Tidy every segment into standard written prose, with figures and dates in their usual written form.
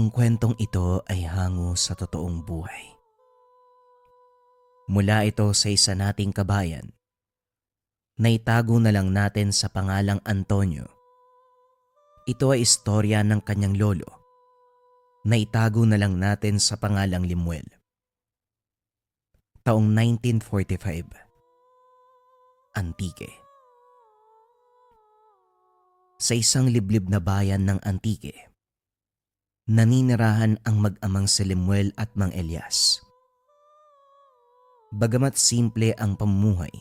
Ang kwentong ito ay hango sa totoong buhay. Mula ito sa isa nating kabayan na itago na lang natin sa pangalang Antonio. Ito ay istorya ng kanyang lolo na itago na lang natin sa pangalang Limuel. Taong 1945. Antique. Sa isang liblib na bayan ng Antique, naninirahan ang mag-amang si Limuel at Mang Elias. Bagamat simple ang pamumuhay,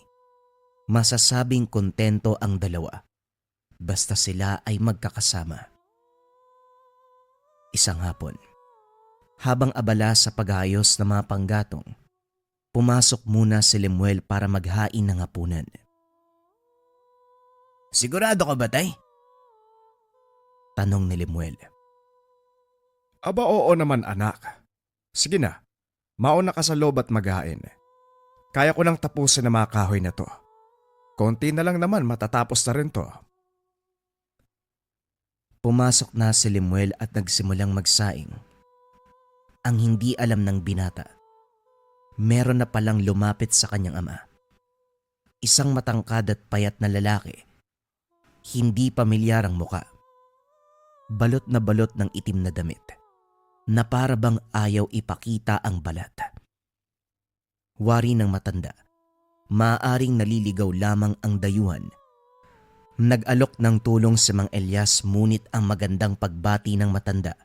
masasabing kontento ang dalawa basta sila ay magkakasama. Isang hapon, habang abala sa pag-aayos ng mga panggatong, pumasok muna si Limuel para maghain ng hapunan. "Sigurado ka ba, tay?" tanong ni Limuel. Aba oo naman anak. Sige na, mauna ka sa loob at maghain. Kaya ko nang tapusin ang mga kahoy na to. Konti na lang naman matatapos na rin to. Pumasok na si Limuel at nagsimulang magsaing. Ang hindi alam ng binata, meron na palang lumapit sa kanyang ama. Isang matangkad at payat na lalaki, hindi pamilyar ang muka. Balot na balot ng itim na damit, na para bang ayaw ipakita ang balat. Wari ng matanda, maaaring naliligaw lamang ang dayuhan. Nag-alok ng tulong si Mang Elias ngunit ang magandang pagbati ng matanda,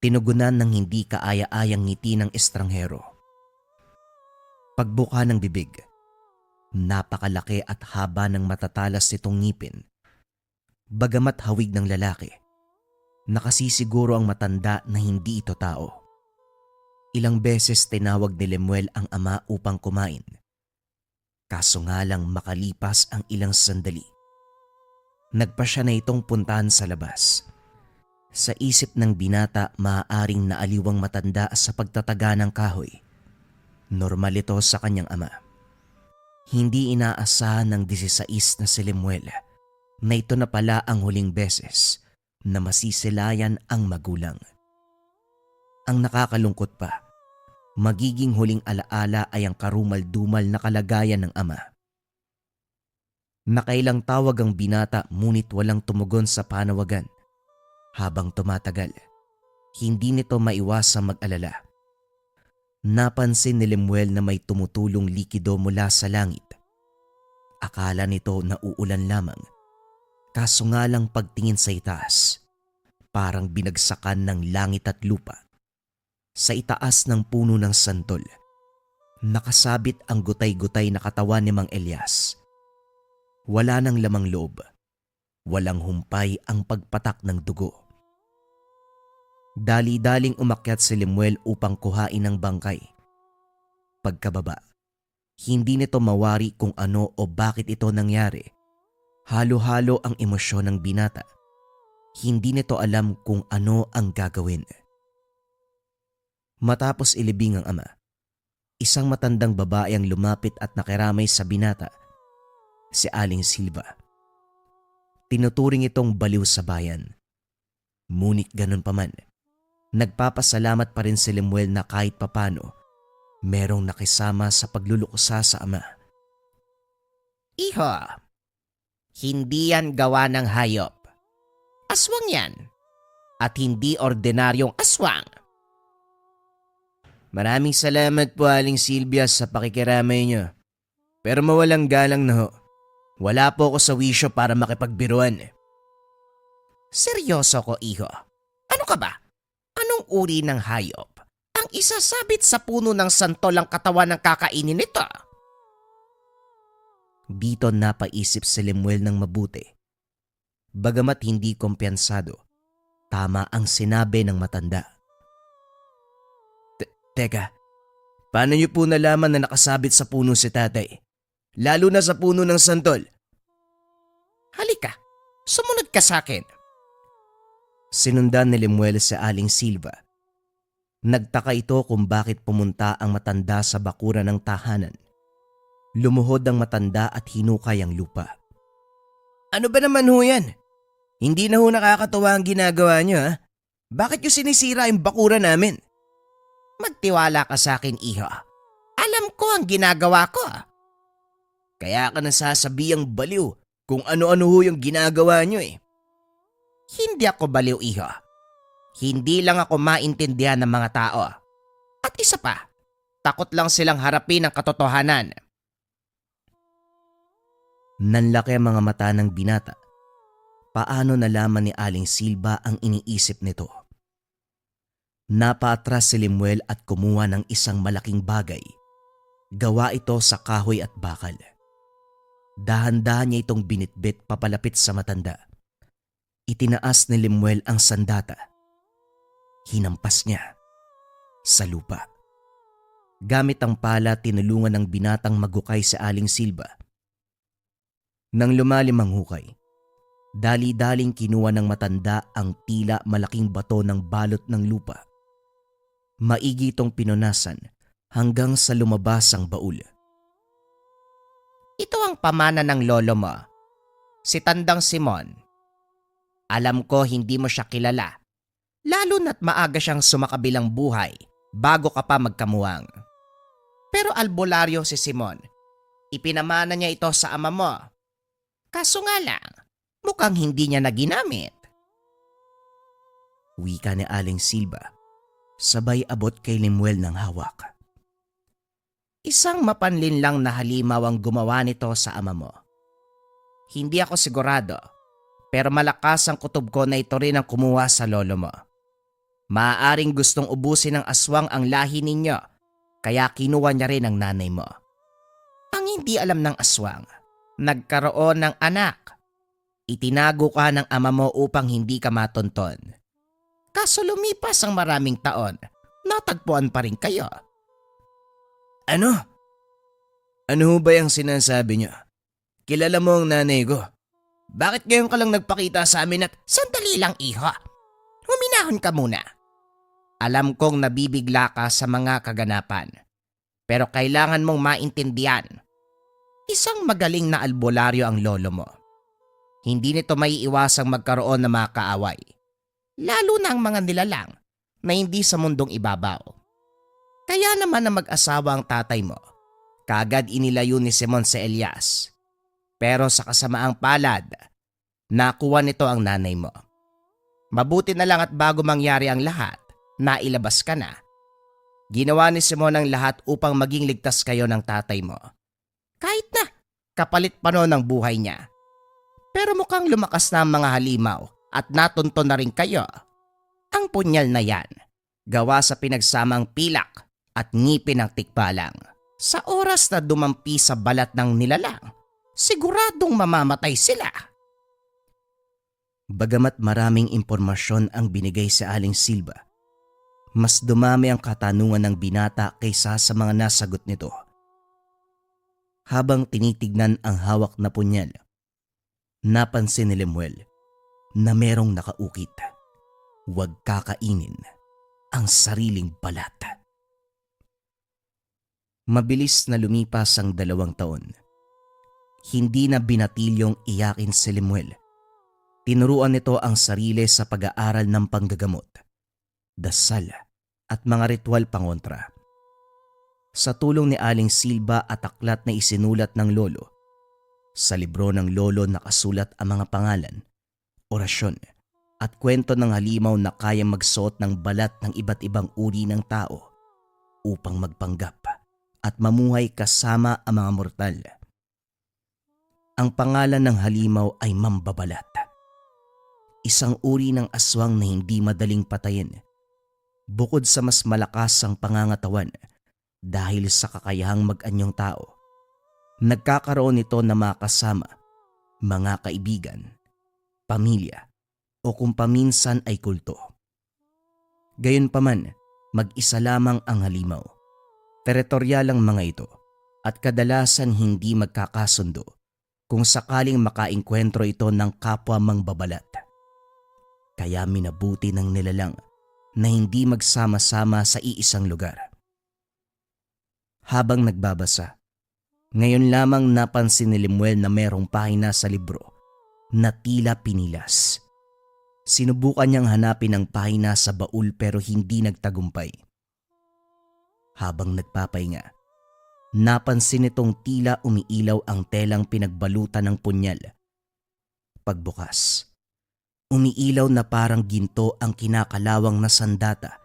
tinugunan ng hindi kaaya-ayang ngiti ng estranghero. Pagbuka ng bibig, napakalaki at haba ng matatalas nitong ngipin. Bagamat hawig ng lalaki, nakasisiguro ang matanda na hindi ito tao. Ilang beses tinawag ni Limuel ang ama upang kumain. Kaso nga lang makalipas ang ilang sandali, nagpasya na itong puntahan sa labas. Sa isip ng binata, maaaring naaliwang matanda sa pagtataga ng kahoy. Normal ito sa kanyang ama. Hindi inaasahan ng 16 na si Limuel na ito na pala ang huling beses na masisilayan ang magulang. Ang nakakalungkot pa, magiging huling alaala ay ang karumal-dumal na kalagayan ng ama. Nakailang tawag ang binata ngunit walang tumugon sa panawagan. Habang tumatagal, hindi nito maiwasang mag-alala. Napansin ni Limuel na may tumutulong likido mula sa langit. Akala nito na uulan lamang. Kaso nga lang pagtingin sa itaas, parang binagsakan ng langit at lupa. Sa itaas ng puno ng santol, nakasabit ang gutay-gutay na katawan ni Mang Elias. Wala nang lamang loob, walang humpay ang pagpatak ng dugo. Dali-daling umakyat si Limuel upang kuhain ang bangkay. Pagkababa, hindi nito mawari kung ano o bakit ito nangyari. Halo-halo ang emosyon ng binata. Hindi nito alam kung ano ang gagawin. Matapos ilibing ang ama, isang matandang babae ang lumapit at nakiramay sa binata, si Aling Silva. Tinuturing itong baliw sa bayan. Ngunit ganun pa man, nagpapasalamat pa rin si Limuel na kahit papano, merong nakisama sa paglulukusa sa ama. "Iho, hindi yan gawa ng hayop. Aswang yan. At hindi ordinaryong aswang." "Maraming salamat po, Aling Silvia, sa pakikiramay niyo. Pero mawalang galang na ho. Wala po ako sa wisyo para makipagbiruan." "Seryoso ko, iho. Ano ka ba? Anong uri ng hayop ang isasabit sa puno ng santol ang katawan ng kakainin nito?" Dito napaisip si Limuel ng mabuti. Bagamat hindi kumpiyansado, tama ang sinabi ng matanda. Teka, paano niyo po nalaman na nakasabit sa puno si tatay? Lalo na sa puno ng santol." "Halika, sumunod ka sa akin." Sinundan ni Limuel si Aling Silva. Nagtaka ito kung bakit pumunta ang matanda sa bakuran ng tahanan. Lumuhod ang matanda at hinukay ang lupa. "Ano ba naman ho yan? Hindi na ho nakakatuwa ang ginagawa niyo, ha? Bakit yung sinisira yung bakura namin? Magtiwala ka sa akin, iho. Alam ko ang ginagawa ko. Kaya ka nasasabihang baliw kung ano-ano ho yung ginagawa nyo eh. Hindi ako baliw, iho. Hindi lang ako maintindihan ng mga tao. At isa pa, takot lang silang harapin ang katotohanan. Nanlaki ang mga mata ng binata. Paano nalaman ni Aling Silva ang iniisip nito? Napaatras si Lemuel at kumuha ng isang malaking bagay. Gawa ito sa kahoy at bakal. Dahan-dahan niya itong binitbit papalapit sa matanda. Itinaas ni Lemuel ang sandata. Hinampas niya sa lupa. Gamit ang pala, tinulungan ng binatang magukay sa Aling Silva. Nang lumalim ang hukay, dali-daling kinuha ng matanda ang tila malaking bato ng balot ng lupa. Maigi itong pinunasan hanggang sa lumabas ang baul. Ito ang pamana ng lolo mo, si Tandang Simon. Alam ko hindi mo siya kilala, lalo na't maaga siyang sumakabilang buhay bago ka pa magkamuwang. Pero albularyo si Simon. Ipinamana niya ito sa ama mo. Kaso nga lang, mukhang hindi niya na ginamit. Wika ni Aling Silva, sabay abot kay Lemuel ng hawak. Isang mapanlin lang na halimaw ang gumawa nito sa ama mo. Hindi ako sigurado, pero malakas ang kutob ko na ito rin ang kumuha sa lolo mo. Maaaring gustong ubusin ng aswang ang lahi ninyo, kaya kinuha niya rin ang nanay mo. Ang hindi alam ng aswang, nagkaroon ng anak. Itinago ka ng ama mo upang hindi ka matonton. Kaso lumipas ang maraming taon, natagpuan pa rin kayo. Ano? Ano ho ba yung sinasabi niyo? Kilala mo ang nanay ko. Bakit ngayon ka lang nagpakita sa amin at sandali lang, iho? Huminahon ka muna. Alam kong nabibigla ka sa mga kaganapan, pero kailangan mong maintindihan. Isang magaling na albularyo ang lolo mo. Hindi nito maiiwasang magkaroon ng mga kaaway, lalo na ang mga nilalang na hindi sa mundong ibabaw. Kaya naman na mag-asawa ang tatay mo, kaagad inilayo ni Simon si Elias. Pero sa kasamaang palad, nakuha nito ang nanay mo. Mabuti na lang at bago mangyari ang lahat, nailabas ka na. Ginawa ni Simon ang lahat upang maging ligtas kayo ng tatay mo. Kahit na kapalit pa noon ang buhay niya. Pero mukhang lumakas na ang mga halimaw at natunto na rin kayo. Ang punyal na yan, gawa sa pinagsamang pilak at ngipin ng tikbalang. Sa oras na dumampi sa balat ng nilalang, siguradong mamamatay sila. Bagamat maraming impormasyon ang binigay sa Aling Silva, mas dumami ang katanungan ng binata kaysa sa mga nasagot nito. Habang tinitignan ang hawak na punyal, napansin ni Lemuel na merong nakaukit. Huwag kakainin ang sariling balat. Mabilis na lumipas ang 2 taon. Hindi na binatilyong iyakin si Lemuel. Tinuruan nito ang sarili sa pag-aaral ng panggagamot, dasal at mga ritual pangontra. Sa tulong ni Aling Silva at aklat na isinulat ng lolo, sa libro ng lolo nakasulat ang mga pangalan, orasyon at kwento ng halimaw na kayang magsuot ng balat ng iba't ibang uri ng tao upang magpanggap at mamuhay kasama ang mga mortal. Ang pangalan ng halimaw ay mambabalat. Isang uri ng aswang na hindi madaling patayin. Bukod sa mas malakas ang pangangatawan dahil sa kakayahang mag-anyong tao, nagkakaroon nito na mga kasama, mga kaibigan, pamilya o kung paminsan ay kulto. Gayunpaman, mag-isa lamang ang halimaw. Teritoryal ang mga ito at kadalasan hindi magkakasundo kung sakaling makaengkwentro ito ng kapwa mangbabalat. Kaya minabuti ng nilalang na hindi magsama-sama sa iisang lugar. Habang nagbabasa, ngayon lamang napansin ni Lemuel na merong pahina sa libro na tila pinilas. Sinubukan niyang hanapin ang pahina sa baul pero hindi nagtagumpay. Habang nagpapahinga, napansin nitong tila umiilaw ang telang pinagbalutan ng punyal. Pagbukas, umiilaw na parang ginto ang kinakalawang na sandata.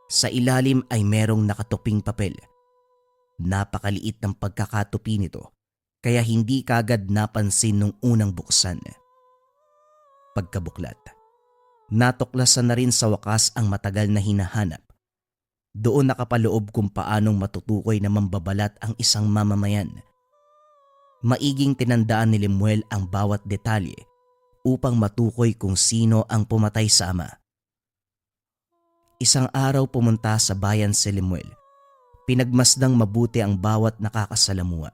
Sa ilalim ay merong nakatuping papel. Napakaliit ng pagkakatupi nito kaya hindi kagad napansin nung unang buksan. Pagkabuklat, natuklasan na rin sa wakas ang matagal na hinahanap. Doon nakapaloob kung paanong matutukoy na mambabalat ang isang mamamayan. Maiging tinandaan ni Lemuel ang bawat detalye upang matukoy kung sino ang pumatay sa ama. Isang araw pumunta sa bayan si Lemuel. Pinagmasdang mabuti ang bawat nakakasalamuha.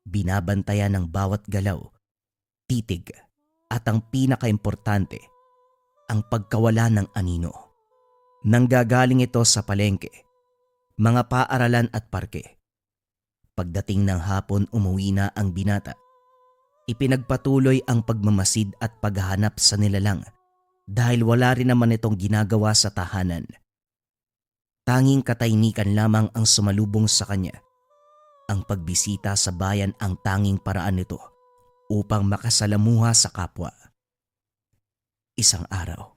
Binabantayan ang bawat galaw, titig, at ang pinakaimportante, ang pagkawala ng anino. Nanggagaling ito sa palengke, mga paaralan at parke. Pagdating ng hapon umuwi na ang binata. Ipinagpatuloy ang pagmamasid at paghahanap sa nilalang dahil wala rin naman itong ginagawa sa tahanan. Tanging katahimikan lamang ang sumalubong sa kanya. Ang pagbisita sa bayan ang tanging paraan nito upang makasalamuha sa kapwa. Isang araw,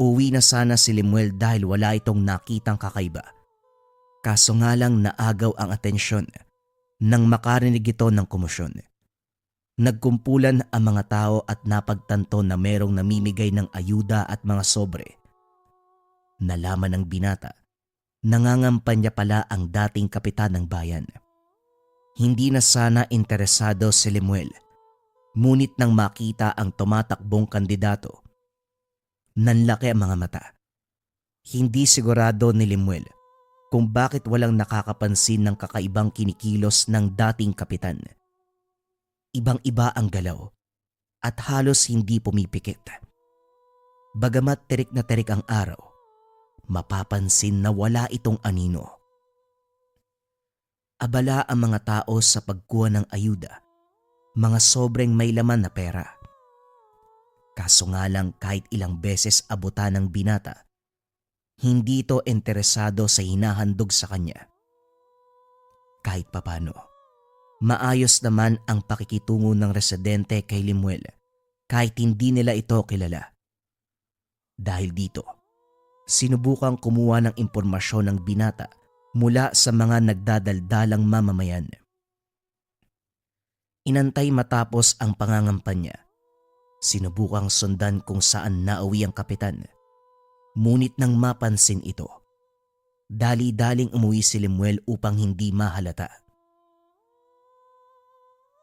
uwi na sana si Lemuel dahil wala itong nakitang kakaiba. Kaso nga lang naagaw ang atensyon nang makarinig ito ng komosyon. Nagkumpulan ang mga tao at napagtanto na merong namimigay ng ayuda at mga sobre. Nalaman ng binata, nangangampanya pala ang dating kapitan ng bayan. Hindi na sana interesado si Lemuel, ngunit nang makita ang tumatakbong kandidato, nanlaki ang mga mata. Hindi sigurado ni Lemuel kung bakit walang nakakapansin ng kakaibang kinikilos ng dating kapitan. Ibang-iba ang galaw at halos hindi pumipikit. Bagamat terik na terik ang araw, mapapansin na wala itong anino. Abala ang mga tao sa pagkuha ng ayuda, mga sobrang may laman na pera. Kaso nga lang kahit ilang beses abutan ng binata, hindi ito interesado sa hinahandog sa kanya. Kahit papano, maayos naman ang pakikitungo ng residente kay Lemuel kahit hindi nila ito kilala. Dahil dito, sinubukang kumuha ng impormasyon ng binata mula sa mga nagdadaldalang mamamayan. Inantay matapos ang pangangampanya. Sinubukang sundan kung saan nauwi ang kapitan. Ngunit nang mapansin ito, dali-daling umuwi si Lemuel upang hindi mahalata.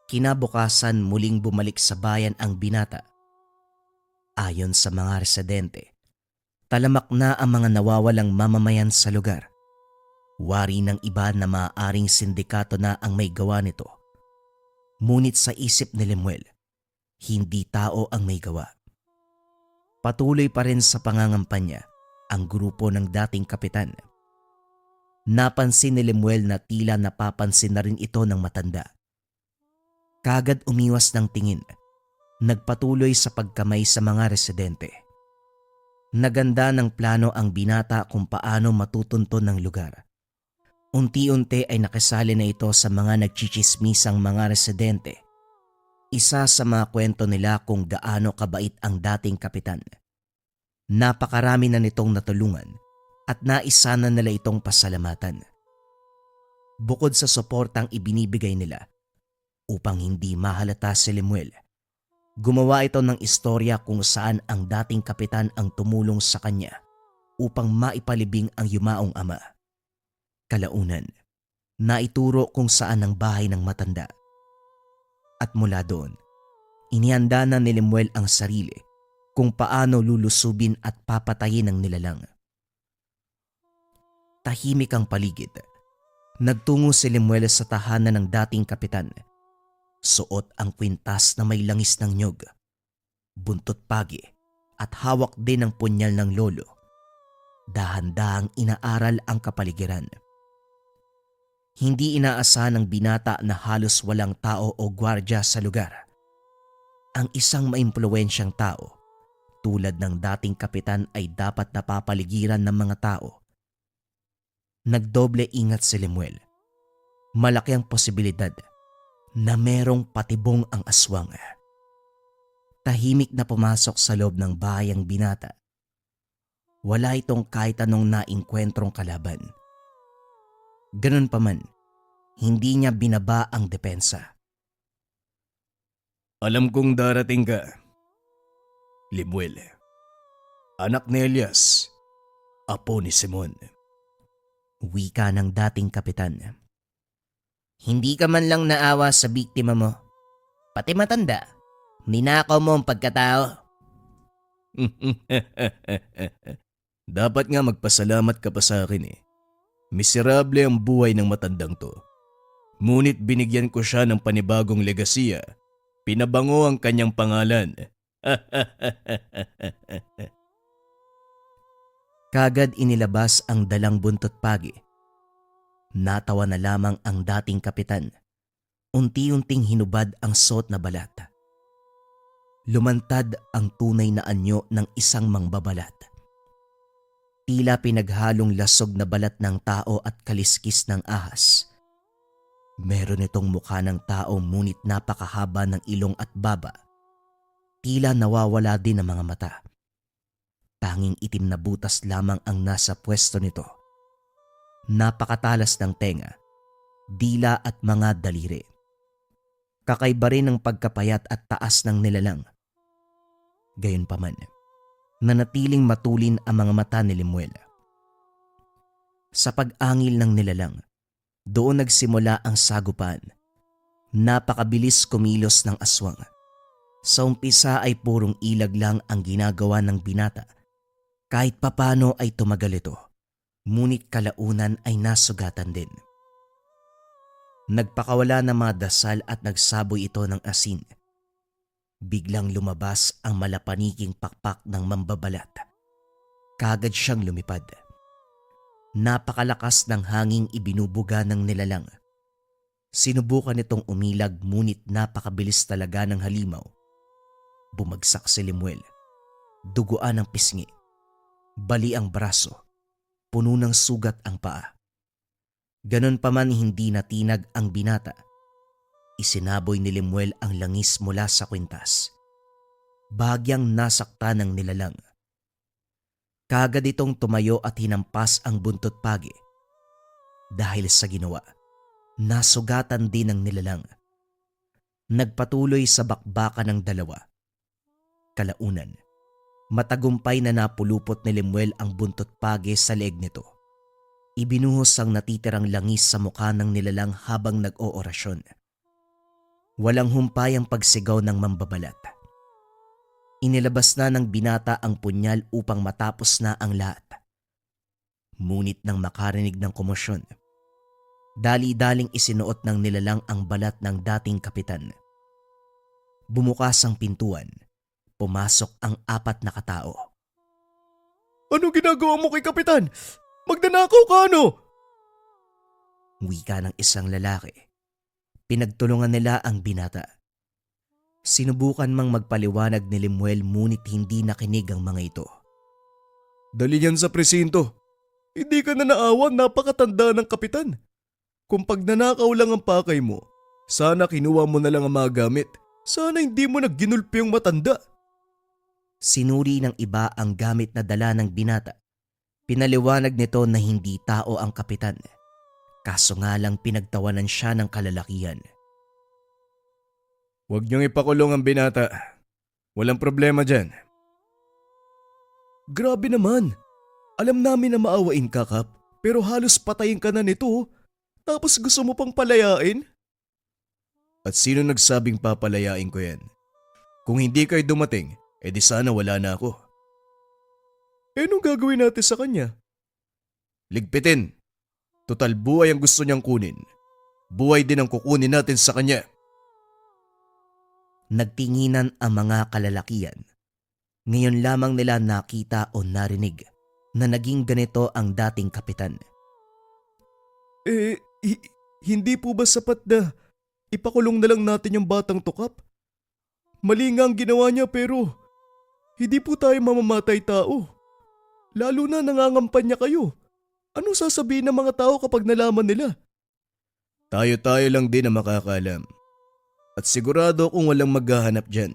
Kinabukasan muling bumalik sa bayan ang binata. Ayon sa mga residente, talamak na ang mga nawawalang mamamayan sa lugar. Wari ng iba na maaaring sindikato na ang may gawa nito. Ngunit sa isip ni Lemuel, hindi tao ang may gawa. Patuloy pa rin sa pangangampanya ang grupo ng dating kapitan. Napansin ni Lemuel na tila napapansin na rin ito ng matanda. Kagad umiwas ng tingin, nagpatuloy sa pagkamay sa mga residente. Naganda ng plano ang binata kung paano matutunton ng lugar. Unti-unti ay nakasali na ito sa mga nagchichismisang mga residente. Isa sa mga kwento nila kung gaano kabait ang dating kapitan. Napakarami na nitong natulungan at naisa na nila itong pasalamatan. Bukod sa suportang ibinibigay nila upang hindi mahalata si Lemuel, gumawa ito ng istorya kung saan ang dating kapitan ang tumulong sa kanya upang maipalibing ang yumaong ama. Kalaunan, naituro kung saan ang bahay ng matanda. At mula doon, inihanda na ni Lemuel ang sarili kung paano lulusubin at papatayin ang nilalang. Tahimik ang paligid. Nagtungo si Lemuel sa tahanan ng dating kapitan. Suot ang kwintas na may langis ng nyog, buntot pagi at hawak din ang punyal ng lolo. Dahan-dahang inaaral ang kapaligiran. Hindi inaasahan ng binata na halos walang tao o gwardya sa lugar. Ang isang maimpluwensyang tao, tulad ng dating kapitan ay dapat napapaligiran ng mga tao. Nagdoble ingat si Lemuel. Malaki ang posibilidad na merong patibong ang aswang. Tahimik na pumasok sa loob ng bahay ang binata. Wala itong kahit anong naingkwentrong kalaban. Ganun pa man, hindi niya binaba ang depensa. Alam kong darating ka, Lemuel. Anak ni Elias, apo ni Simon. Wika ng dating kapitan. Hindi ka man lang naawa sa biktima mo. Pati matanda, ninakaw mo ang pagkatao. Dapat nga magpasalamat ka pa sa akin eh. Miserable ang buhay ng matandang to. Ngunit binigyan ko siya ng panibagong legasiya. Pinabango ang kanyang pangalan. Kagad inilabas ang dalang buntot pagi. Natawa na lamang ang dating kapitan. Unti-unting hinubad ang suot na balat. Lumantad ang tunay na anyo ng isang mangbabalat. Tila pinaghalong lasog na balat ng tao at kaliskis ng ahas. Meron itong mukha ng tao ngunit napakahaba ng ilong at baba. Tila nawawala din ang mga mata. Tanging itim na butas lamang ang nasa pwesto nito. Napakatalas ng tenga, dila at mga daliri. Kakaiba rin ang pagkapayat at taas ng nilalang. Gayunpaman, nanatiling matulin ang mga mata ni Lemuel. Sa pag-angil ng nilalang, doon nagsimula ang sagupaan. Napakabilis kumilos ng aswang. Sa umpisa ay purong ilag lang ang ginagawa ng binata. Kahit papano ay tumagal ito, ngunit kalaunan ay nasugatan din. Nagpakawala ng mga dasal at nagsaboy ito ng asin. Biglang lumabas ang malapaniking pakpak ng mambabalat. Kagad siyang lumipad. Napakalakas ng hanging ibinubuga ng nilalang. Sinubukan itong umilag ngunit napakabilis talaga ng halimaw. Bumagsak si Lemuel. Duguan ang pisngi. Bali ang braso. Puno ng sugat ang paa. Ganon pa man hindi natinag ang binata. Isinaboy ni Lemuel ang langis mula sa kwintas. Bahagyang nasakta ng nilalang. Kagad itong tumayo at hinampas ang buntot pagi. Dahil sa ginawa, nasugatan din ng nilalang. Nagpatuloy sa bakbakan ng dalawa. Kalaunan, matagumpay na napulupot ni Lemuel ang buntot pagi sa leeg nito. Ibinuhos ang natitirang langis sa mukha ng nilalang habang nag-oorasyon. Walang humpay ang pagsigaw ng mambabalat. Inilabas na ng binata ang punyal upang matapos na ang lahat. Ngunit nang makarinig ng komosyon, dali-daling isinuot ng nilalang ang balat ng dating kapitan. Bumukas ang pintuan. Pumasok ang 4 na katao. Ano ginagawa mo kay Kapitan? Magnanakaw ka ano? Wika ng isang lalaki. Pinagtulungan nila ang binata. Sinubukan mang magpaliwanag ni Lemuel ngunit hindi nakinig ang mga ito. Dali yan sa presinto. Hindi ka na naawa, napakatanda ng Kapitan. Kung pagnanakaw lang ang pakay mo, sana kinuha mo na lang ang mga gamit. Sana hindi mo nagginulpi yung matanda. Sinuri ng iba ang gamit na dala ng binata. Pinaliwanag nito na hindi tao ang kapitan. Kaso nga lang pinagtawanan siya ng kalalakihan. Huwag niyong ipakulong ang binata. Walang problema dyan. Grabe naman. Alam namin na maawain ka, Kap. Pero halos patayin ka na nito. Tapos gusto mo pang palayain? At sino nagsabing papalayain ko yan? Kung hindi kayo dumating, edi sana wala na ako. Eh, anong gagawin natin sa kanya? Ligpitin. Total buhay ang gusto niyang kunin. Buhay din ang kukunin natin sa kanya. Nagtinginan ang mga kalalakihan. Ngayon lamang nila nakita o narinig na naging ganito ang dating kapitan. Hindi po ba sapat na ipakulong na lang natin yung batang tukap? Mali nga ang ginawa niya pero Hindi po tayo mamamatay tao. Lalo na nangangampanya kayo. Anong sasabihin ng mga tao kapag nalaman nila? Tayo-tayo lang din ang makakalam. At sigurado akong walang maghahanap dyan.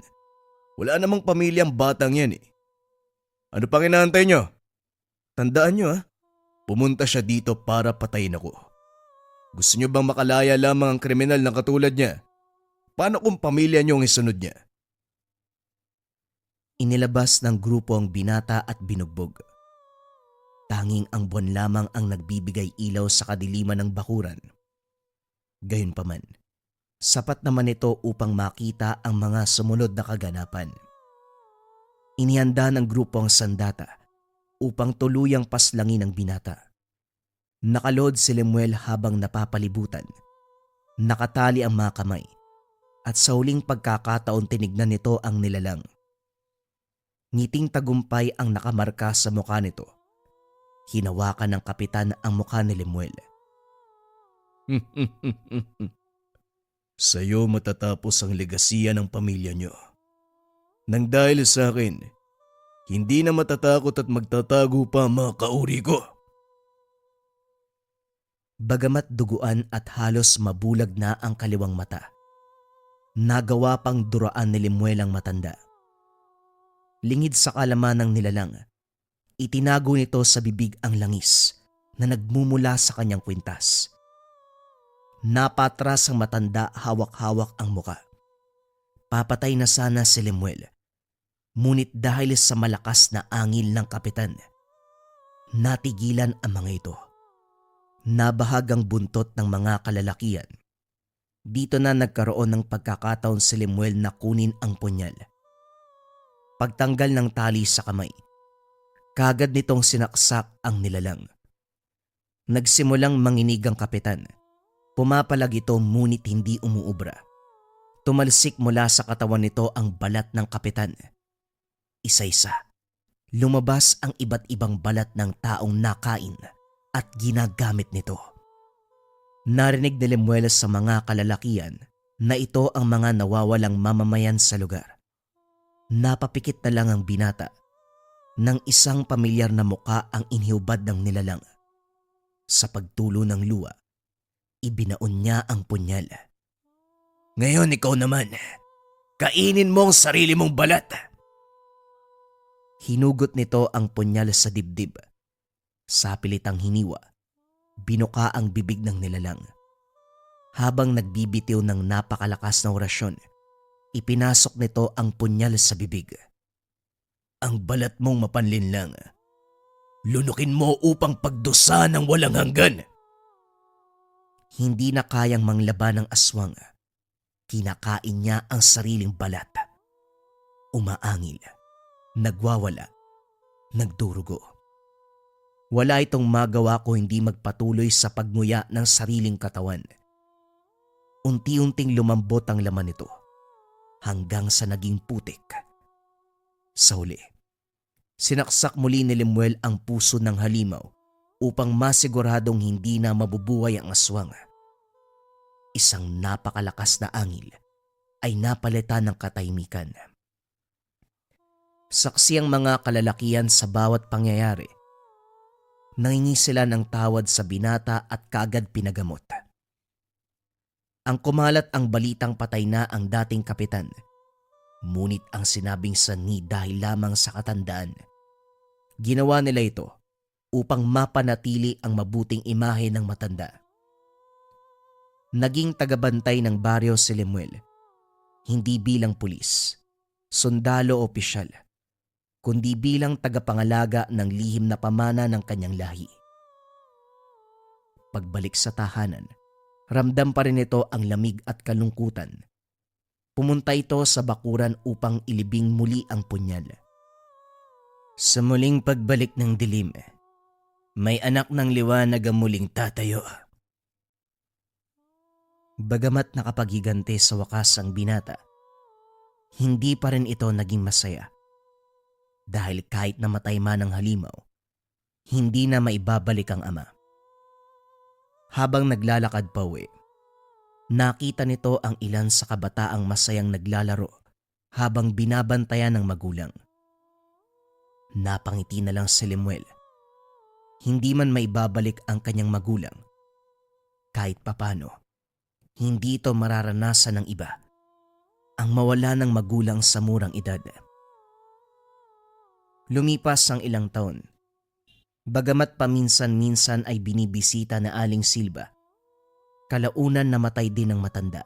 Wala namang pamilyang batang yan eh. Ano pang inaantay nyo? Tandaan nyo pumunta siya dito para patayin ako. Gusto nyo bang makalaya lamang ang kriminal na katulad niya? Paano kung pamilya nyo ang isunod niya? Inilabas ng grupo ang binata at binugbog. Tanging ang buwan lamang ang nagbibigay ilaw sa kadiliman ng bakuran. Gayunpaman, sapat naman ito upang makita ang mga sumunod na kaganapan. Inihanda ng grupo ang sandata upang tuluyang paslangin ang binata. Nakalood si Lemuel habang napapalibutan. Nakatali ang mga kamay at sa huling pagkakataon tinignan nito ang nilalang. Ngiting tagumpay ang nakamarka sa mukha nito. Hinawakan ng kapitan ang mukha ni Lemuel. Sa'yo matatapos ang legasiya ng pamilya nyo. Nang dahil sa akin, hindi na matatakot at magtatago pa mga kauri ko. Bagamat duguan at halos mabulag na ang kaliwang mata, nagawa pang duraan ni Lemuel ang matanda. Lingid sa kalaman ng nilalang, itinago nito sa bibig ang langis na nagmumula sa kanyang kwintas. Napatras ang matanda, hawak-hawak ang muka. Papatay na sana si Lemuel, ngunit dahil sa malakas na angil ng kapitan, natigilan ang mga ito. Nabahag ang buntot ng mga kalalakian. Dito na nagkaroon ng pagkakataon si Lemuel na kunin ang punyal. Pagtanggal ng tali sa kamay, kagad nitong sinaksak ang nilalang. Nagsimulang manginig ang kapitan. Pumapalag ito ngunit hindi umuubra. Tumalsik mula sa katawan nito ang balat ng kapitan. Isa-isa, lumabas ang iba't ibang balat ng taong nakain at ginagamit nito. Narinig ni Lemuel sa mga kalalakian na ito ang mga nawawalang mamamayan sa lugar. Napapikit na lang ang binata nang isang pamilyar na muka ang inihubad ng nilalang. Sa pagtulo ng luwa, ibinaon niya ang punyal. Ngayon ikaw naman, kainin mo ang sarili mong balat. Hinugot nito ang punyal sa dibdib. Sa pilitang hiniwa, binuka ang bibig ng nilalang. Habang nagbibitiw ng napakalakas na orasyon, ipinasok nito ang punyal sa bibig. Ang balat mong mapanlinlang, lunukin mo upang pagdusa ng walang hanggan. Hindi na kayang manglaban ng aswang. Kinakain niya ang sariling balat. Umaangil, nagwawala, nagdurugo. Wala itong magawa ko hindi magpatuloy sa pagnguya ng sariling katawan. Unti-unting lumambot ang laman nito hanggang sa naging putik. Sa huli, sinaksak muli ni Lemuel ang puso ng halimaw upang masiguradong hindi na mabubuhay ang aswang. Isang napakalakas na angil ay napalitan ng katahimikan. Saksi ang mga kalalakian sa bawat pangyayari. Nangingi sila ng tawad sa binata at kaagad pinagamot. Ang kumalat ang balitang patay na ang dating kapitan. Ngunit ang sinabing sanhi dahil lamang sa katandaan. Ginawa nila ito upang mapanatili ang mabuting imahe ng matanda. Naging tagabantay ng baryo si Lemuel, hindi bilang pulis, sundalo o opisyal, kundi bilang tagapangalaga ng lihim na pamana ng kanyang lahi. Pagbalik sa tahanan, ramdam pa rin ito ang lamig at kalungkutan. Pumunta ito sa bakuran upang ilibing muli ang punyal. Sa muling pagbalik ng dilim, may anak ng liwanag ang muling tatayo. Bagamat nakapaghiganti sa wakas ang binata, hindi pa rin ito naging masaya. Dahil kahit namatay man ang halimaw, hindi na maibabalik ang ama. Habang naglalakad pa uwi, nakita nito ang ilan sa kabataang masayang naglalaro habang binabantayan ng magulang. Napangiti na lang si Lemuel. Hindi man maibabalik ang kanyang magulang. Kahit papano, hindi ito mararanasan ng iba. Ang mawala ng magulang sa murang edad. Lumipas ang ilang taon. Bagamat paminsan-minsan ay binibisita na Aling Silva, kalaunan namatay din ng matanda.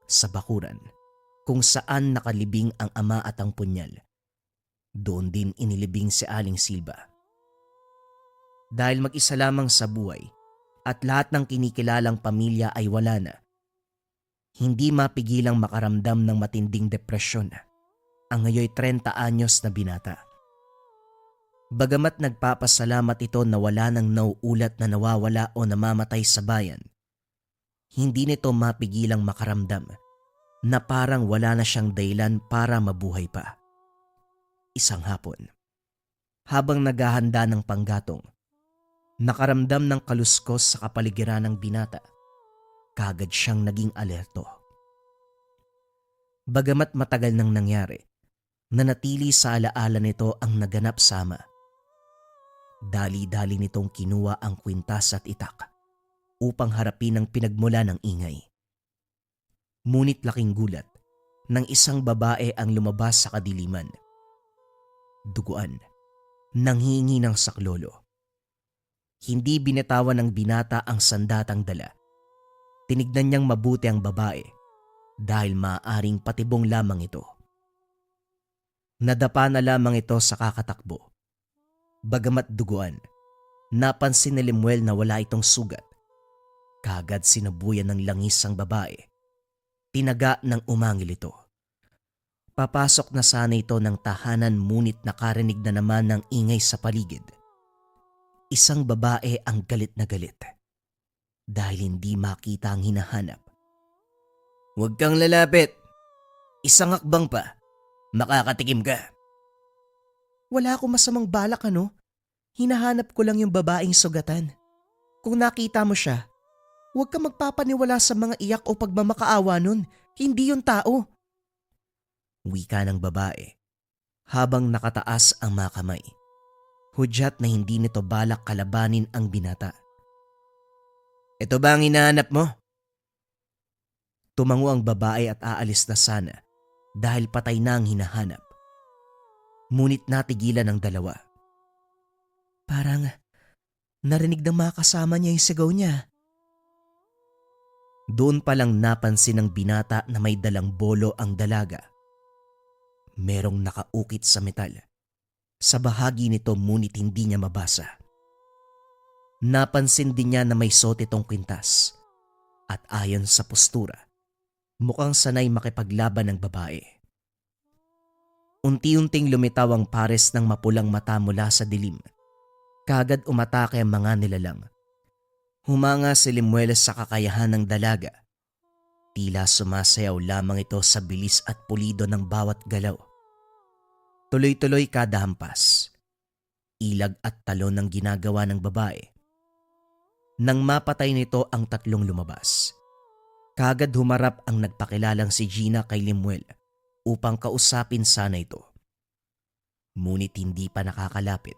Sa bakuran, kung saan nakalibing ang ama at ang punyal, doon din inilibing si Aling Silva. Dahil mag-isa lamang sa buhay at lahat ng kinikilalang pamilya ay wala na, hindi mapigilang makaramdam ng matinding depresyon ang ngayoy 30 anyos na binata. Bagamat nagpapasalamat ito na wala nang nauulat na nawawala o namamatay sa bayan, hindi nito mapigilang makaramdam na parang wala na siyang dahilan para mabuhay pa. Isang hapon, habang naghahanda ng panggatong, nakaramdam ng kaluskos sa kapaligiran ng binata. Kaagad siyang naging alerto. Bagamat matagal nang nangyari, nanatili sa alaala nito ang naganap sa ama. Dali-dali nitong kinuha ang kwintas at itak upang harapin ang pinagmula ng ingay. Ngunit laking gulat ng isang babae ang lumabas sa kadiliman. Duguan, nanghihingi ng saklolo. Hindi binitawan ng binata ang sandatang dala. Tinignan niyang mabuti ang babae dahil maaaring patibong lamang ito. Nadapa na lamang ito sa kakatakbo. Bagamat duguan, napansin ni Lemuel na wala itong sugat. Kaagad sinabuyan ng langis ang babae. Tinaga ng umangil ito. Papasok na sana ito ng tahanan ngunit nakarinig na naman ng ingay sa paligid. Isang babae ang galit na galit dahil hindi makita ang hinahanap. "Huwag kang lalapit. Isang hakbang pa. Makakatikim ka." "Wala akong masamang balak Hinahanap ko lang yung babaeng sugatan. Kung nakita mo siya, huwag kang magpapaniwala sa mga iyak o pagmamakaawa nun. Hindi yun tao." Wika ng babae habang nakataas ang mga kamay. Hudyat na hindi nito balak kalabanin ang binata. "Ito ba ang hinahanap mo?" Tumango ang babae at aalis na sana dahil patay na ang hinahanap. Ngunit natigilan ang dalawa. Parang narinig ng mga kasama niya yung sigaw niya. Doon palang napansin ng binata na may dalang bolo ang dalaga. Merong nakaukit sa metal. Sa bahagi nito ngunit hindi niya mabasa. Napansin din niya na may suot itong kwintas. At ayon sa postura, mukhang sanay makipaglaban ng babae. Unti-unting lumitaw ang pares ng mapulang mata mula sa dilim. Kaagad umatake ang mga nilalang. Humanga si Lemuel sa kakayahan ng dalaga. Tila sumasayaw lamang ito sa bilis at pulido ng bawat galaw. Tuloy-tuloy kada hampas. Ilag at talon ng ginagawa ng babae. Nang mapatay nito ang tatlong lumabas, kaagad humarap ang nagpakilalang si Gina kay Lemuel upang kausapin sana ito. Ngunit hindi pa nakakalapit.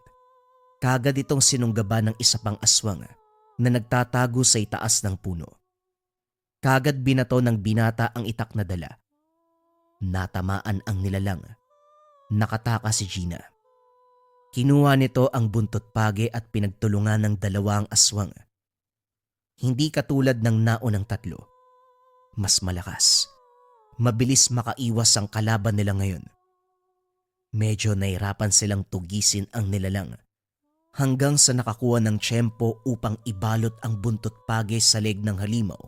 Kaagad itong sinunggaban ng isa pang aswang na nagtatago sa itaas ng puno. Kaagad binato ng binata ang itak na dala. Natamaan ang nilalang. Nakataka si Gina. Kinuha nito ang buntot page at pinagtulungan ng dalawang aswang. Hindi katulad ng naunang tatlo. Mas malakas. Mabilis makaiwas ang kalaban nila ngayon. Medyo nahirapan silang tugisin ang nilalang hanggang sa nakakuha ng tiyempo upang ibalot ang buntot page sa leg ng halimaw.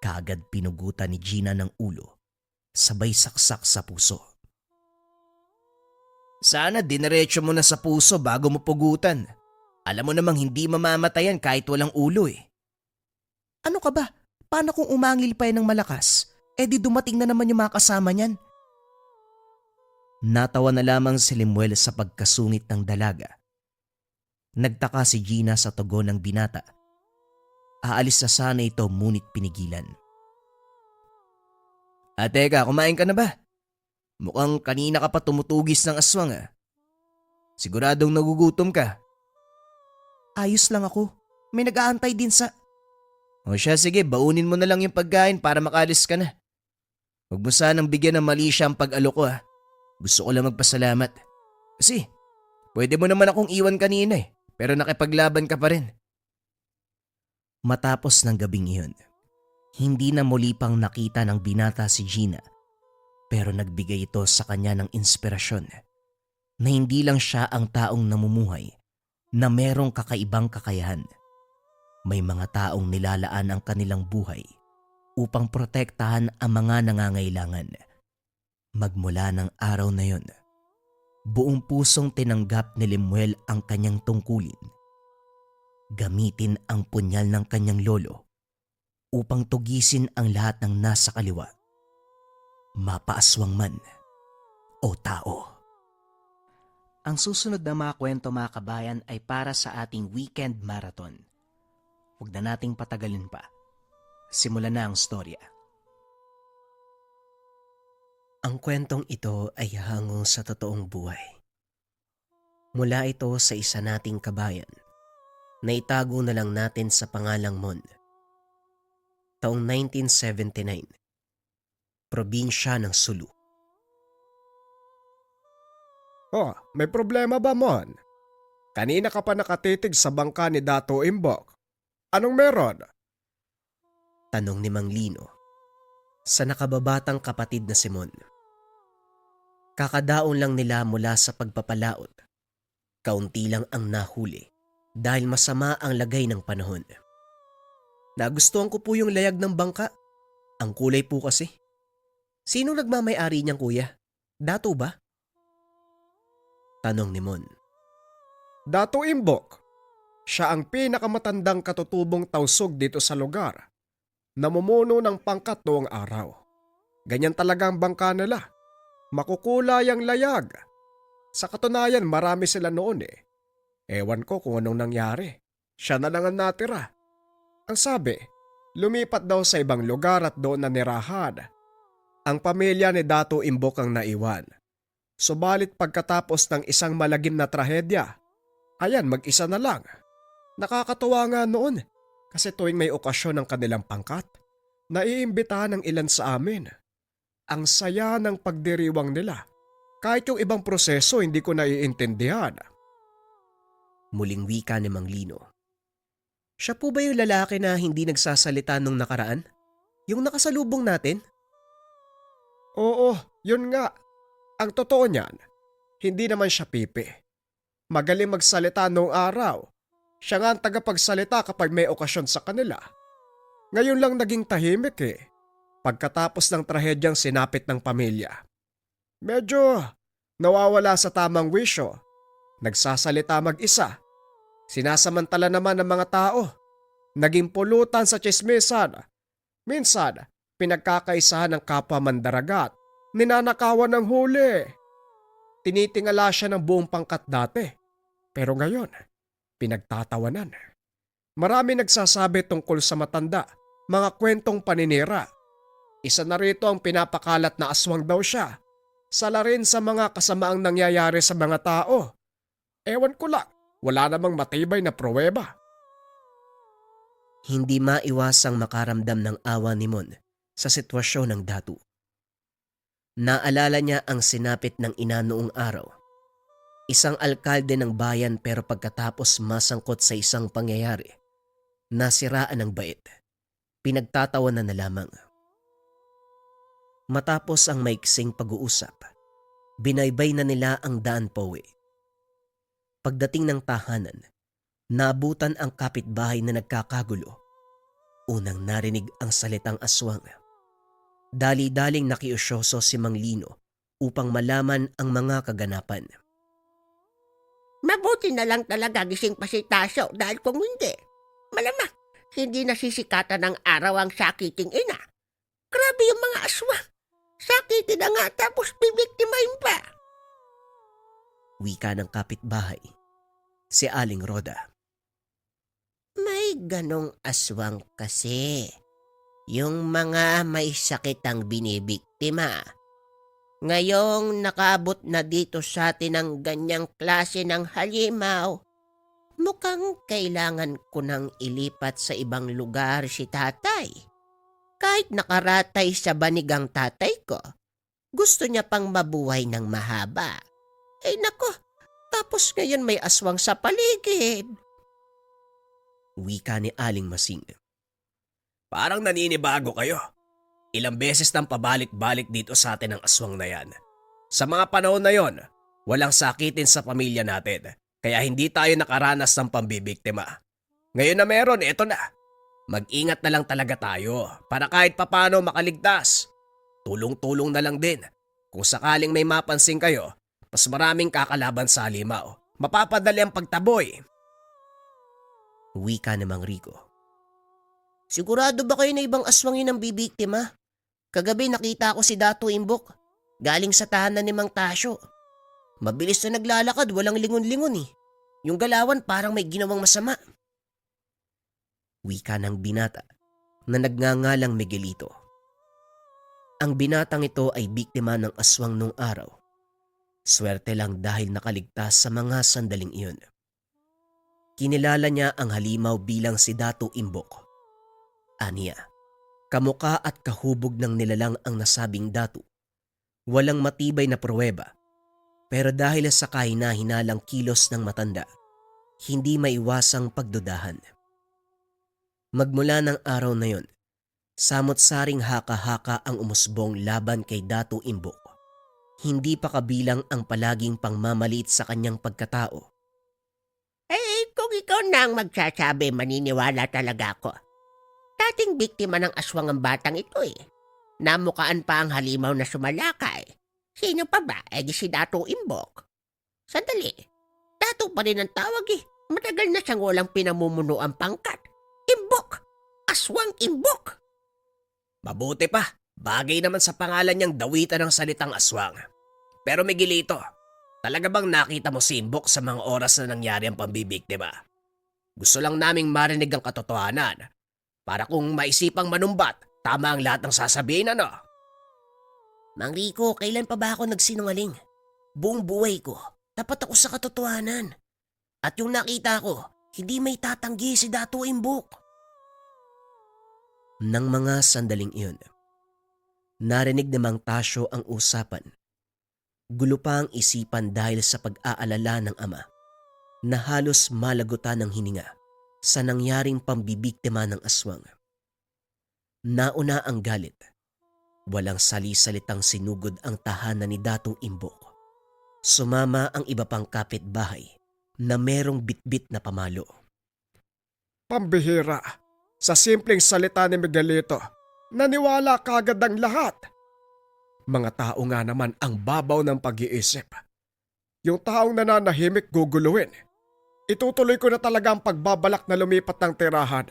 Kaagad pinugutan ni Gina ng ulo, sabay saksak sa puso. "Sana dinerecho mo na sa puso bago mo pugutan. Alam mo namang hindi mamamatayan kahit walang ulo eh." "Ano ka ba? Paano kung umangil pa yan ng malakas? Di dumating na naman yung mga kasama niyan." Natawa na lamang si Lemuel sa pagkasungit ng dalaga. Nagtaka si Gina sa tugon ng binata. Aalis na sana ito ngunit pinigilan. "Teka, kumain ka na ba? Mukhang kanina ka pa tumutugis ng aswang . Siguradong nagugutom ka. Ayos lang ako. May nag-aantay din sa... O siya, sige, baunin mo na lang yung pagkain para makalis ka na. Huwag mo sanang bigyan ng mali siya ang pag-alok ko ha. Gusto ko lang magpasalamat. Kasi, pwede mo naman akong iwan kanina pero nakipaglaban ka pa rin. Matapos ng gabing iyon, hindi na muli pang nakita ng binata si Gina pero nagbigay ito sa kanya ng inspirasyon na hindi lang siya ang taong namumuhay na merong kakaibang kakayahan. May mga taong nilalaan ang kanilang buhay upang protektahan ang mga nangangailangan. Magmula ng araw na yon, buong pusong tinanggap ni Lemuel ang kanyang tungkulin. Gamitin ang punyal ng kanyang lolo upang tugisin ang lahat ng nasa kaliwa, mapaaswang man o tao. Ang susunod na mga kwento mga kabayan ay para sa ating weekend marathon. Huwag na nating patagalin pa. Simulan na ang storya. Ang kwentong ito ay hango sa totoong buhay. Mula ito sa isa nating kabayan na itago na lang natin sa pangalang Mon. Taong 1979, probinsya ng Sulu. Oh, may problema ba, Mon? Kanina ka pa nakatitig sa bangka ni Dato Imbok. Anong meron? Tanong ni Mang Lino sa nakababatang kapatid na si Mon. Kakadaon lang nila mula sa pagpapalaot. Kaunti lang ang nahuli dahil masama ang lagay ng panahon. Nagustuhan ko po yung layag ng bangka. Ang kulay po kasi. Sino nagmamay-ari niyang kuya? Dato ba? Tanong ni Mon. Dato Imbok. Siya ang pinakamatandang katutubong tausog dito sa lugar. Namumuno ng pangkat noong araw. Ganyan talaga ang bangka nila. Makukulay ang layag. Sa katunayan marami sila noon Ewan ko kung anong nangyari. Siya na lang ang natira. Ang sabi, lumipat daw sa ibang lugar at doon na nirahan. Ang pamilya ni Dato Imbok ang naiwan. Subalit pagkatapos ng isang malagim na trahedya, ayan mag-isa na lang. Nakakatuwa nga noon kasi tuwing may okasyon ng kanilang pangkat, naiimbitahan ng ilan sa amin. Ang saya ng pagdiriwang nila. Kahit yung ibang proseso hindi ko naiintindihan. Muling wika ni Mang Lino. Siya po ba yung lalaki na hindi nagsasalita nung nakaraan? Yung nakasalubong natin? Oo, yun nga. Ang totoo niyan, hindi naman siya pipi. Magaling magsalita noong araw. Siya nga ang tagapagsalita kapag may okasyon sa kanila. Ngayon lang naging tahimik pagkatapos ng trahedyang sinapit ng pamilya. Medyo nawawala sa tamang wisyo. Nagsasalita mag-isa. Sinasamantala naman ng mga tao. Naging pulutan sa tsismisan. Minsan, pinagkakaisahan ng kapwa mandaragat. Ninanakawan ng huli. Tinitingala siya ng buong pangkat dati. Pero ngayon, pinagtatawanan. Marami nagsasabi tungkol sa matanda, mga kwentong paninira. Isa na rito ang pinapakalat na aswang daw siya. Sala rin sa mga kasamaang nangyayari sa mga tao. Ewan ko lang, wala namang matibay na pruweba. Hindi maiwasang makaramdam ng awa ni Mon sa sitwasyon ng Datu. Naalala niya ang sinapit ng ina noong araw. Isang alkalde ng bayan pero pagkatapos masangkot sa isang pangyayari, nasiraan ng bait. Pinagtatawanan na lamang. Matapos ang maiksing pag-uusap, binaybay na nila ang daan pauwi. Pagdating ng tahanan, naabutan ang kapitbahay na nagkakagulo. Unang narinig ang salitang aswang. Dali-daling nakiusyoso si Mang Lino upang malaman ang mga kaganapan. Mabuti na lang talaga gising pa si Tasyo dahil kung hindi, malamang hindi nasisikatan ng araw ang sakiting ina. Grabe yung mga aswang. Sakitin na nga tapos bibiktimahin pa. Wika ng kapitbahay, si Aling Roda. May ganong aswang kasi. Yung mga may sakit ang binibiktima. Ngayong nakaabot na dito sa atin ang ganyang klase ng halimaw, mukhang kailangan ko nang ilipat sa ibang lugar si tatay. Kahit nakaratay sa banig ang tatay ko, gusto niya pang mabuhay ng mahaba. Eh nako, tapos ngayon may aswang sa paligid. Wika ni Aling Masing. Parang naninibago kayo. Ilang beses nang pabalik-balik dito sa atin ang aswang na yan. Sa mga panahon na yon, walang sakitin sa pamilya natin, kaya hindi tayo nakaranas ng pambibiktima. Ngayon na meron, eto na. Mag-ingat na lang talaga tayo para kahit papano makaligtas. Tulong-tulong na lang din. Kung sakaling may mapansin kayo, mas maraming kakalaban sa halimaw. Mapapadali ang pagtaboy. Wika ni Mang Rico. Sigurado ba kayo na ibang aswang yun ang bibiktima? Kagabi nakita ko si Dato Imbok, galing sa tahanan ni Mang Tasyo. Mabilis na naglalakad, walang lingon-lingon eh. Yung galawan parang may ginawang masama. Wika ng binata na nagngangalang Miguelito. Ang binatang ito ay biktima ng aswang nung araw. Swerte lang dahil nakaligtas sa mga sandaling iyon. Kinilala niya ang halimaw bilang si Dato Imbok. Aniya, kamuka at kahubog ng nilalang ang nasabing dato. Walang matibay na pruweba, pero dahil sa kahina-hinalang kilos ng matanda, hindi maiwasang pagdudahan. Magmula ng araw na yon, samot-saring haka-haka ang umusbong laban kay Dato Imbok. Hindi pa kabilang ang palaging pangmamaliit sa kanyang pagkatao. Kung ikaw na ang magsasabi, maniniwala talaga ako. Dating biktima ng aswang ang batang ito eh. Namukaan pa ang halimaw na sumalakay. Sino pa ba? Eh di si Dato Imbok. Sandali, Dato pa rin ang tawag eh. Matagal na siyang walang pinamumuno ang pangkat. Imbok! Aswang Imbok! Mabuti pa, bagay naman sa pangalan niyang dawitan ng salitang aswang. Pero Miguelito, talaga bang nakita mo si Imbok sa mga oras na nangyari ang pambibiktima? Gusto lang naming marinig ang katotohanan para kung maisipang manumbat, tama ang lahat ng sasabihin ano? Mang Rico, kailan pa ba ako nagsinungaling? Buong buhay ko, tapat ako sa katotohanan. At yung nakita ko, hindi may tatanggi si Dato Imbok. Nang mga sandaling iyon, narinig ni Mang Tasyo ang usapan. Gulo pa ang isipan dahil sa pag-aalala ng ama na halos malagutan ng hininga sa nangyaring pambibiktima ng aswang. Nauna ang galit. Walang sali-salitang sinugod ang tahanan ni Dato Imbok. Sumama ang iba pang kapitbahay na merong bitbit na pamalo. Pambihira. Sa simpleng salita ni Miguelito, naniwala kagad ang lahat. Mga tao nga naman ang babaw ng pag-iisip. Yung taong nananahimik guguluhin. Itutuloy ko na talaga ang pagbabalak na lumipat ng tirahan.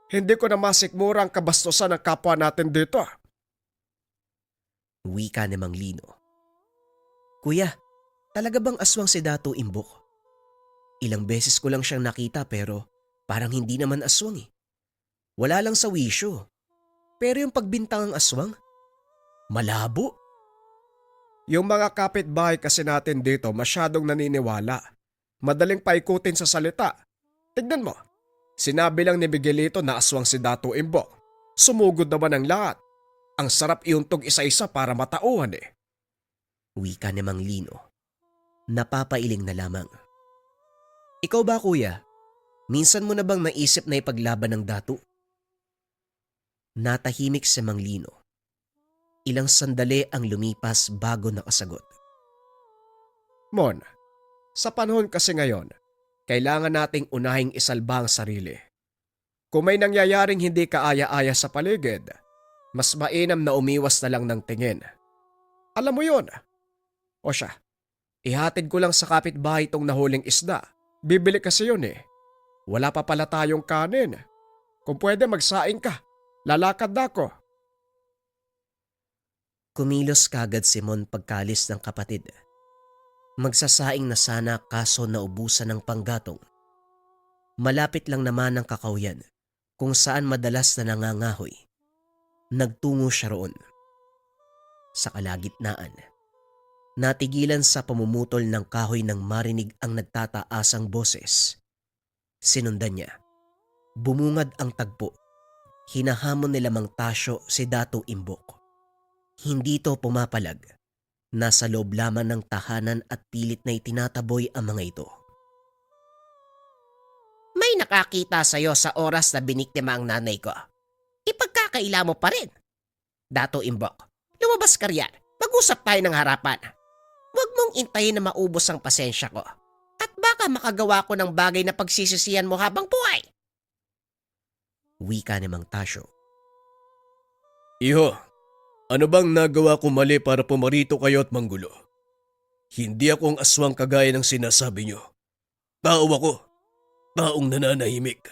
Hindi ko na masikmura ang kabastusan ng kapwa natin dito. Wika ni Mang Lino. Kuya, talaga bang aswang si Dato Imbok? Ilang beses ko lang siyang nakita pero parang hindi naman aswang eh. Wala lang sa wisyo. Pero yung pagbintang ng aswang, malabo. Yung mga kapitbahay kasi natin dito masyadong naniniwala. Madaling paikutin sa salita. Tignan mo, sinabi lang ni Miguelito na aswang si Dato Imbok. Sumugod naman ang lahat. Ang sarap iuntog isa-isa para matauhan eh. Wika ni Mang Lino. Napapailing na lamang. Ikaw ba kuya? Minsan mo na bang naisip na ipaglaban ng dato? Natahimik si Mang Lino. Ilang sandali ang lumipas bago nakasagot. Mon, sa panahon kasi ngayon, kailangan nating unahing isalba ang sarili. Kung may nangyayaring hindi kaaya-aya sa paligid, mas mainam na umiwas na lang ng tingin. Alam mo yun. O siya, ihatid ko lang sa kapitbahay itong nahuling isda. Bibili kasi yun eh. Wala pa pala tayong kanin. Kung pwede magsaing ka, lalakad na ako. Kumilos kagad si Mon pagkalis ng kapatid. Magsasaing na sana kaso naubusan ng panggatong. Malapit lang naman ang kakawyan kung saan madalas na nangangahoy. Nagtungo siya roon. Sa kalagitnaan, Natigilan sa pamumutol ng kahoy nang marinig ang nagtataasang boses. Sinundan niya. Bumungad ang tagpo. Hinahamon ni Mang Tasyo si Dato Imbok. Hindi to pumapalag. Nasa loob lamang ng tahanan at pilit na itinataboy ang mga ito. May nakakita sa'yo sa oras na biniktima ang nanay ko. Ipagkakaila mo pa rin. Dato Imbok, lumabas ka riyan. Mag-usap tayo ng harapan. Huwag mong intayin na maubos ang pasensya ko. At baka makagawa ko ng bagay na pagsisisihan mo habang buhay. Wika ni Mang Tasyo. Iho, ano bang nagawa ko mali para pumarito kayo at manggulo? Hindi ako ang aswang kagaya ng sinasabi nyo. Tao ako. Taong nananahimik.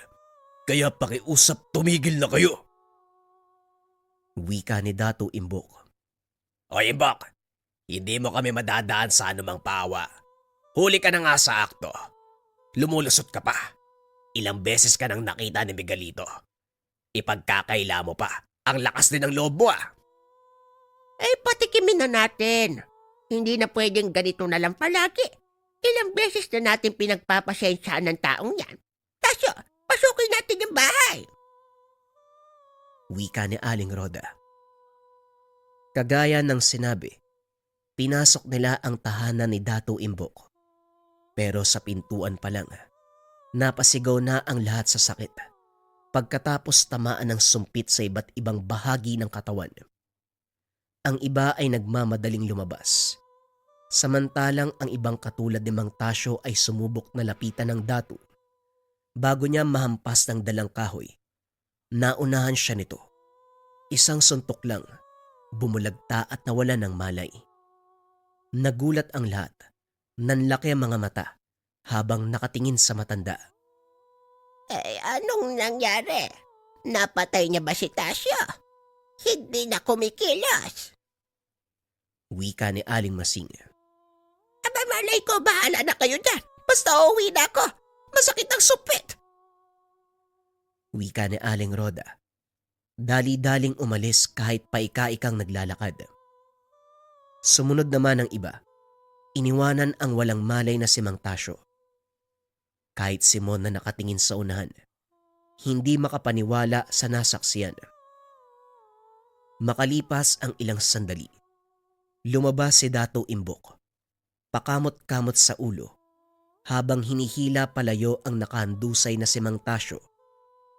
Kaya pakiusap tumigil na kayo. Wika ni Dato Imbok. O Imbok, hindi mo kami madadaan sa anumang pawa. Huli ka na nga sa akto. Lumulusot ka pa. Ilang beses ka nang nakita ni Miguelito. Ipagkakaila mo pa. Ang lakas din ng loob mo Patikimin na natin. Hindi na pwedeng ganito na lang palagi. Ilang beses na natin pinagpapasensyaan ng taong yan. Tasyo, pasukin natin yung bahay. Wika ni Aling Roda. Kagaya ng sinabi, pinasok nila ang tahanan ni Dato Imbok. Pero sa pintuan pa lang, napasigaw na ang lahat sa sakit. Pagkatapos tamaan ng sumpit sa iba't ibang bahagi ng katawan. Ang iba ay nagmamadaling lumabas. Samantalang ang ibang katulad ni Mang Tasyo ay sumubok na lapitan ng Dato. Bago niya mahampas ng dalang kahoy, naunahan siya nito. Isang suntok lang, bumulagta at nawala ng malay. Nagulat ang lahat, nanlaki ang mga mata habang nakatingin sa matanda. Anong nangyari? Napatay niya ba si Tasyo? Hindi na kumikilos. Wika ni Aling Masing. Aba malay ko, bahala na kayo dyan. Basta uuwi na ako. Masakit ang supit. Wika ni Aling Roda. Dali-daling umalis kahit paika-ikang naglalakad. Sumunod naman ang iba. Iniwanan ang walang malay na si Mang Tasyo. Kahit si Mon na nakatingin sa unahan, hindi makapaniwala sa nasaksiyan. Makalipas ang ilang sandali, lumabas si Dato Imbok. Pakamot-kamot sa ulo, habang hinihila palayo ang nakahandusay na si Mang Tasyo.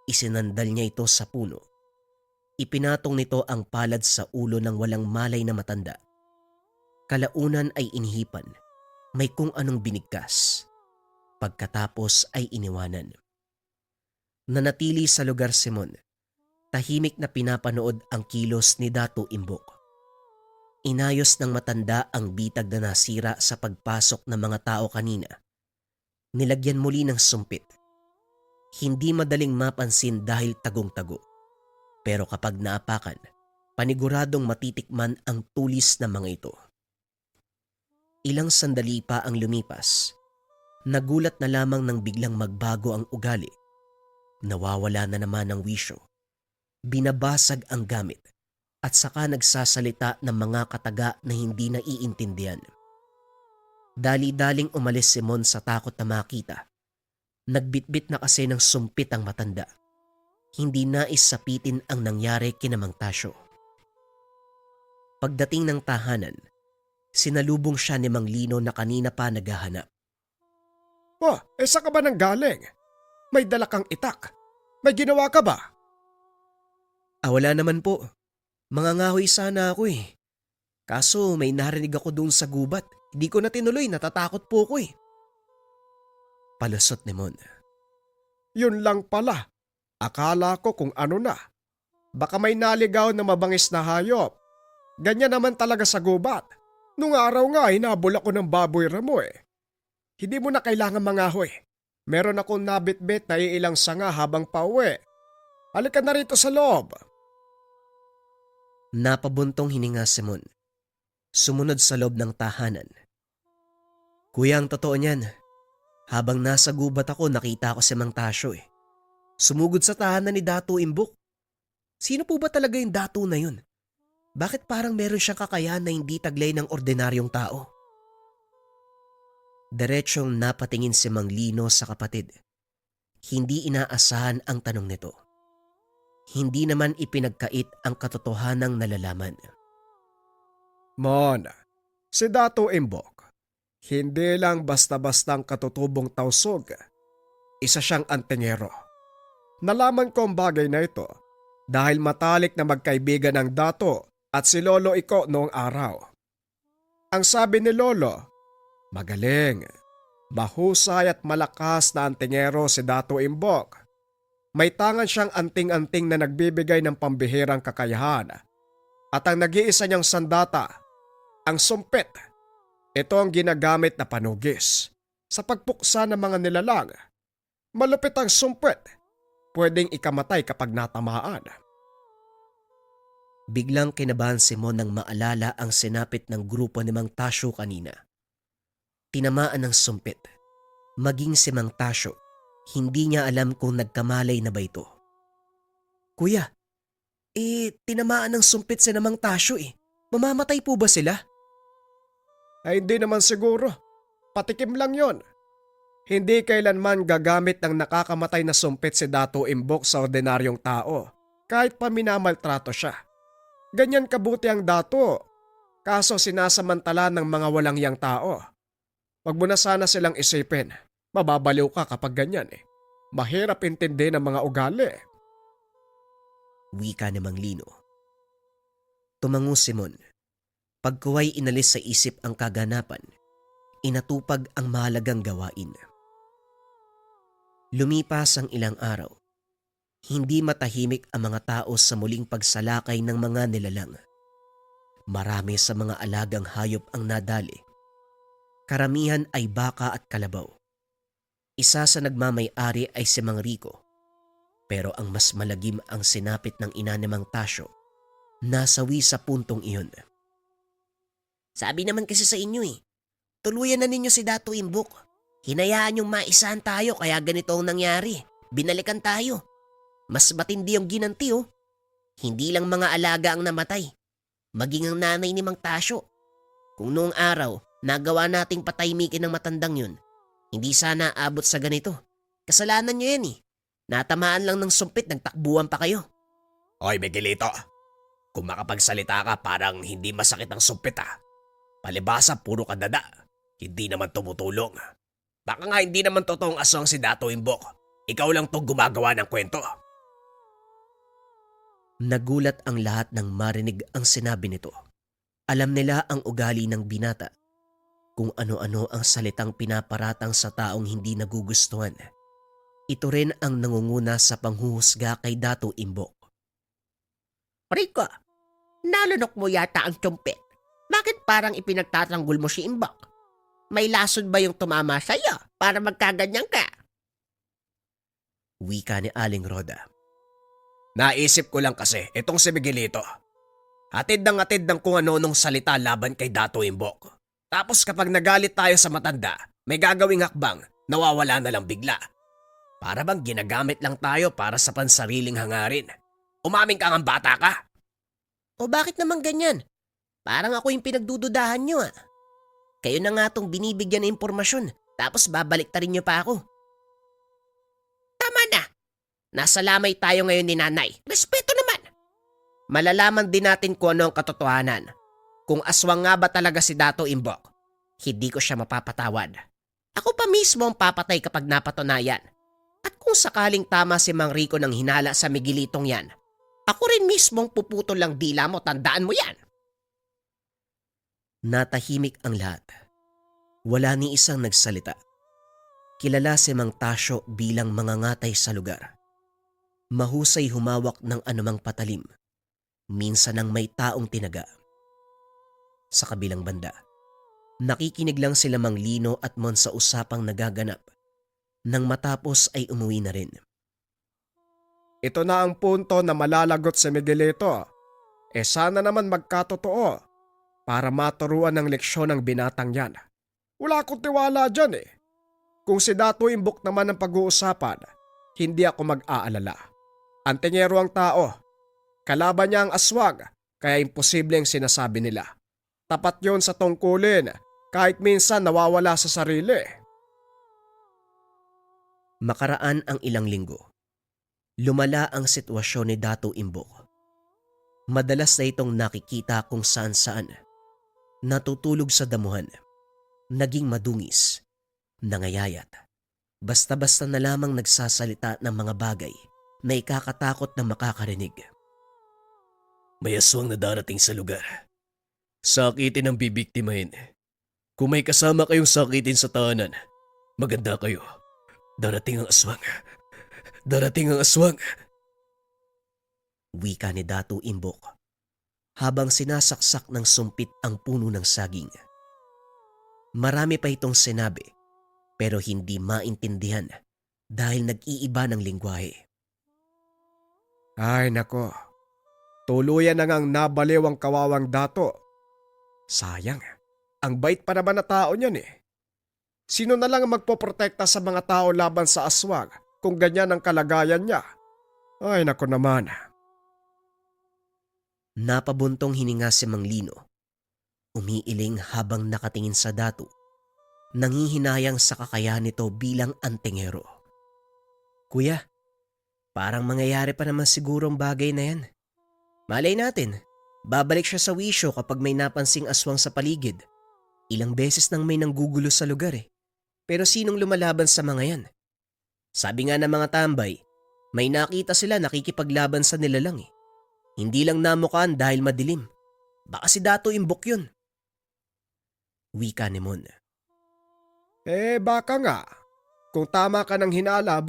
Isinandal niya ito sa puno. Ipinatong nito ang palad sa ulo ng walang malay na matanda. Kalaunan ay inihipan, may kung anong binigkas. Pagkatapos ay iniwanan. Nanatili sa lugar si Mon. Tahimik na pinapanood ang kilos ni Dato Imbok. Inayos ng matanda ang bitag na nasira sa pagpasok ng mga tao kanina. Nilagyan muli ng sumpit. Hindi madaling mapansin dahil tagong-tago. Pero kapag naapakan, paniguradong matitikman ang tulis ng mga ito. Ilang sandali pa ang lumipas. Nagulat na lamang nang biglang magbago ang ugali. Nawawala na naman ang wisyo. Binabasag ang gamit at saka nagsasalita ng mga kataga na hindi naiintindihan. Dali-daling umalis si Mon sa takot na makita. Nagbitbit na kasi ng sumpit ang matanda. Hindi nais sapitin ang nangyari kina Mang Tasyo. Pagdating ng tahanan, sinalubong siya ni Mang Lino na kanina pa naghahanap. Saan ka ba nang galing? May dala kang itak. May ginawa ka ba? Wala naman po. Mangangahoy sana ako eh. Kaso may narinig ako doon sa gubat. Hindi ko na tinuloy, natatakot po ako eh. Palusot ni Mon. Yun lang pala. Akala ko kung ano na. Baka may naligaw na mabangis na hayop. Ganyan naman talaga sa gubat. Nung araw nga, hinabol ako ng baboy ramo eh. Hindi mo na kailangan mangahoy. Meron akong nabitbit na iilang sanga habang pauwi. Halika na rito sa loob. Napabuntong hininga si Mon. Sumunod sa loob ng tahanan. Kuya, ang totoo niyan. Habang nasa gubat ako, nakita ko si Mang Tasyo eh. Sumugod sa tahanan ni Dato Imbok. Sino po ba talaga yung Dato na yun? Bakit parang meron siyang kakayahan na hindi taglay ng ordinaryong tao? Diretsyong napatingin si Mang Lino sa kapatid. Hindi inaasahan ang tanong nito. Hindi naman ipinagkait ang katotohanang nalalaman. Mon, si Dato Imbok, hindi lang basta-bastang katutubong tausog. Isa siyang antingero. Nalaman ko ang bagay na ito dahil matalik na magkaibigan ng Dato at si Lolo Iko noong araw. Ang sabi ni Lolo, magaling, mahusay at malakas na antingero si Dato Imbok. May tangan siyang anting-anting na nagbibigay ng pambihirang kakayahan. At ang nag-iisa niyang sandata, ang sumpit. Ito ang ginagamit na panugis sa pagpuksa ng mga nilalang. Malupit ang sumpit. Pwedeng ikamatay kapag natamaan. Biglang kinabahan si Mon nang maalala ang sinapit ng grupo ni Mang Tasyo kanina. Tinamaan ng sumpit. Maging si Mang Tasyo, hindi niya alam kung nagkamalay na ba ito. Kuya, tinamaan ng sumpit si Mang Tasyo eh. Mamamatay po ba sila? Ay hindi naman siguro. Patikim lang yon. Hindi kailanman gagamit ng nakakamatay na sumpit si Dato Imbok sa ordinaryong tao, kahit pa minamaltrato siya. Ganyan kabuti ang Dato, kaso sinasamantala ng mga walang yang tao. Wag mo na sana silang isipin, mababaliw ka kapag ganyan eh. Mahirap intindi ng mga ugali. Wika ni Mang Lino. Tumango si Mon. Pagkuway inalis sa isip ang kaganapan, inatupag ang mahalagang gawain. Lumipas ang ilang araw. Hindi matahimik ang mga tao sa muling pagsalakay ng mga nilalang. Marami sa mga alagang hayop ang nadali. Karamihan ay baka at kalabaw. Isa sa nagmamay-ari ay si Mang Rico. Pero ang mas malagim ang sinapit ng ina ni Mang Tasyo. Nasawi sa puntong iyon. Sabi naman kasi sa inyo eh, tuluyan na ninyo si Dato Imbok. Hinayaan yung maisahan tayo kaya ganito ang nangyari. Binalikan tayo. Mas matindi yung ginanti oh. Hindi lang mga alaga ang namatay. Maging ang nanay ni Mang Tasyo. Kung noong araw, nagawa nating patahimikin ng matandang yun, hindi sana abot sa ganito. Kasalanan nyo yan eh. Natamaan lang ng sumpit, nagtakbuhan pa kayo. Oy, Miguelito. Kung makapagsalita ka parang hindi masakit ang sumpit ah. Palibasa puro kadada. Hindi naman tumutulong. Baka nga hindi naman totoong aswang si Dato Imbok. Ikaw lang tong gumagawa ng kwento. Nagulat ang lahat nang marinig ang sinabi nito. Alam nila ang ugali ng binata. Kung ano-ano ang salitang pinaparatang sa taong hindi nagugustuhan. Ito rin ang nangunguna sa panghuhusga kay Dato Imbok. Rico, nalunok mo yata ang tsumpit. Bakit parang ipinagtatanggol mo si Imbok? May lason ba yung tumama sa'yo para magkaganyan ka? Wika ni Aling Roda. Naisip ko lang kasi itong si Miguelito. Hatid ng kung ano nung salita laban kay Dato Imbok. Tapos kapag nagalit tayo sa matanda, may gagawing hakbang, nawawala na lang bigla. Para bang ginagamit lang tayo para sa pansariling hangarin. Umaming ka ng bata ka. O bakit naman ganyan? Parang ako yung pinagdududahan nyo ah. Kayo na nga tong binibigyan ng impormasyon, tapos babalik ta rin nyo pa ako. Tama na! Nasa lamay tayo ngayon ni nanay. Respeto naman! Malalaman din natin kung ano ang katotohanan. Kung aswang nga ba talaga si Dato Imbok, hindi ko siya mapapatawad. Ako pa mismo ang papatay kapag napatunayan. At kung sakaling tama si Mang Rico ng hinala sa Miguelitong yan, ako rin mismo ang puputol lang dila mo, tandaan mo yan. Natahimik ang lahat. Wala ni isang nagsalita. Kilala si Mang Tasyo bilang mangangatay sa lugar. Mahusay humawak ng anumang patalim. Minsan nang may taong tinaga. Sa kabilang banda, nakikinig lang sila Mang Lino at Mon sa usapang nagaganap. Nang matapos ay umuwi na rin. Ito na ang punto na malalagot si Miguelito. Sana naman magkatotoo para maturuan ng leksyon ng binatang yan. Wala akong tiwala dyan eh. Kung si Dato Imbok naman ang pag-uusapan, hindi ako mag-aalala. Antingero ang tao. Kalaban niya ang aswang, kaya imposible ang sinasabi nila. Tapat yon sa tungkulin, Kahit minsan nawawala sa sarili. Makaraan ang ilang linggo. Lumala ang sitwasyon ni Dato Imbok. Madalas na itong nakikita kung saan-saan. Natutulog sa damuhan. Naging madungis. Nangayayat. Basta-basta na lamang nagsasalita ng mga bagay na ikakatakot na makakarinig. May aswang na darating sa lugar. Sakitin ang bibiktimahin. Kung may kasama kayong sakitin sa tahanan, maganda kayo. Darating ang aswang. Darating ang aswang. Wika ni Dato Imbok habang sinasaksak ng sumpit ang puno ng saging. Marami pa itong sinabi pero hindi maintindihan dahil nag-iiba ng lingwahe. Ay nako, tuluyan na ngang nabaliw ang kawawang Dato. Sayang, ang bait pa naman na tao niyan eh. Sino na lang ang magpoprotekta sa mga tao laban sa aswang kung ganyan ang kalagayan niya? Ay nako naman. Napabuntong hininga si Mang Lino. Umiiling habang nakatingin sa Dato. Nangihinayang sa kakayahan nito bilang antingero. Kuya, parang mangyayari pa naman siguro ang bagay na yan. Malay natin, babalik siya sa wisyo kapag may napansing aswang sa paligid. Ilang beses nang may nanggugulo sa lugar eh. Pero sinong lumalaban sa mga yan? Sabi nga ng mga tambay, may nakita sila nakikipaglaban sa nilalang eh. Hindi lang namukaan dahil madilim. Baka si Dato Imbok yun. Wika ni Mon. Baka nga. Kung tama ka ng hinala,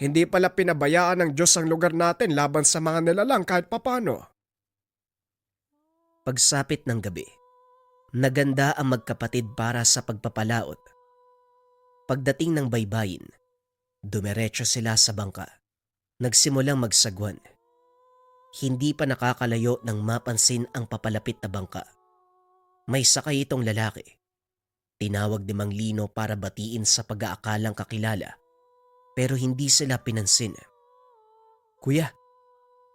hindi pala pinabayaan ng Diyos ang lugar natin laban sa mga nilalang kahit papano. Pagsapit ng gabi, naganda ang magkapatid para sa pagpapalaot. Pagdating ng baybayin, dumiretso sila sa bangka. Nagsimulang magsagwan. Hindi pa nakakalayo nang mapansin ang papalapit na bangka. May sakay itong lalaki. Tinawag ni Mang Lino para batiin sa pag-aakalang kakilala, pero hindi sila pinansin. Kuya,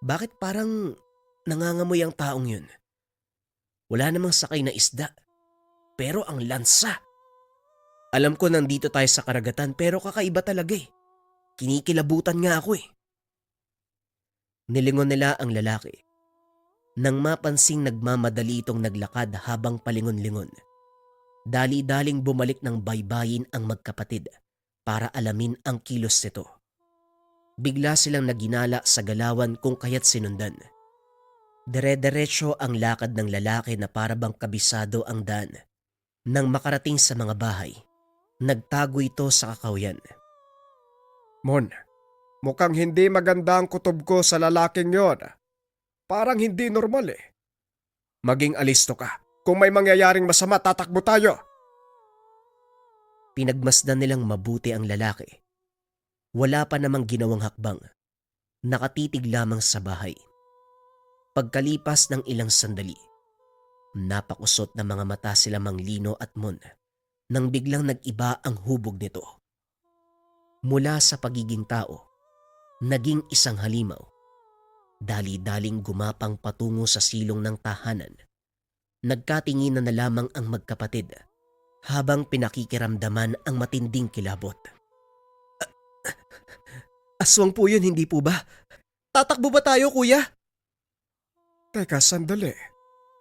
bakit parang nangangamoy ang taong yun? Wala namang sakay na isda, pero ang lansa. Alam ko nandito tayo sa karagatan pero kakaiba talaga eh. Kinikilabutan nga ako eh. Nilingon nila ang lalaki. Nang mapansing nagmamadali itong naglakad habang palingon-lingon. Dali-daling bumalik ng baybayin ang magkapatid para alamin ang kilos nito. Bigla silang naginala sa galawan kung kaya't sinundan. Dire-diretso ang lakad ng lalaki na parabang kabisado ang daan. Nang makarating sa mga bahay, nagtago ito sa kakawyan. Mon, mukhang hindi maganda ang kutob ko sa lalaking yon. Parang hindi normal eh. Maging alisto ka. Kung may mangyayaring masama, tatakbo tayo. Pinagmasdan nilang mabuti ang lalaki. Wala pa namang ginawang hakbang. Nakatitig lamang sa bahay. Pagkalipas ng ilang sandali, napakusot na mga mata sila Mang Lino at Mon nang biglang nag-iba ang hubog nito. Mula sa pagiging tao, naging isang halimaw. Dali-daling gumapang patungo sa silong ng tahanan. Nagkatinginan na lamang ang magkapatid habang pinakikiramdaman ang matinding kilabot. Aswang po yun, hindi po ba? Tatakbo ba tayo, kuya? Teka, sandali.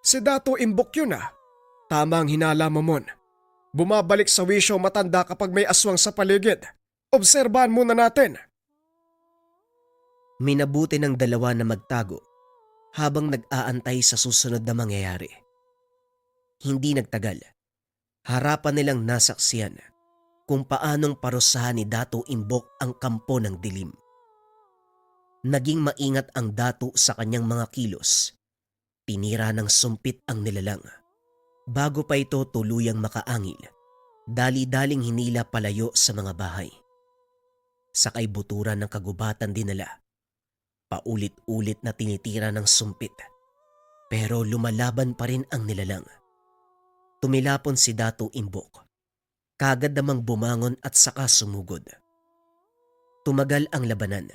Si Dato Imbok yun ah. Tama ang hinala mo, Mon. Bumabalik sa wisyo matanda kapag may aswang sa paligid. Obserbahan muna natin. Minabuti ng dalawa na magtago habang nag-aantay sa susunod na mangyayari. Hindi nagtagal. Harapan nilang nasaksiyan kung paanong parusahan ni Dato Imbok ang kampo ng dilim. Naging maingat ang Dato sa kanyang mga kilos. Tinira ng sumpit ang nilalang. Bago pa ito tuluyang makaangil, dali-daling hinila palayo sa mga bahay. Sakay buturan ng kagubatan dinala. Paulit-ulit na tinitira ng sumpit. Pero lumalaban pa rin ang nilalang. Tumilapon si Dato Imbok. Kagad namang bumangon at saka sumugod. Tumagal ang labanan.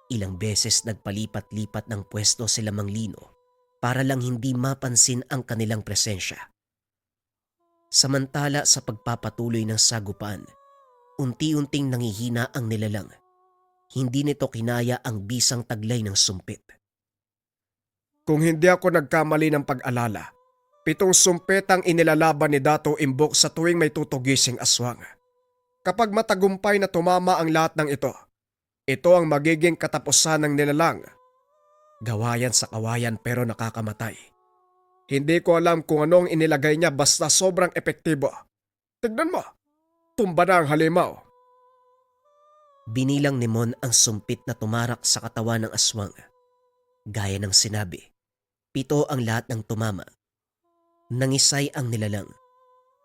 Ilang beses nagpalipat-lipat ng pwesto sila Mang Lino para lang hindi mapansin ang kanilang presensya. Samantala sa pagpapatuloy ng sagupaan, unti-unting nangihina ang nilalang. Hindi nito kinaya ang bisang taglay ng sumpit. Kung hindi ako nagkamali ng pag-alala, 7 sumpet ang inilalaban ni Dato Imbok sa tuwing may tutugising aswang. Kapag matagumpay na tumama ang lahat ng ito ang magiging katapusan ng nilalang. Gawayan sa kawayan pero nakakamatay. Hindi ko alam kung anong inilagay niya basta sobrang epektibo. Tignan mo, tumba na ang halimaw. Binilang ni Mon ang sumpit na tumarak sa katawan ng aswang. Gaya ng sinabi, 7 ang lahat ng tumama. Nangisay ang nilalang.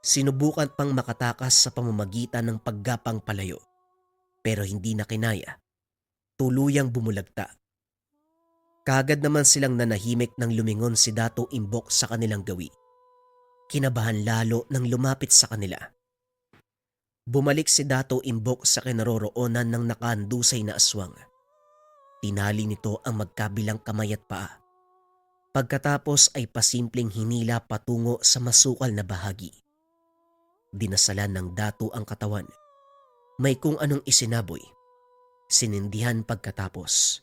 Sinubukan pang makatakas sa pamamagitan ng paggapang palayo. Pero hindi na kinaya. Tuluyang bumulagta. Kagad naman silang nanahimik nang lumingon si Dato Imbok sa kanilang gawi. Kinabahan lalo nang lumapit sa kanila. Bumalik si Dato Imbok sa kinaroroonan ng nakahandusay na aswang. Tinali nito ang magkabilang kamay at paa. Pagkatapos ay pasimpleng hinila patungo sa masukal na bahagi. Dinasalan ng dato ang katawan. May kung anong isinaboy. Sinindihan pagkatapos.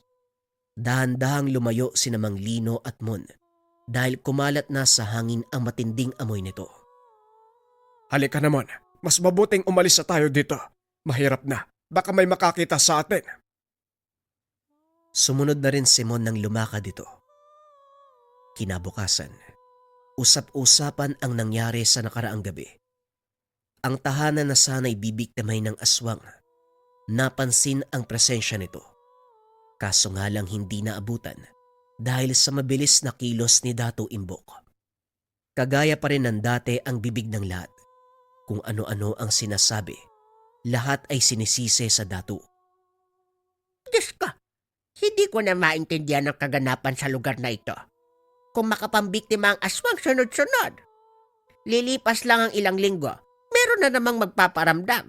Dahan-dahang lumayo sina Mang Lino at Mon dahil kumalat na sa hangin ang matinding amoy nito. Halika naman, mas mabuting umalis na tayo dito. Mahirap na, baka may makakita sa atin. Sumunod na rin si Mon nang lumakad dito. Kinabukasan, usap-usapan ang nangyari sa nakaraang gabi. Ang tahanan na sana'y bibiktimay ng aswang, napansin ang presensya nito. Kaso nga lang hindi naabutan dahil sa mabilis na kilos ni Dato Imbok. Kagaya pa rin ng dati ang bibig ng lahat. Kung ano-ano ang sinasabi, lahat ay sinisisi sa Dato. Diyos ko, hindi ko na maintindihan ang kaganapan sa lugar na ito. Kung makapambiktima ang aswang sunod-sunod. Lilipas lang ang ilang linggo, meron na namang magpaparamdam.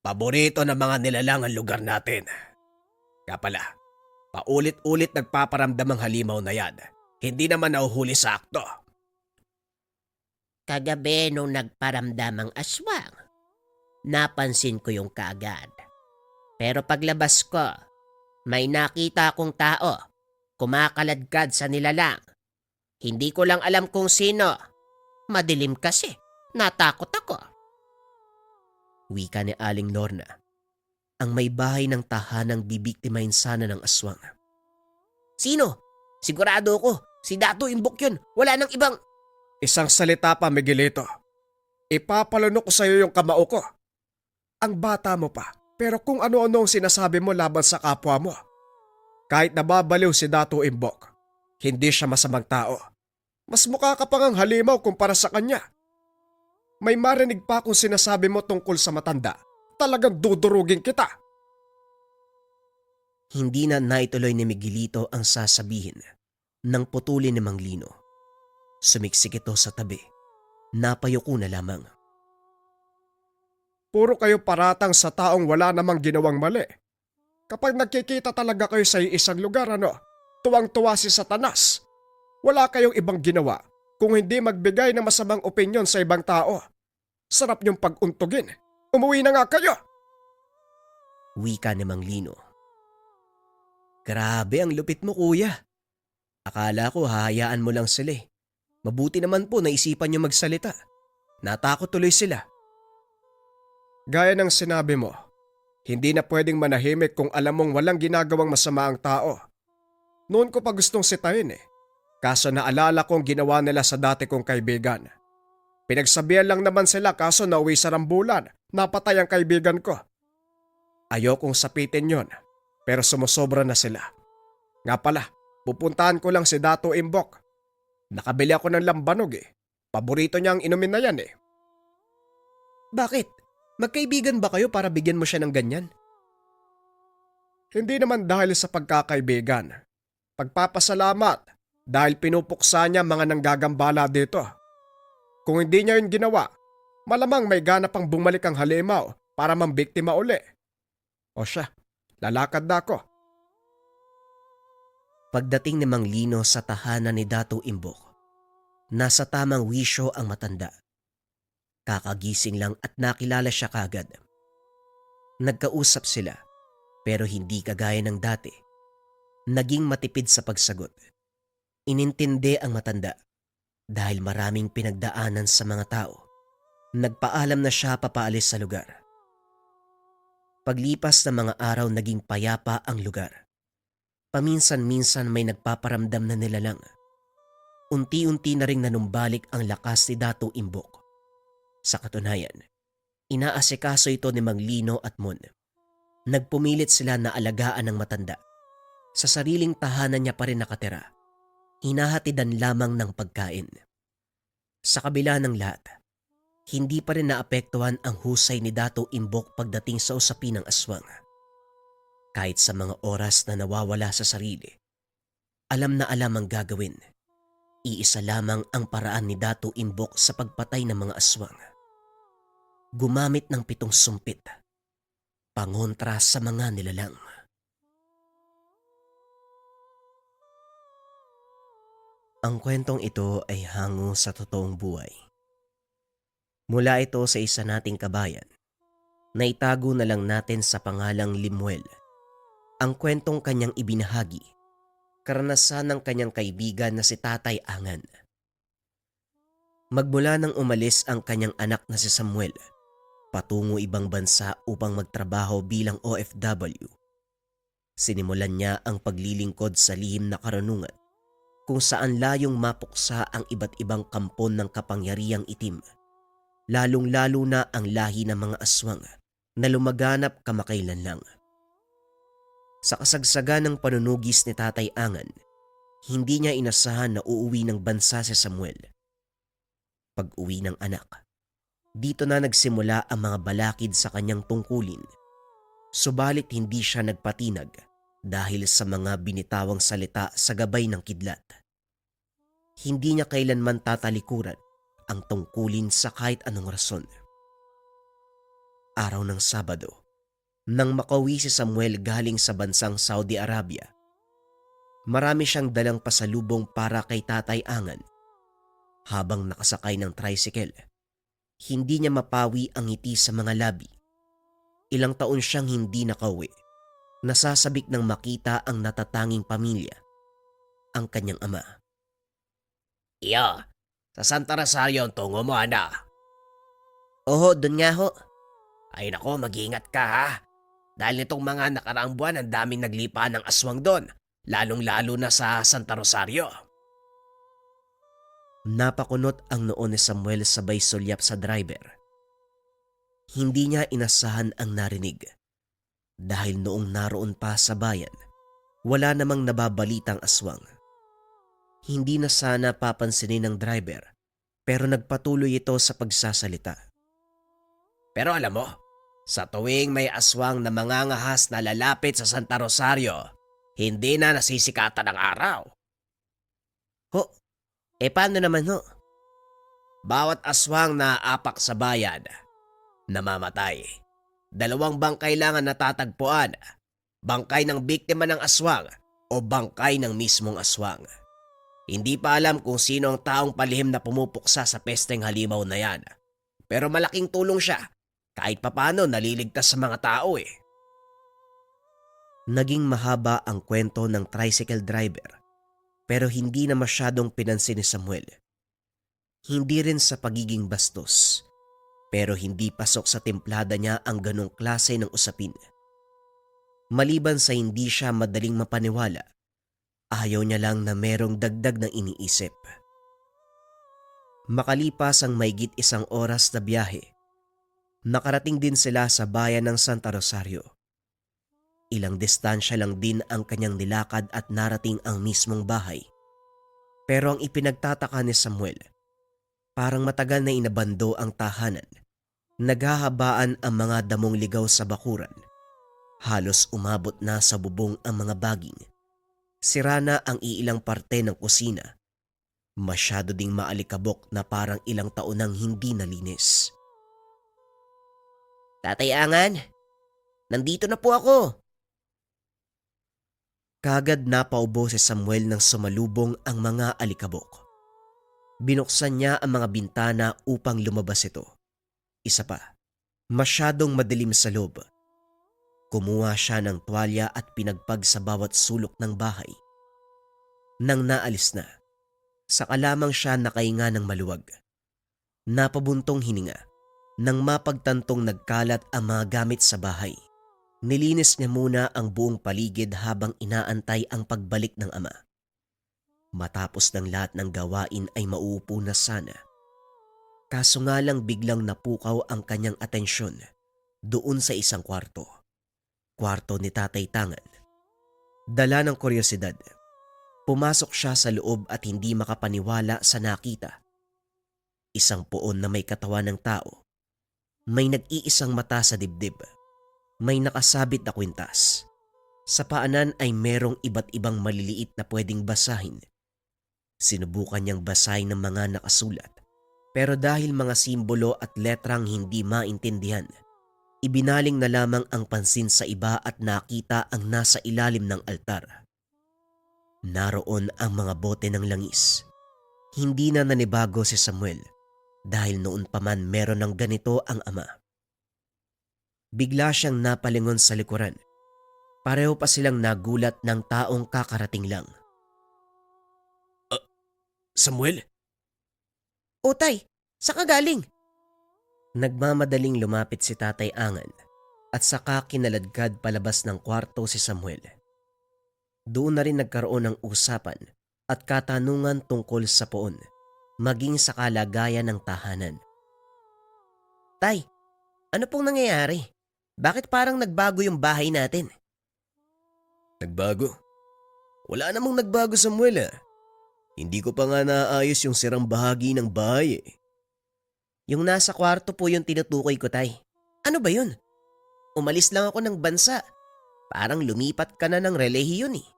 Paborito ng mga nilalang ang lugar natin. Kaya pala, paulit-ulit nagpaparamdam ang halimaw na yan. Hindi naman nahuhuli sa akto. Kagabi nung nagparamdam ang aswang, napansin ko yung kaagad. Pero paglabas ko, may nakita akong tao, kumakaladkad sa nilalang. Hindi ko lang alam kung sino. Madilim kasi, natakot ako. Wika ni Aling Lorna. Ang may bahay ng tahanang bibiktimahin sana ng aswang. Sino? Sigurado ko, si Dato Imbok yun. Wala nang ibang... Isang salita pa, Miguelito. Ipapalunok ko sa iyo yung kamao ko. Ang bata mo pa, pero kung ano-ano ang sinasabi mo laban sa kapwa mo. Kahit nababaliw si Dato Imbok, hindi siya masamang tao. Mas mukha ka pang ang halimaw kumpara sa kanya. May marinig pa kung sinasabi mo tungkol sa matanda. Talagang dudurugin kita. Hindi na naituloy ni Miguelito ang sasabihin nang putulin ni Mang Lino. Sumiksik ito sa tabi. Napayuko na lamang. Puro kayo paratang sa taong wala namang ginawang mali. Kapag nagkikita talaga kayo sa isang lugar, tuwang-tuwa si Satanas. Wala kayong ibang ginawa kung hindi magbigay ng masamang opinyon sa ibang tao. Sarap niyong pag-untugin. Umuwi na nga kayo. Wika ni Mang Lino. Grabe ang lupit mo, kuya. Akala ko hahayaan mo lang sila. Mabuti naman po naisipan niyo magsalita. Natakot tuloy sila. Gaya ng sinabi mo, hindi na pwedeng manahimik kung alam mong walang ginagawang masama ang tao. Noon ko pa gustong sitahin kaso naalala kong ginawa nila sa dati kong kaibigan. Pinagsabihan lang naman sila kaso nauwi sa rambulan, napatay ang kaibigan ko. Ayokong sapitin yon, pero sumusobra na sila. Nga pala, pupuntahan ko lang si Dato Imbok. Nakabili ako ng lambanog Paborito niya ang inumin na yan Bakit? Magkaibigan ba kayo para bigyan mo siya ng ganyan? Hindi naman dahil sa pagkakaibigan. Pagpapasalamat dahil pinupuksa niya mga nanggagambala dito. Kung hindi niya yun ginawa, malamang may gana pang bumalik ang halimaw para mambiktima uli. O siya, lalakad na ako. Pagdating ni Mang Lino sa tahanan ni Dato Imbok, nasa tamang wisyo ang matanda. Kakagising lang at nakilala siya kagad. Nagkausap sila pero hindi kagaya ng dati. Naging matipid sa pagsagot. Inintindi ang matanda dahil maraming pinagdaanan sa mga tao. Nagpaalam na siya papaalis sa lugar. Paglipas ng mga araw naging payapa ang lugar. Paminsan-minsan may nagpaparamdam na nilalang. Unti-unti na ring nanumbalik ang lakas ni Dato Imbok. Sa katunayan, inaasikaso ito ni Mang Lino at Mon. Nagpumilit sila na alagaan ng matanda. Sa sariling tahanan niya pa rin nakatira. Hinahatidan lamang ng pagkain. Sa kabila ng lahat, hindi pa rin naapektuhan ang husay ni Dato Imbok pagdating sa usapin ng aswang. Kahit sa mga oras na nawawala sa sarili, alam na alam ang gagawin. Iisa lamang ang paraan ni Dato Imbok sa pagpatay ng mga aswang. Gumamit ng 7 sumpit, pangontra sa mga nilalang. Ang kwentong ito ay hango sa totoong buhay. Mula ito sa isa nating kabayan na itago na lang natin sa pangalang Limuel. Ang kwentong kanyang ibinahagi, karanasan ng kanyang kaibigan na si Tatay Angan. Magmula nang umalis ang kanyang anak na si Samuel, patungo ibang bansa upang magtrabaho bilang OFW. Sinimulan niya ang paglilingkod sa lihim na karunungan kung saan layong mapuksa ang iba't ibang kampon ng kapangyarihang itim, lalong-lalo na ang lahi ng mga aswang na lumaganap kamakailan lang. Sa kasagsagan ng panunugis ni Tatay Angan, hindi niya inasahan na uuwi ng bansa si Samuel. Pag-uwi ng anak, dito na nagsimula ang mga balakid sa kanyang tungkulin. Subalit hindi siya nagpatinag dahil sa mga binitawang salita sa gabay ng kidlat. Hindi niya kailanman tatalikuran ang tungkulin sa kahit anong rason. Araw ng Sabado, nang makauwi si Samuel galing sa bansang Saudi Arabia, marami siyang dalang pasalubong para kay Tatay Angan. Habang nakasakay ng tricycle, hindi niya mapawi ang ngiti sa mga labi. Ilang taon siyang hindi nakauwi. Nasasabik ng makita ang natatanging pamilya, ang kanyang ama. Iyo, sa Santa Rosario ang tungo mo, anak. Oho, dun nga ho. Ay nako, mag-ingat ka ha. Dahil nitong mga nakaraang buwan ang daming naglipa ng aswang doon, lalong-lalo na sa Santa Rosario. Napakunot ang noo ni Samuel sabay sulyap sa driver. Hindi niya inasahan ang narinig. Dahil noong naroon pa sa bayan, wala namang nababalitang aswang. Hindi na sana papansinin ng driver, pero nagpatuloy ito sa pagsasalita. Pero alam mo, sa tuwing may aswang na mangangahas na lalapit sa Santa Rosario, hindi na nasisikatan ng araw. Ho, paano naman ho? Bawat aswang na aapak sa bayan, namamatay. 2 bangkay lang ang natatagpuan, bangkay ng biktima ng aswang o bangkay ng mismong aswang. Hindi pa alam kung sino ang taong palihim na pumupuksa sa pesteng halimaw na yan. Pero malaking tulong siya, kahit papano naliligtas sa mga tao eh. Naging mahaba ang kwento ng tricycle driver, pero hindi na masyadong pinansin ni Samuel. Hindi rin sa pagiging bastos, pero hindi pasok sa templada niya ang ganong klase ng usapin. Maliban sa hindi siya madaling mapaniwala, ayaw niya lang na merong dagdag na iniisip. Makalipas ang maigit 1 oras na biyahe, nakarating din sila sa bayan ng Santa Rosario. Ilang distansya lang din ang kanyang nilakad at narating ang mismong bahay. Pero ang ipinagtataka ni Samuel, parang matagal na inabando ang tahanan. Naghahabaan ang mga damong ligaw sa bakuran. Halos umabot na sa bubong ang mga baging. Sira na ang iilang parte ng kusina. Masyado ding maalikabok na parang ilang taon nang hindi nalinis. Tatay Angan, nandito na po ako. Kagad napaubo si Samuel nang sumalubong ang mga alikabok. Binuksan niya ang mga bintana upang lumabas ito. Isa pa, masyadong madilim sa loob. Kumuha siya ng tuwalya at pinagpag sa bawat sulok ng bahay. Nang naalis na, saka lamang siya nakahinga ng maluwag. Napabuntong hininga nang mapagtantong nagkalat ang mga gamit sa bahay. Nilinis niya muna ang buong paligid habang inaantay ang pagbalik ng ama. Matapos ng lahat ng gawain ay mauupo na sana. Kaso nga lang biglang napukaw ang kanyang atensyon doon sa isang kwarto. Kwarto ni Tatay Tangan. Dala ng kuryosidad, pumasok siya sa loob at hindi makapaniwala sa nakita. Isang puon na may katawan ng tao. May nag-iisang mata sa dibdib. May nakasabit na kwintas. Sa paanan ay merong iba't ibang maliliit na pwedeng basahin. Sinubukan niyang basahin ng mga nakasulat. Pero dahil mga simbolo at letrang hindi maintindihan, ibinaling na lamang ang pansin sa iba at nakita ang nasa ilalim ng altar. Naroon ang mga bote ng langis. Hindi na nanibago si Samuel dahil noon pa man meron ng ganito ang ama. Bigla siyang napalingon sa likuran. Pareho pa silang nagulat ng taong kakarating lang. Samuel? O tay, saan ka galing? Nagmamadaling lumapit si Tatay Angan at saka kinaladkad palabas ng kwarto si Samuel. Doon na rin nagkaroon ng usapan at katanungan tungkol sa poon, maging sa kalagayan ng tahanan. Tay, ano pong nangyayari? Bakit parang nagbago yung bahay natin? Nagbago? Wala namang nagbago, Samuel. Hindi ko pa nga naayos yung sirang bahagi ng bahay eh. Yung nasa kwarto po yung tinutukoy ko, tay. Ano ba yun? Umalis lang ako ng bansa. Parang lumipat ka na ng relihiyon eh.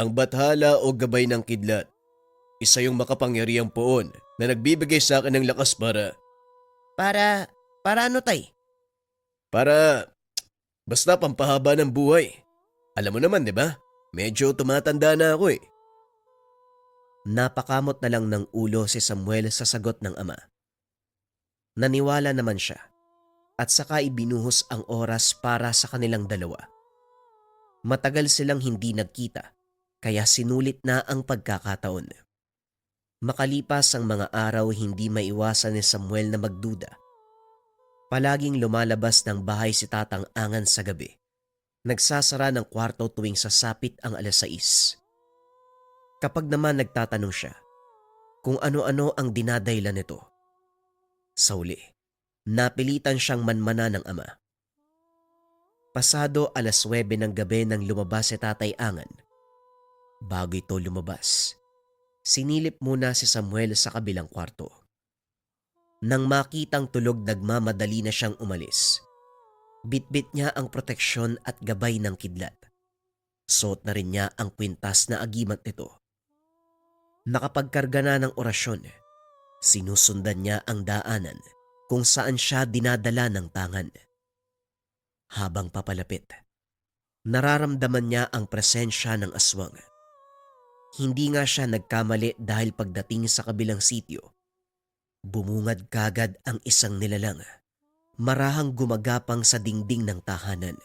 Ang bathala o gabay ng kidlat, isa yung makapangyarihang poon na nagbibigay sa akin ng lakas Para ano, tay? basta pampahaba ng buhay. Alam mo naman, di ba? Medyo tumatanda na ako eh. Napakamot na lang ng ulo si Samuel sa sagot ng ama. Naniwala naman siya at saka ibinuhos ang oras para sa kanilang dalawa. Matagal silang hindi nagkita kaya sinulit na ang pagkakataon. Makalipas ang mga araw hindi maiwasan ni Samuel na magduda. Palaging lumalabas ng bahay si Tatang Angan sa gabi. Nagsasara ng kwarto tuwing sasapit ang 6:00. Kapag naman nagtatanong siya kung ano-ano ang dinadaylan nito, sa uli, napilitan siyang manmana ng ama. Pasado 9:00 ng gabi nang lumabas si Tatay Angan. Bago ito lumabas, sinilip muna si Samuel sa kabilang kwarto. Nang makitang tulog nagmamadali na siyang umalis, bitbit niya ang proteksyon at gabay ng kidlat. Suot na rin niya ang kwintas na agimat nito. Nakapagkarga na ng orasyon, sinusundan niya ang daanan kung saan siya dinadala ng tangan. Habang papalapit, nararamdaman niya ang presensya ng aswang. Hindi nga siya nagkamali dahil pagdating sa kabilang sitio, bumungad kagad ang isang nilalang, marahang gumagapang sa dingding ng tahanan.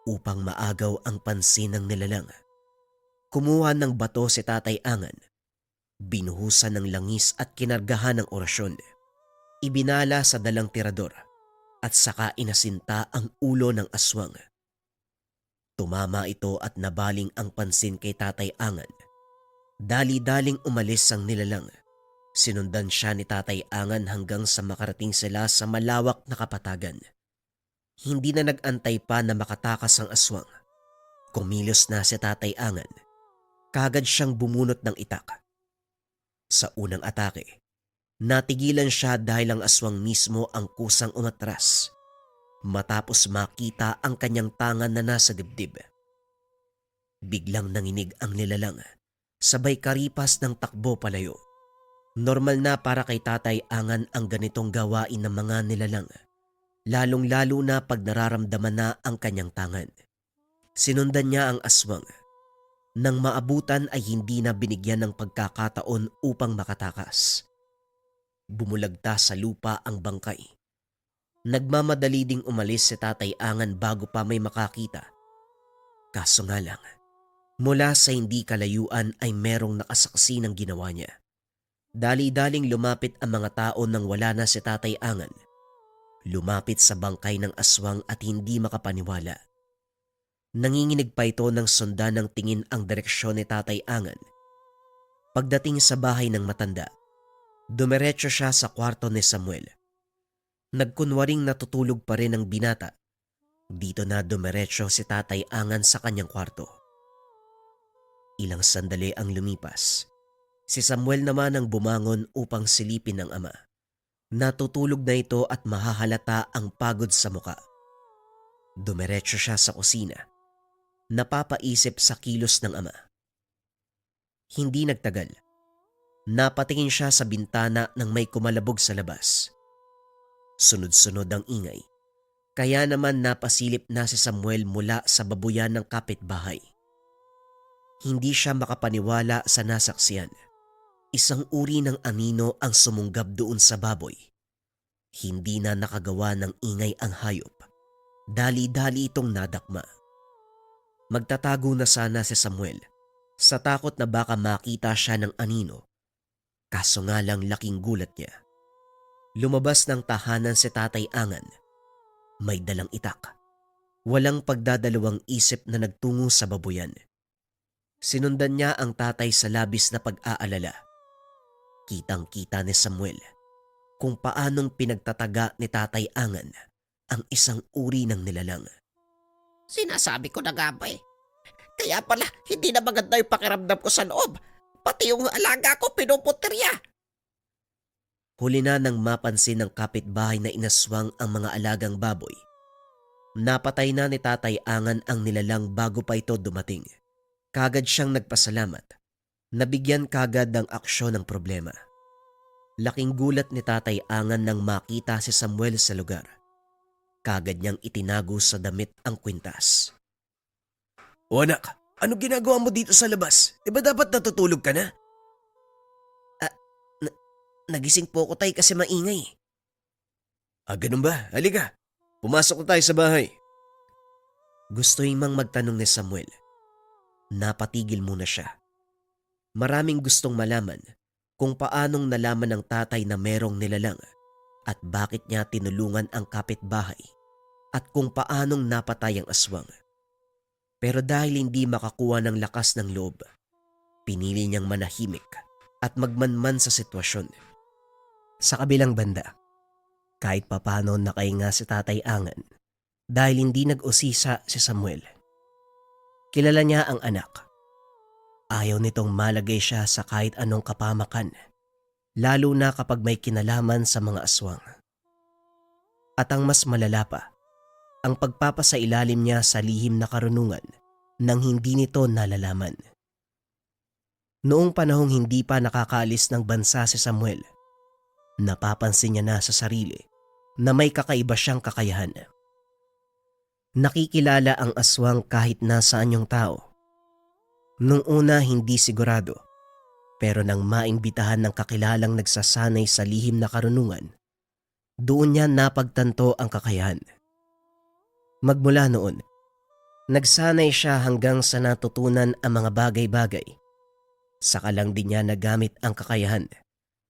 Upang maagaw ang pansin ng nilalang, kumuha ng bato si Tatay Angan, binuhusan ng langis at kinargahan ng orasyon. Ibinala sa dalang tirador at saka inasinta ang ulo ng aswang. Tumama ito at nabaling ang pansin kay Tatay Angan. Dali-daling umalis ang nilalang. Sinundan siya ni Tatay Angan hanggang sa makarating sila sa malawak na kapatagan. Hindi na nag-antay pa na makatakas ang aswang. Kumilos na si Tatay Angan. Kagad siyang bumunot ng itak. Sa unang atake, natigilan siya dahil ang aswang mismo ang kusang umatras. Matapos makita ang kanyang tangan na nasa dibdib. Biglang nanginig ang nilalang, sabay karipas ng takbo palayo. Normal na para kay Tatay Angan ang ganitong gawain ng mga nilalang, lalong-lalo na pag nararamdaman na ang kanyang tangan. Sinundan niya ang aswang. Nang maabutan ay hindi na binigyan ng pagkakataon upang makatakas. Bumulagta sa lupa ang bangkay. Nagmamadali ding umalis si Tatay Angan bago pa may makakita. Kaso nga lang, mula sa hindi kalayuan ay merong nakasaksi ng ginawa niya. Dali-daling lumapit ang mga tao nang wala na si Tatay Angan. Lumapit sa bangkay ng aswang at hindi makapaniwala. Nanginginig pa ito ng sundan ng tingin ang direksyon ni Tatay Angan. Pagdating sa bahay ng matanda, dumiretso siya sa kwarto ni Samuel. Nagkunwaring natutulog pa rin ang binata. Dito na dumiretso si Tatay Angan sa kanyang kwarto. Ilang sandali ang lumipas. Si Samuel naman ang bumangon upang silipin ng ama. Natutulog na ito at mahahalata ang pagod sa muka. Dumiretso siya sa kusina. Napapaisip sa kilos ng ama. Hindi nagtagal. Napatingin siya sa bintana nang may kumalabog sa labas. Sunod-sunod ang ingay. Kaya naman napasilip na si Samuel mula sa babuyan ng kapitbahay. Hindi siya makapaniwala sa nasaksiyan. Isang uri ng anino ang sumunggab doon sa baboy. Hindi na nakagawa ng ingay ang hayop. Dali-dali itong nadakma. Magtatago na sana si Samuel sa takot na baka makita siya ng anino. Kaso nga lang laking gulat niya. Lumabas ng tahanan si Tatay Angan. May dalang itak. Walang pagdadalawang isip na nagtungo sa babuyan. Sinundan niya ang tatay sa labis na pag-aalala. Kitang-kita ni Samuel kung paanong pinagtataga ni Tatay Angan ang isang uri ng nilalang. Sinasabi ko na nga ba eh. Kaya pala, hindi na maganda yung pakiramdam ko sa loob. Pati yung alaga ko, pinuputerya. Huli na nang mapansin ng kapitbahay na inaswang ang mga alagang baboy. Napatay na ni Tatay Angan ang nilalang bago pa ito dumating. Kagad siyang nagpasalamat. Nabigyan kagad ng aksyon ng problema. Laking gulat ni Tatay Angan nang makita si Samuel sa lugar. Kagad niyang itinago sa damit ang kwintas. O anak, ano ginagawa mo dito sa labas? E ba dapat natutulog ka na? Nagising po ako tay kasi maingay. Ganun ba? Halika, pumasok na tayo sa bahay. Gusto himang magtanong ni Samuel. Napatigil muna siya. Maraming gustong malaman kung paanong nalaman ng tatay na merong nilalang at bakit niya tinulungan ang kapitbahay at kung paanong napatay ang aswang. Pero dahil hindi makakuha ng lakas ng loob, pinili niyang manahimik at magmanman sa sitwasyon. Sa kabilang banda, kahit papano nakahinga si Tatay Angan dahil hindi nag-usisa si Samuel. Kilala niya ang anak. Ayaw nitong malagay siya sa kahit anong kapamakan, lalo na kapag may kinalaman sa mga aswang. At ang mas malala pa, ang pagpapasailalim niya sa lihim na karunungan nang hindi nito nalalaman. Noong panahong hindi pa nakakaalis ng bansa si Samuel, napapansin niya na sa sarili na may kakaiba siyang kakayahan. Nakikilala ang aswang kahit nasaan yung tao. Nung una hindi sigurado, pero nang maimbitahan ng kakilalang nagsasanay sa lihim na karunungan, doon niya napagtanto ang kakayahan. Magmula noon, nagsanay siya hanggang sa natutunan ang mga bagay-bagay. Saka lang din niya nagamit ang kakayahan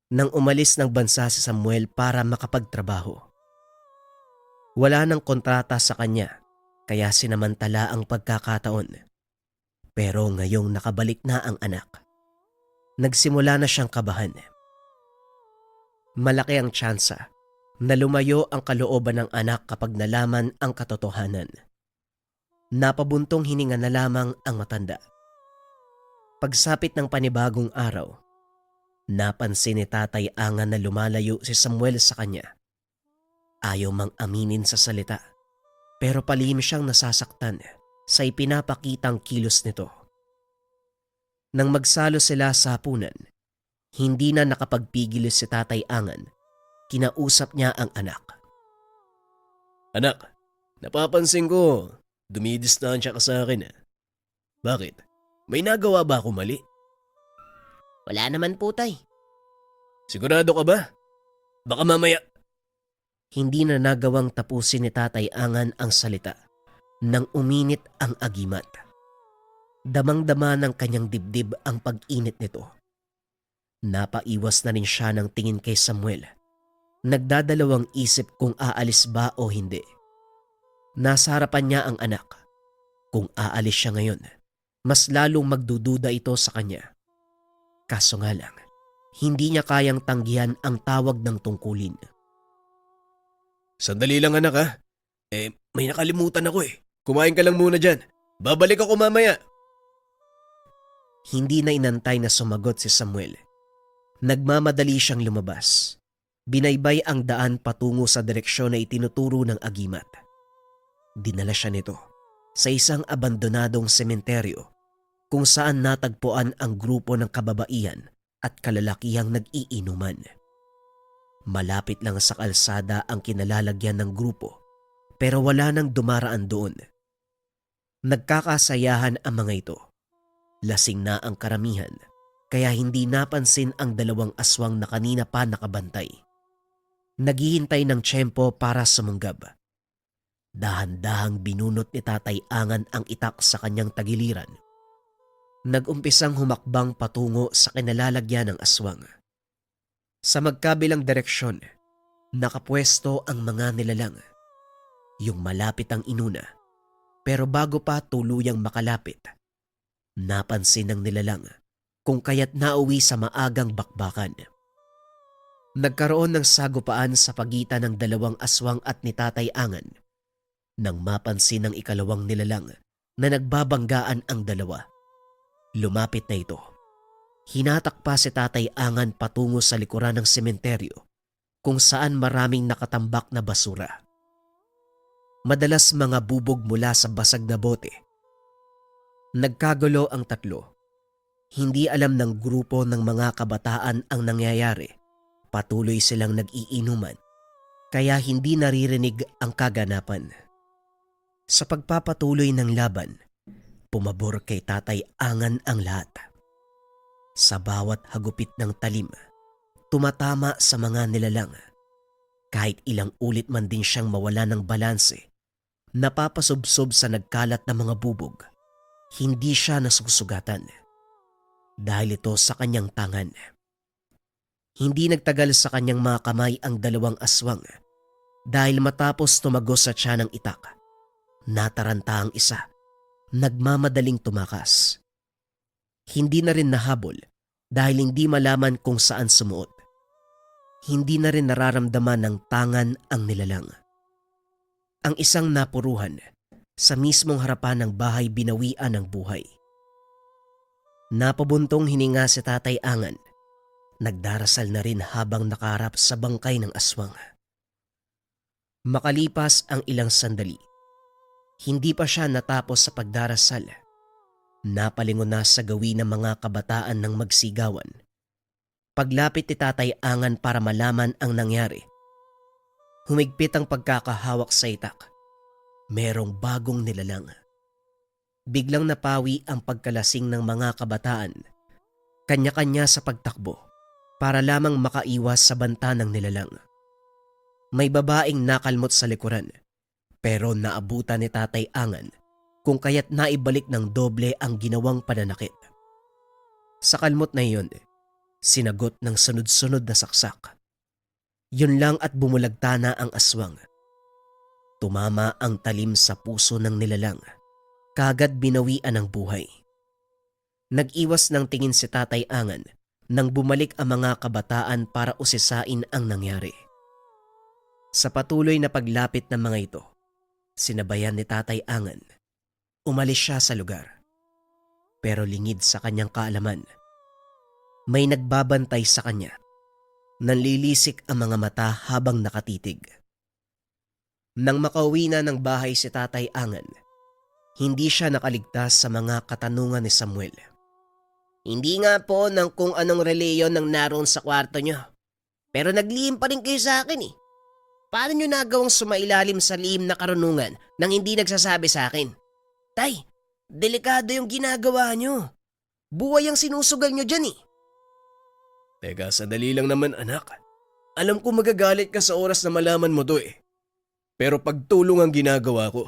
nang umalis ng bansa si Samuel para makapagtrabaho. Wala nang kontrata sa kanya, kaya sinamantala ang pagkakataon. Pero ngayong nakabalik na ang anak, nagsimula na siyang kabahan. Malaki ang tsansa na lumayo ang kalooban ng anak kapag nalaman ang katotohanan. Napabuntong hininga na lamang ang matanda. Pagsapit ng panibagong araw, napansin ni Tatay Angan na lumalayo si Samuel sa kanya. Ayaw mang aminin sa salita, pero palihim siyang nasasaktan sa ipinapakitang kilos nito. Nang magsalo sila sa hapunan, hindi na nakapagpigil si Tatay Angan. Kinausap niya ang anak. Anak, napapansin ko, dumidistansya ka sa akin. Bakit? May nagawa ba ako mali? Wala naman po tay. Sigurado ka ba? Baka mamaya... Hindi na nagawang tapusin ni Tatay Angan ang salita nang uminit ang agimat. Damang-dama ng kanyang dibdib ang pag-init nito. Napaiwas na rin siya ng tingin kay Samuel. Nagdadalawang isip kung aalis ba o hindi. Nasa harapan niya ang anak. Kung aalis siya ngayon, mas lalong magdududa ito sa kanya. Kaso nga lang, hindi niya kayang tanggihan ang tawag ng tungkulin. Sandali lang anak ha. May nakalimutan ako eh. Kumain ka lang muna dyan. Babalik ako mamaya. Hindi na inantay na sumagot si Samuel. Nagmamadali siyang lumabas. Binaybay ang daan patungo sa direksyon na itinuturo ng agimat. Dinala siya nito sa isang abandonadong sementeryo kung saan natagpuan ang grupo ng kababaihan at kalalakihang nag-iinuman. Malapit lang sa kalsada ang kinalalagyan ng grupo pero wala nang dumaraan doon. Nagkakasayahan ang mga ito. Lasing na ang karamihan kaya hindi napansin ang dalawang aswang na kanina pa nakabantay. Naghihintay ng tiyempo para sumunggab. Dahan-dahang binunot ni Tatay Angan ang itak sa kanyang tagiliran. Nag-umpisang humakbang patungo sa kinalalagyan ng aswang. Sa magkabilang direksyon, nakapwesto ang mga nilalang. Yung malapit ang inuna, pero bago pa tuluyang makalapit, napansin ng nilalang kung kaya't nauwi sa maagang bakbakan. Nagkaroon ng sagupaan sa pagitan ng dalawang aswang at ni Tatay Angan nang mapansin ng ikalawang nilalang na nagbabanggaan ang dalawa. Lumapit na ito. Hinatak pa si Tatay Angan patungo sa likuran ng sementeryo kung saan maraming nakatambak na basura. Madalas mga bubog mula sa basag na bote. Nagkagulo ang tatlo. Hindi alam ng grupo ng mga kabataan ang nangyayari. Patuloy silang nag-iinuman kaya hindi naririnig ang kaganapan. Sa pagpapatuloy ng laban, pumabor kay Tatay Angan ang lahat. Sa bawat hagupit ng talim, tumatama sa mga nilalang. Kahit ilang ulit man din siyang mawala ng balanse, napapasubsob sa nagkalat na mga bubog, hindi siya nasusugatan. Dahil ito sa kanyang tangan. Hindi nagtagal sa kanyang mga kamay ang dalawang aswang dahil matapos tumagos sa tiyan ng itak, nataranta ang isa, nagmamadaling tumakas. Hindi na rin nahabol dahil hindi malaman kung saan sumuot. Hindi na rin nararamdaman ng tangan ang nilalang. Ang isang napuruhan, sa mismong harapan ng bahay binawian ng buhay. Napabuntong hininga si Tatay Angan. Nagdarasal na rin habang nakaharap sa bangkay ng aswang. Makalipas ang ilang sandali, hindi pa siya natapos sa pagdarasal. Napalingon na sa gawin ng mga kabataan ng magsigawan. Paglapit ni Tatay Angan para malaman ang nangyari, humigpit ang pagkakahawak sa itak. Merong bagong nilalang. Biglang napawi ang pagkalasing ng mga kabataan. Kanya-kanya sa pagtakbo para lamang makaiwas sa banta ng nilalang. May babaeng nakalmot sa likuran pero naabutan ni Tatay Angan kung kaya't naibalik ng doble ang ginawang pananakit. Sa kalmot na iyon, sinagot ng sunod-sunod na saksak. Yun lang at bumulagta na ang aswang. Tumama ang talim sa puso ng nilalang. Kagad binawian ng buhay. Nag-iwas ng tingin si Tatay Angan nang bumalik ang mga kabataan para usisain ang nangyari. Sa patuloy na paglapit ng mga ito, sinabayan ni Tatay Angan. Umalis siya sa lugar. Pero lingid sa kanyang kaalaman, may nagbabantay sa kanya. Nanlilisik ang mga mata habang nakatitig. Nang makauwi na ng bahay si Tatay Angan, hindi siya nakaligtas sa mga katanungan ni Samuel. Hindi nga po ng kung anong reliyon ang naroon sa kwarto nyo. Pero naglihim pa rin kayo sa akin eh. Paano nyo nagawang sumailalim sa lihim na karunungan nang hindi nagsasabi sa akin? Tay, delikado yung ginagawa nyo. Buhay ang sinusugal nyo dyan eh. Teka, sandali lang naman anak. Alam ko magagalit ka sa oras na malaman mo to eh. Pero pagtulong ang ginagawa ko.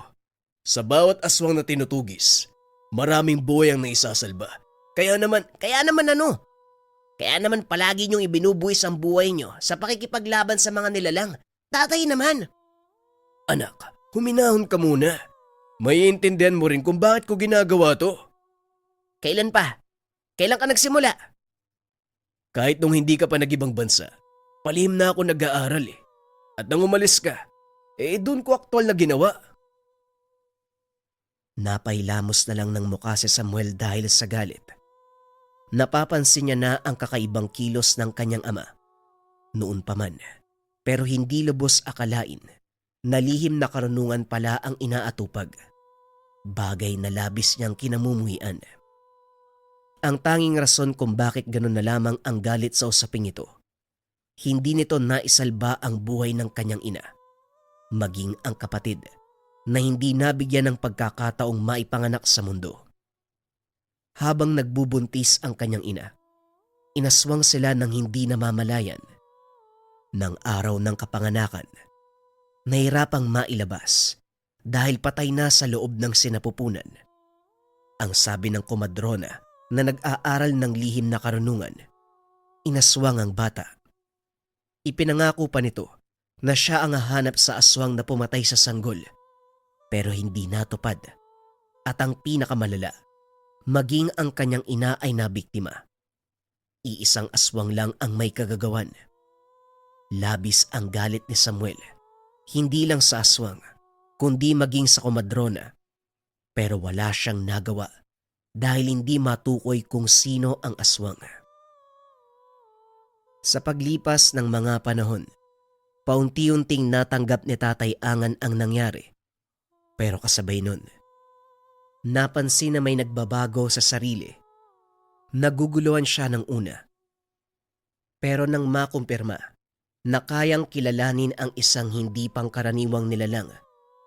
Sa bawat aswang na tinutugis, maraming buhay ang naisasalba. Kaya naman ano? Kaya naman palagi niyong ibinubuwis ang buhay niyo sa pakikipaglaban sa mga nilalang. Tatay naman. Anak, huminahon ka muna. Maiintindihan mo rin kung bakit ko ginagawa to. Kailan pa? Kailan ka nagsimula? Kahit nung hindi ka pa nag-ibang bansa, palihim na ako nag-aaral eh. At nang umalis ka, doon ko aktwal na ginawa. Napailamos na lang ng mukha si Samuel dahil sa galit. Napapansin niya na ang kakaibang kilos ng kanyang ama. Noon pa man, pero hindi lubos akalain na lihim na karunungan pala ang inaatupag. Bagay na labis niyang kinamumuhian. Ang tanging rason kung bakit ganun na lamang ang galit sa usaping ito, hindi nito naisalba ang buhay ng kanyang ina, maging ang kapatid na hindi nabigyan ng pagkakataong maipanganak sa mundo. Habang nagbubuntis ang kanyang ina, inaswang sila ng hindi namamalayan. Nang araw ng kapanganakan, nahirapang mailabas dahil patay na sa loob ng sinapupunan. Ang sabi ng komadrona na nag-aaral ng lihim na karunungan, inaswang ang bata. Ipinangako pa nito na siya ang hahanap sa aswang na pumatay sa sanggol, pero hindi natupad. At ang pinakamalala, maging ang kanyang ina ay nabiktima. Iisang aswang lang ang may kagagawan. Labis ang galit ni Samuel, hindi lang sa aswang, kundi maging sa komadrona. Pero wala siyang nagawa dahil hindi matukoy kung sino ang aswang. Sa paglipas ng mga panahon, paunti-unting natanggap ni Tatay Angan ang nangyari. Pero kasabay nun, napansin na may nagbabago sa sarili. Naguguluhan siya ng una. Pero nang makumpirma na kayang kilalanin ang isang hindi pangkaraniwang nilalang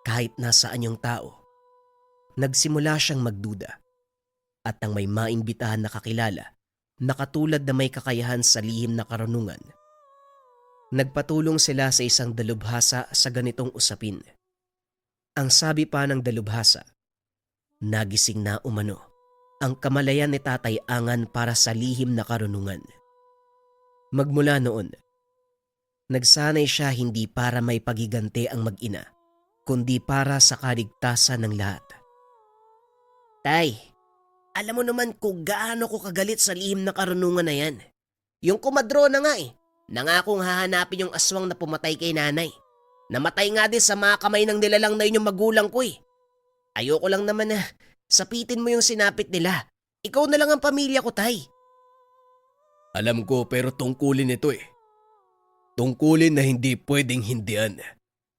kahit nasaan yung tao, nagsimula siyang magduda. At nang may maimbitahan na kakilala na katulad na may kakayahan sa lihim na karunungan, nagpatulong sila sa isang dalubhasa sa ganitong usapin. Ang sabi pa ng dalubhasa, nagising na umano ang kamalayan ni Tatay Angan para sa lihim na karunungan. Magmula noon, nagsanay siya hindi para may pagigante ang mag-ina, kundi para sa kaligtasan ng lahat. Tay, alam mo naman kung gaano ko kagalit sa lihim na karunungan na yan. Yung komadrona nga eh, nangakong hahanapin yung aswang na pumatay kay nanay. Namatay nga din sa mga kamay ng nilalang na yun yung magulang ko eh. Ayoko lang naman na sapitin mo yung sinapit nila. Ikaw na lang ang pamilya ko, tay. Alam ko pero tungkulin ito eh. Tungkulin na hindi pwedeng hindian.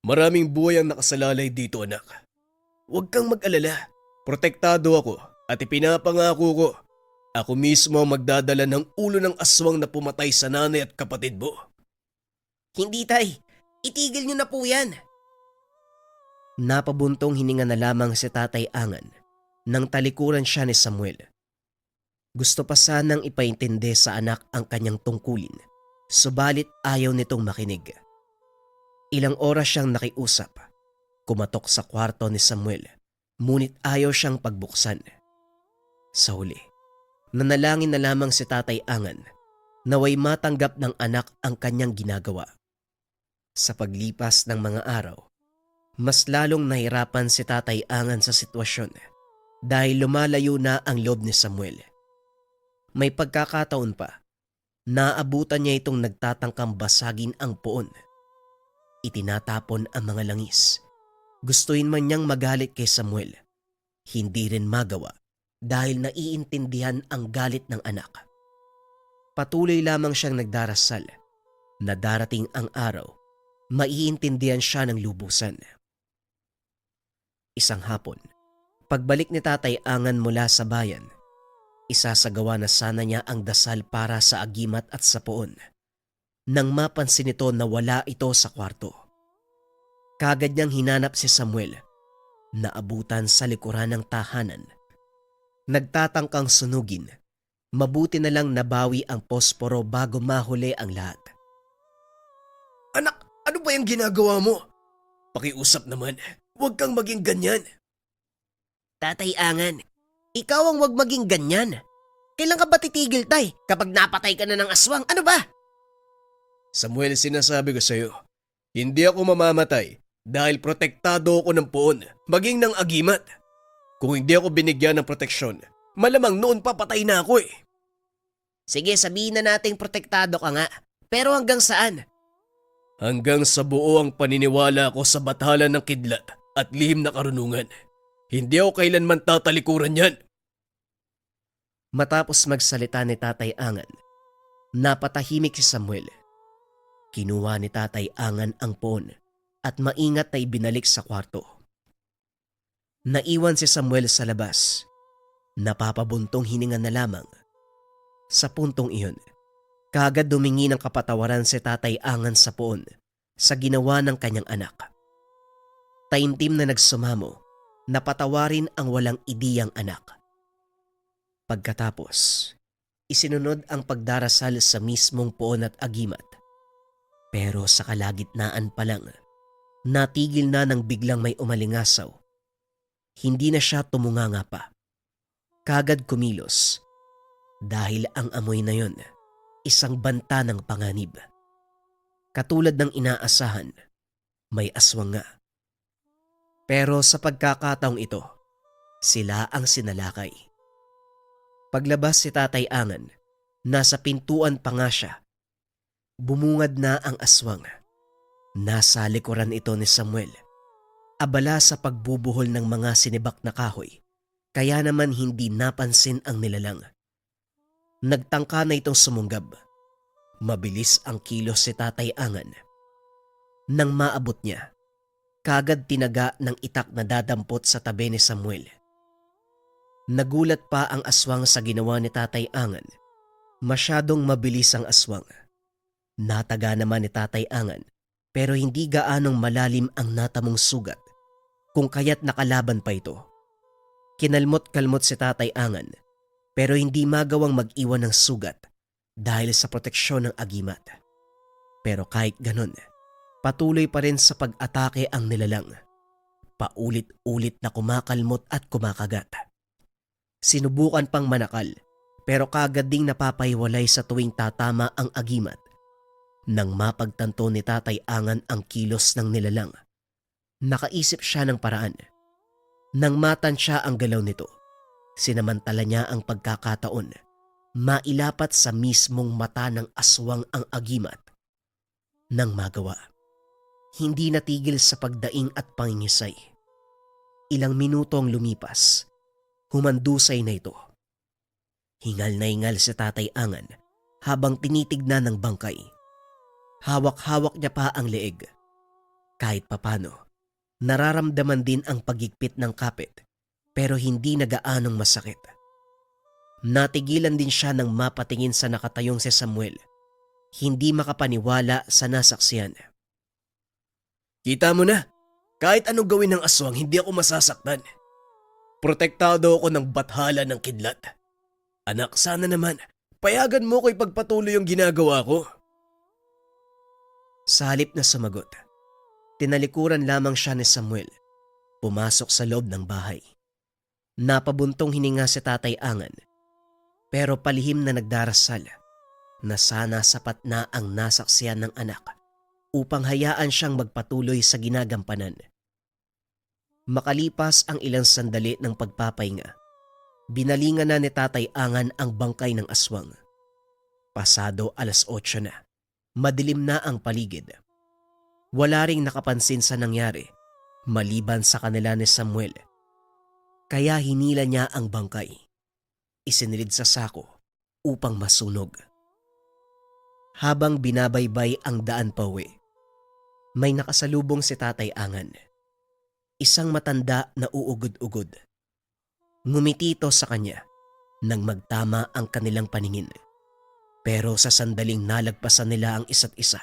Maraming buhay ang nakasalalay dito, anak. Huwag kang mag-alala. Protektado ako at ipinapangako ko. Ako mismo ang magdadala ng ulo ng aswang na pumatay sa nanay at kapatid mo. Hindi, tay. Itigil niyo na po yan. Napabuntong hininga na lamang si Tatay Angan nang talikuran siya ni Samuel. Gusto pa sanang ipaintindi sa anak ang kanyang tungkulin, subalit ayaw nitong makinig. Ilang oras siyang nakiusap, kumatok sa kwarto ni Samuel, ngunit ayaw siyang pagbuksan. Sa huli, nanalangin na lamang si Tatay Angan naway matanggap ng anak ang kanyang ginagawa. Sa paglipas ng mga araw, mas lalong nahirapan si Tatay Angan sa sitwasyon dahil lumalayo na ang loob ni Samuel. May pagkakataon pa, naabutan niya itong nagtatangkang basagin ang puon. Itinatapon ang mga langis. Gustuin man niyang magalit kay Samuel, hindi rin magawa dahil naiintindihan ang galit ng anak. Patuloy lamang siyang nagdarasal na darating ang araw, maiintindihan siya ng lubusan. Isang hapon, pagbalik ni Tatay Angan mula sa bayan, isasagawa na sana niya ang dasal para sa agimat at sa poon. Nang mapansin nito na wala ito sa kwarto. Kagad niyang hinanap si Samuel, naabutan sa likuran ng tahanan. Nagtatangkang sunugin, mabuti na lang nabawi ang posporo bago mahuli ang lahat. ba yung ginagawa mo? Pakiusap naman, huwag kang maging ganyan. Tatay Angan, ikaw ang wag maging ganyan. Kailan ka ba titigil, tay? Kapag napatay ka na ng aswang, ano ba? Samuel, sinasabi ko sa'yo, hindi ako mamamatay dahil protektado ako ng puon, maging ng agimat. Kung hindi ako binigyan ng proteksyon, malamang noon papatay na ako eh. Sige, sabihin na nating protektado ka nga. Pero hanggang saan? Hanggang sa buo ang paniniwala ko sa batalan ng kidlat at lihim na karunungan. Hindi ako kailanman tatalikuran yan. Matapos magsalita ni Tatay Angan, napatahimik si Samuel. Kinuha ni Tatay Angan ang phone at maingat na ibinalik sa kwarto. Naiwan si Samuel sa labas. Napapabuntong hininga na lamang. Sa puntong iyon, kaagad dumingi ng kapatawaran si Tatay Angan sa poon sa ginawa ng kanyang anak. Taimtim na nagsumamo, napatawarin ang walang idiyang anak. Pagkatapos, isinunod ang pagdarasal sa mismong poon at agimat. Pero sa kalagitnaan pa lang, natigil na nang biglang may umalingasaw. Hindi na siya tumunganga pa. Kagad kumilos dahil ang amoy na yon, isang banta ng panganib. Katulad ng inaasahan, may aswang nga. Pero sa pagkakataong ito, sila ang sinalakay. Paglabas si Tatay Angan, nasa pintuan pa nga siya. Bumungad na ang aswang. Nasa likuran ito ni Samuel. Abala sa pagbubuhol ng mga sinibak na kahoy, kaya naman hindi napansin ang nilalang. Nagtangka na itong sumunggab. Mabilis ang kilos si Tatay Angan. Nang maabot niya, kagad tinaga ng itak na dadampot sa tabi ni Samuel. Nagulat pa ang aswang sa ginawa ni Tatay Angan. Masyadong mabilis ang aswang. Nataga naman ni Tatay Angan pero hindi gaanong malalim ang natamong sugat kung kaya't nakalaban pa ito. Kinalmot-kalmot si Tatay Angan pero hindi magawang mag-iwan ng sugat dahil sa proteksyon ng agimat. Pero kahit ganon, patuloy pa rin sa pag-atake ang nilalang. Paulit-ulit na kumakalmot at kumakagat. Sinubukan pang manakal pero kagad ding napapahiwalay sa tuwing tatama ang agimat. Nang mapagtanto ni Tatay Angan ang kilos ng nilalang, nakaisip siya ng paraan. Nang matansya ang galaw nito, sinamantala niya ang pagkakataon, mailapat sa mismong mata ng aswang ang agimat. Nang magawa, hindi natigil sa pagdaing at pangingisay. Ilang minuto ang lumipas, humandusay na ito. Hingal na hingal si Tatay Angan habang tinitignan ng bangkay. Hawak-hawak niya pa ang leeg. Kahit papano, nararamdaman din ang pagigpit ng kapit pero hindi na gaanong masakit. Natigilan din siya nang mapatingin sa nakatayong si Samuel. Hindi makapaniwala sa nasaksiyan. Kita mo na, kahit anong gawin ng aswang hindi ako masasaktan. Protektado ako ng bathala ng kidlat. Anak, sana naman, payagan mo ko ipagpatuloy yung ginagawa ko. Sa halip na sumagot, tinalikuran lamang siya ni Samuel. Pumasok sa loob ng bahay. Napabuntong hininga si Tatay Angan, pero palihim na nagdarasal na sana sapat na ang nasaksiyan ng anak upang hayaan siyang magpatuloy sa ginagampanan. Makalipas ang ilang sandali ng pagpapahinga, binalingan na ni Tatay Angan ang bangkay ng aswang. Pasado 8:00 na. Madilim na ang paligid. Wala ring nakapansin sa nangyari maliban sa kanila ni Samuel. Kaya hinila niya ang bangkay. Isinilid sa sako upang masunog. Habang binabaybay ang daan pauwi, may nakasalubong si Tatay Angan. Isang matanda na uugod-ugod. Ngumiti ito sa kanya nang magtama ang kanilang paningin. Pero sa sandaling nalagpasan nila ang isa't isa,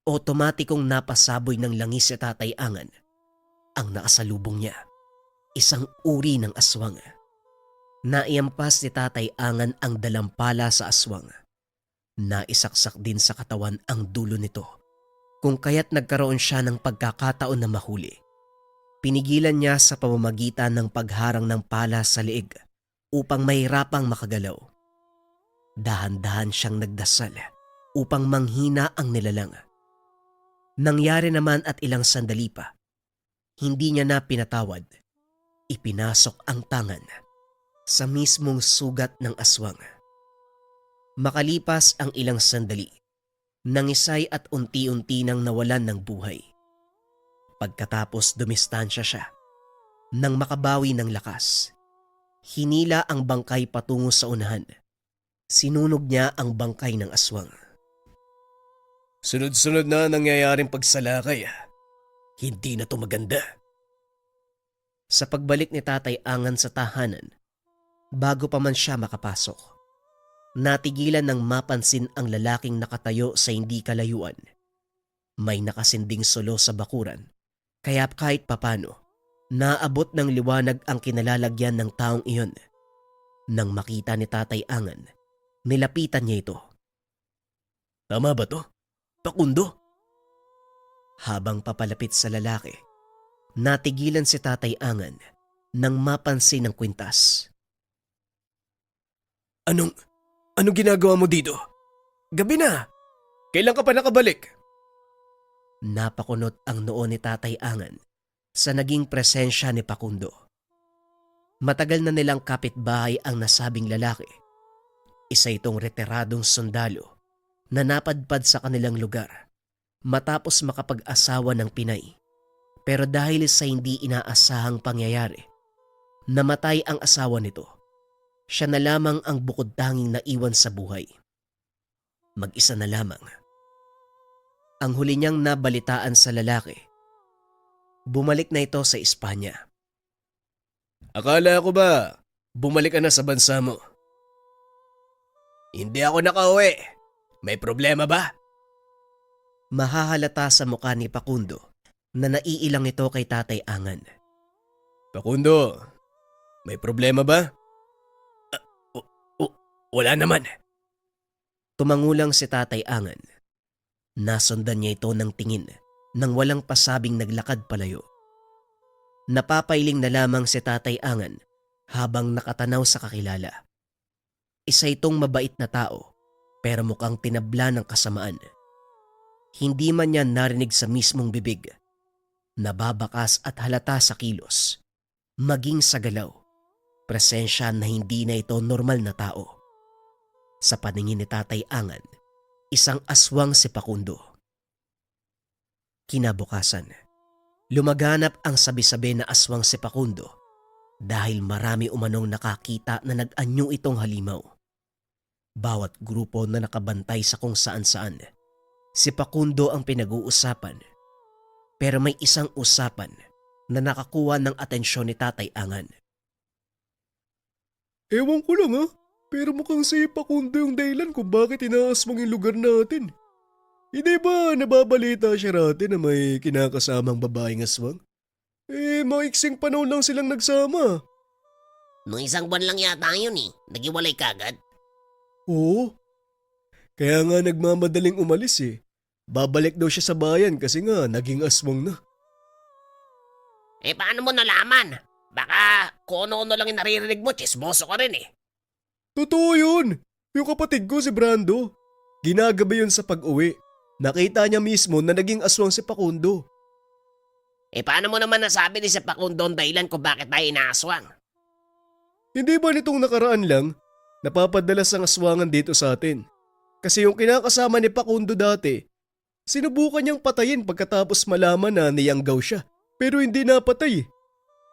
otomatikong napasaboy ng langis si Tatay Angan. Ang nakasalubong niya, isang uri ng aswang. Naiampas ni Tatay Angan ang dalampala sa aswang. Naisaksak din sa katawan ang dulo nito. kung kaya't nagkaroon siya ng pagkakataon na mahuli. Pinigilan niya sa pamamagitan ng pagharang ng pala sa liig upang mahirapang makagalaw. Dahan-dahan siyang nagdasal upang manghina ang nilalang. Nangyari naman at ilang sandali pa, hindi niya na pinatawad. Ipinasok ang tangan sa mismong sugat ng aswang. Makalipas ang ilang sandali, nangisay at unti-unti nang nawalan ng buhay. Pagkatapos dumistansya siya, nang makabawi ng lakas, hinila ang bangkay patungo sa unahan. Sinunog niya ang bangkay ng aswang. Sunod-sunod na nangyayaring pagsalakay. Hindi na to maganda. Sa pagbalik ni Tatay Angan sa tahanan, bago pa man siya makapasok, natigilan ng mapansin ang lalaking nakatayo sa hindi kalayuan. May nakasinding solo sa bakuran, kaya kahit papano, naabot ng liwanag ang kinalalagyan ng taong iyon. Nang makita ni Tatay Angan, nilapitan niya ito. Tama ba to? Pakundo? Habang papalapit sa lalaki, natigilan si Tatay Angan nang mapansin ang kwintas. Anong ginagawa mo dito? Gabi na. Kailan ka pa nakabalik? Napakunot ang noo ni Tatay Angan sa naging presensya ni Pakundo. Matagal na nilang kapitbahay ang nasabing lalaki. Isa itong retiradong sundalo na napadpad sa kanilang lugar matapos makapag-asawa ng Pinay. Pero dahil sa hindi inaasahang pangyayari, namatay ang asawa nito. Siya na lamang ang bukod tanging naiwan sa buhay. Mag-isa na lamang. Ang huli niyang nabalitaan sa lalaki, bumalik na ito sa Espanya. Akala ko ba bumalik ka na sa bansa mo? Hindi ako nakauwi. May problema ba? Mahahalata sa mukha ni Pakundo na naiilang ito kay Tatay Angan. Pakundo, may problema ba? Wala naman. Tumangulang si Tatay Angan. Nasundan niya ito ng tingin nang walang pasabing naglakad palayo. Napapailing na lamang si Tatay Angan habang nakatanaw sa kakilala. Isa itong mabait na tao pero mukhang tinabla ng kasamaan. Hindi man niya narinig sa mismong bibig. Nababakas at halata sa kilos, maging sa galaw. Presensya na hindi na ito normal na tao. Sa paningin ni Tatay Angan, isang aswang si Pakundo. Kinabukasan, lumaganap ang sabi-sabi na aswang si Pakundo dahil marami umanong nakakita na nag-anyo itong halimaw. Bawat grupo na nakabantay sa kung saan-saan, si Pakundo ang pinag-uusapan. Pero may isang usapan na nakakuha ng atensyon ni Tatay Angan. Ewan ko lang pero mukhang si Pakundo yung dahilan kung bakit inaaswang yung lugar natin. Hindi ba nababalita siya rati na may kinakasamang babaeng aswang? Maiksing panahon lang silang nagsama. Nung isang buwan lang yata yun nagiwalay kagad. Oo. Kaya nga nagmamadaling umalis Babalik daw siya sa bayan kasi nga naging aswang na. Paano mo nalaman? Baka kung ano-ano lang yung naririnig mo, chismoso ka rin Totoo yun. Yung kapatid ko si Brando. Ginagabi yun sa pag-uwi. Nakita niya mismo na naging aswang si Pakundo. Paano mo naman nasabi ni sa Pakundo ang dahilan kung bakit tayo inaaswang? Hindi ba nitong nakaraan lang, napapadalas ang aswangan dito sa atin? Kasi yung kinakasama ni Pakundo dati, sinubukan niyang patayin pagkatapos malaman na niyanggaw siya. Pero hindi napatay.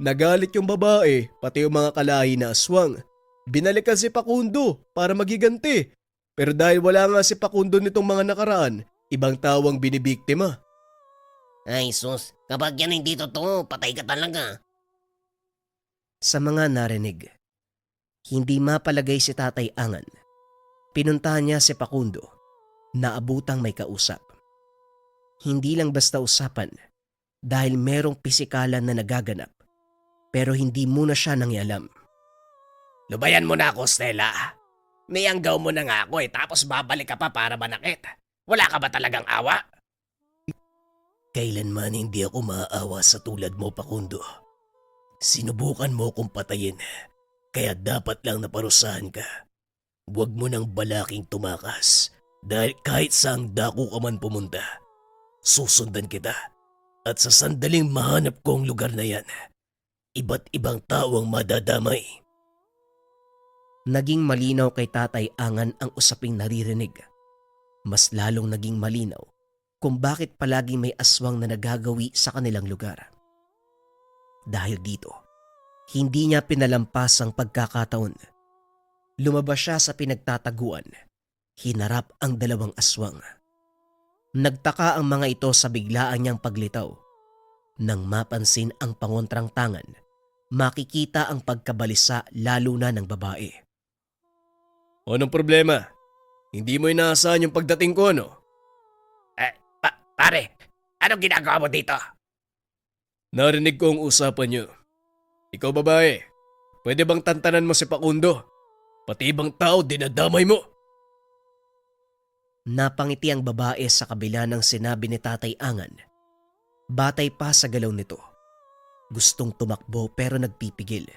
Nagalit yung babae, pati yung mga kalahi na aswang. Binalikan si Pakundo para magiganti. Pero dahil wala nga si Pakundo nitong mga nakaraan, ibang tawang binibiktima. Ay sus, kapag yan hindi totoo, patay ka talaga. Sa mga narinig, hindi mapalagay si Tatay Angan. Pinuntahan niya si Pakundo, naabutang may kausap. Hindi lang basta usapan dahil merong pisikalan na nagaganap pero hindi muna siya nangialam. Lubayan mo na ako, Stella. Niyanggaw mo na nga ako tapos babalik ka pa para manakit. Wala ka ba talagang awa? Kailanman hindi ako maaawa sa tulad mo, Pakundo. Sinubukan mo kong patayin, kaya dapat lang naparusahan ka. Huwag mo nang balaking tumakas dahil kahit saang dako ka man pumunta, susundan kita. At sa sandaling mahanap ko ang lugar na yan, iba't ibang tao ang madadamay. Naging malinaw kay Tatay Angan ang usaping naririnig. Mas lalong naging malinaw kung bakit palaging may aswang na nagagawi sa kanilang lugar. Dahil dito, hindi niya pinalampas ang pagkakataon. Lumabas siya sa pinagtataguan. Hinarap ang dalawang aswang. Nagtaka ang mga ito sa biglaan niyang paglitaw. Nang mapansin ang pangontrang tangan, makikita ang pagkabalisa lalo na ng babae. Anong problema? Hindi mo inaasahan yung pagdating ko, no? Pare, anong ginagawa mo dito? Narinig ko ang usapan niyo. Ikaw babae, pwede bang tantanan mo si Pakundo? Pati ibang tao dinadamay mo. Napangiti ang babae sa kabila ng sinabi ni Tatay Angan. Batay pa sa galaw nito. Gustong tumakbo pero nagpipigil.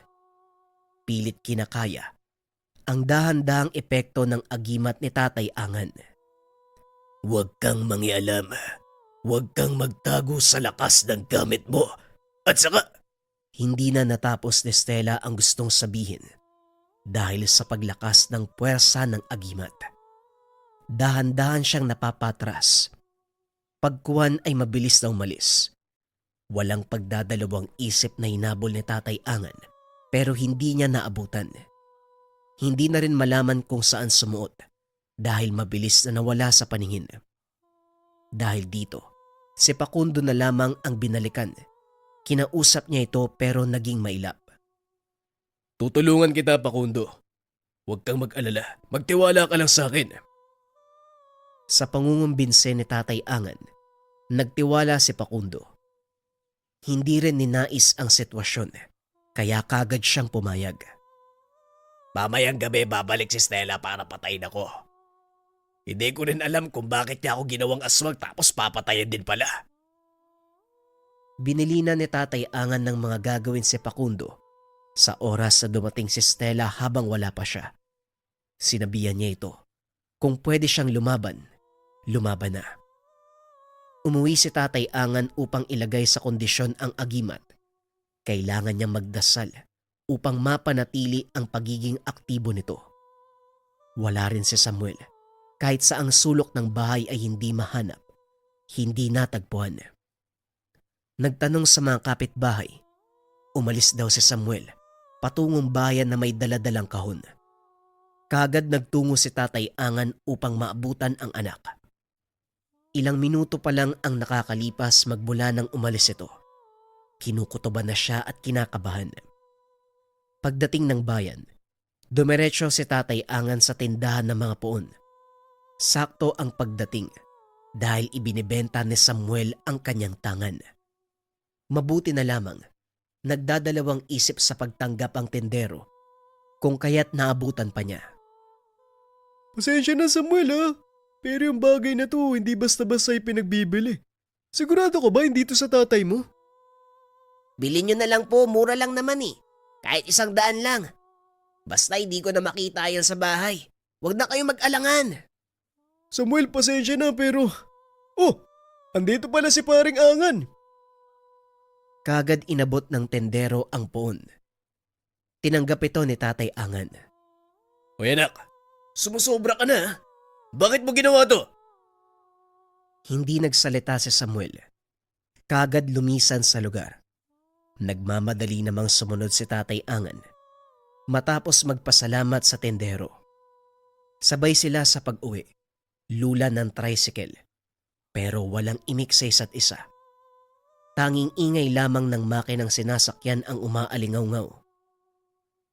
Pilit kinakaya ang dahan-dahang epekto ng agimat ni Tatay Angan. Huwag kang mangialam. Huwag kang magtago sa lakas ng gamit mo. At saka, Hindi na natapos ni Stella ang gustong sabihin dahil sa paglakas ng puwersa ng agimat. Dahan-dahan siyang napapatras. Pagkuhan ay mabilis na umalis. Walang pagdadalawang isip na hinabol ni Tatay Angan pero hindi niya naabutan. Hindi na rin malaman kung saan sumuot dahil mabilis na nawala sa paningin. Dahil dito, si Pakundo na lamang ang binalikan. Kinausap niya ito pero naging mailap. tutulungan kita, Pakundo. Huwag kang mag-alala. Magtiwala ka lang sa akin. Sa pangungumbinse ni Tatay Angan, nagtiwala si Pakundo. Hindi rin ninais ang sitwasyon, kaya kagad siyang pumayag. Mamayang gabi babalik si Stella para patayin ako. Hindi ko rin alam kung bakit niya ako ginawang aswang tapos papatayin din pala. Binilinan ni Tatay Angan ng mga gagawin si Pakundo sa oras na dumating si Stella habang wala pa siya. Sinabihan niya ito, kung pwede siyang lumaban, lumaban na. Umuwi si Tatay Angan upang ilagay sa kondisyon ang agimat. Kailangan niyang magdasal upang mapanatili ang pagiging aktibo nito. Wala rin si Samuel. Kahit sa ang sulok ng bahay ay hindi mahanap, hindi natagpuan. Nagtanong sa mga kapitbahay. Umalis daw si Samuel patungong bayan na may daladalang kahon. Kagad nagtungo si Tatay Angan upang maabutan ang anak. Ilang minuto pa lang ang nakakalipas magmula nang umalis ito. Kinukutuban na siya at kinakabahan. Pagdating ng bayan, dumiretso si Tatay Angan sa tindahan ng mga puon. Sakto ang pagdating dahil ibinibenta ni Samuel ang kanyang tangan. Mabuti na lamang, nagdadalawang isip sa pagtanggap ang tendero kung kaya't naabutan pa niya. Pasensya na Samuel ha, pero yung bagay na to hindi basta-basta ipinagbibili. Sigurado ka ba hindi to sa tatay mo? Bilhin nyo na lang po, mura lang naman eh. Kahit 100 lang. Basta hindi ko na makita yan sa bahay. Huwag na kayong mag-alangan. Samuel, pasensya na pero... Oh, andito pala si paring Angan. Kagad inabot ng tendero ang puon. Tinanggap ito ni Tatay Angan. Hoy anak, sumusobra ka na ha? Bakit mo ginawa to? Hindi nagsalita si Samuel. Kagad lumisan sa lugar. Nagmamadali namang sumunod si Tatay Angan matapos magpasalamat sa tendero. Sabay sila sa pag-uwi, lula ng tricycle, pero walang imik sa isa't isa. Tanging ingay lamang ng makinang sinasakyan ang umaalingaw-ngaw.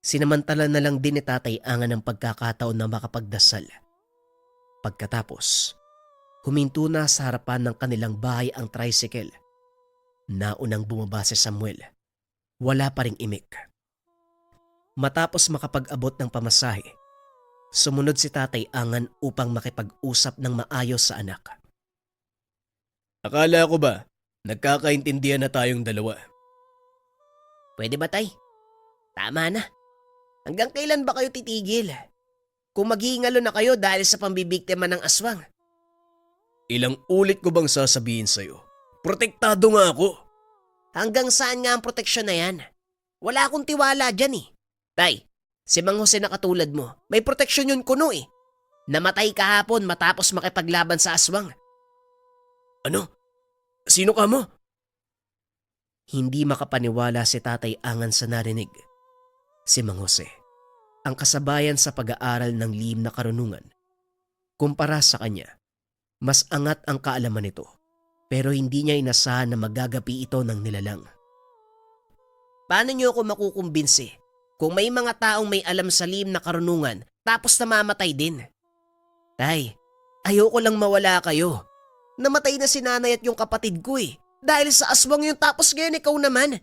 Sinamantala na lang din ni Tatay Angan ang pagkakataon na makapagdasal. Pagkatapos, huminto na sa harapan ng kanilang bahay ang tricycle. Naunang bumaba si Samuel. Wala pa ring imik. Matapos makapag-abot ng pamasahe, sumunod si Tatay Angan upang makipag-usap ng maayos sa anak. Akala ko ba, Nagkakaintindihan na tayong dalawa. Pwede ba, tay? Tama na. Hanggang kailan ba kayo titigil? Kung maghihingalo na kayo dahil sa pambibiktima ng aswang. Ilang ulit ko bang sasabihin sa'yo? Protektado nga ako. Hanggang saan nga ang proteksyon na yan? Wala akong tiwala dyan eh. Tay, si Mang Jose na katulad mo, may proteksyon yun kuno eh. Namatay kahapon matapos makipaglaban sa aswang. Ano? Sino ka mo? Hindi makapaniwala si Tatay Angan sa narinig. Si Mang Jose, ang kasabayan sa pag-aaral ng lihim na karunungan. Kumpara sa kanya, mas angat ang kaalaman nito, pero hindi niya inasahan na magagapi ito ng nilalang. Paano niyo ako makukumbinsi kung may mga taong may alam sa lihim na karunungan tapos namamatay din? Tay, ayoko lang mawala kayo. Namatay na si nanay at yung kapatid ko eh. Dahil sa aswang yung tapos ngayon ikaw naman.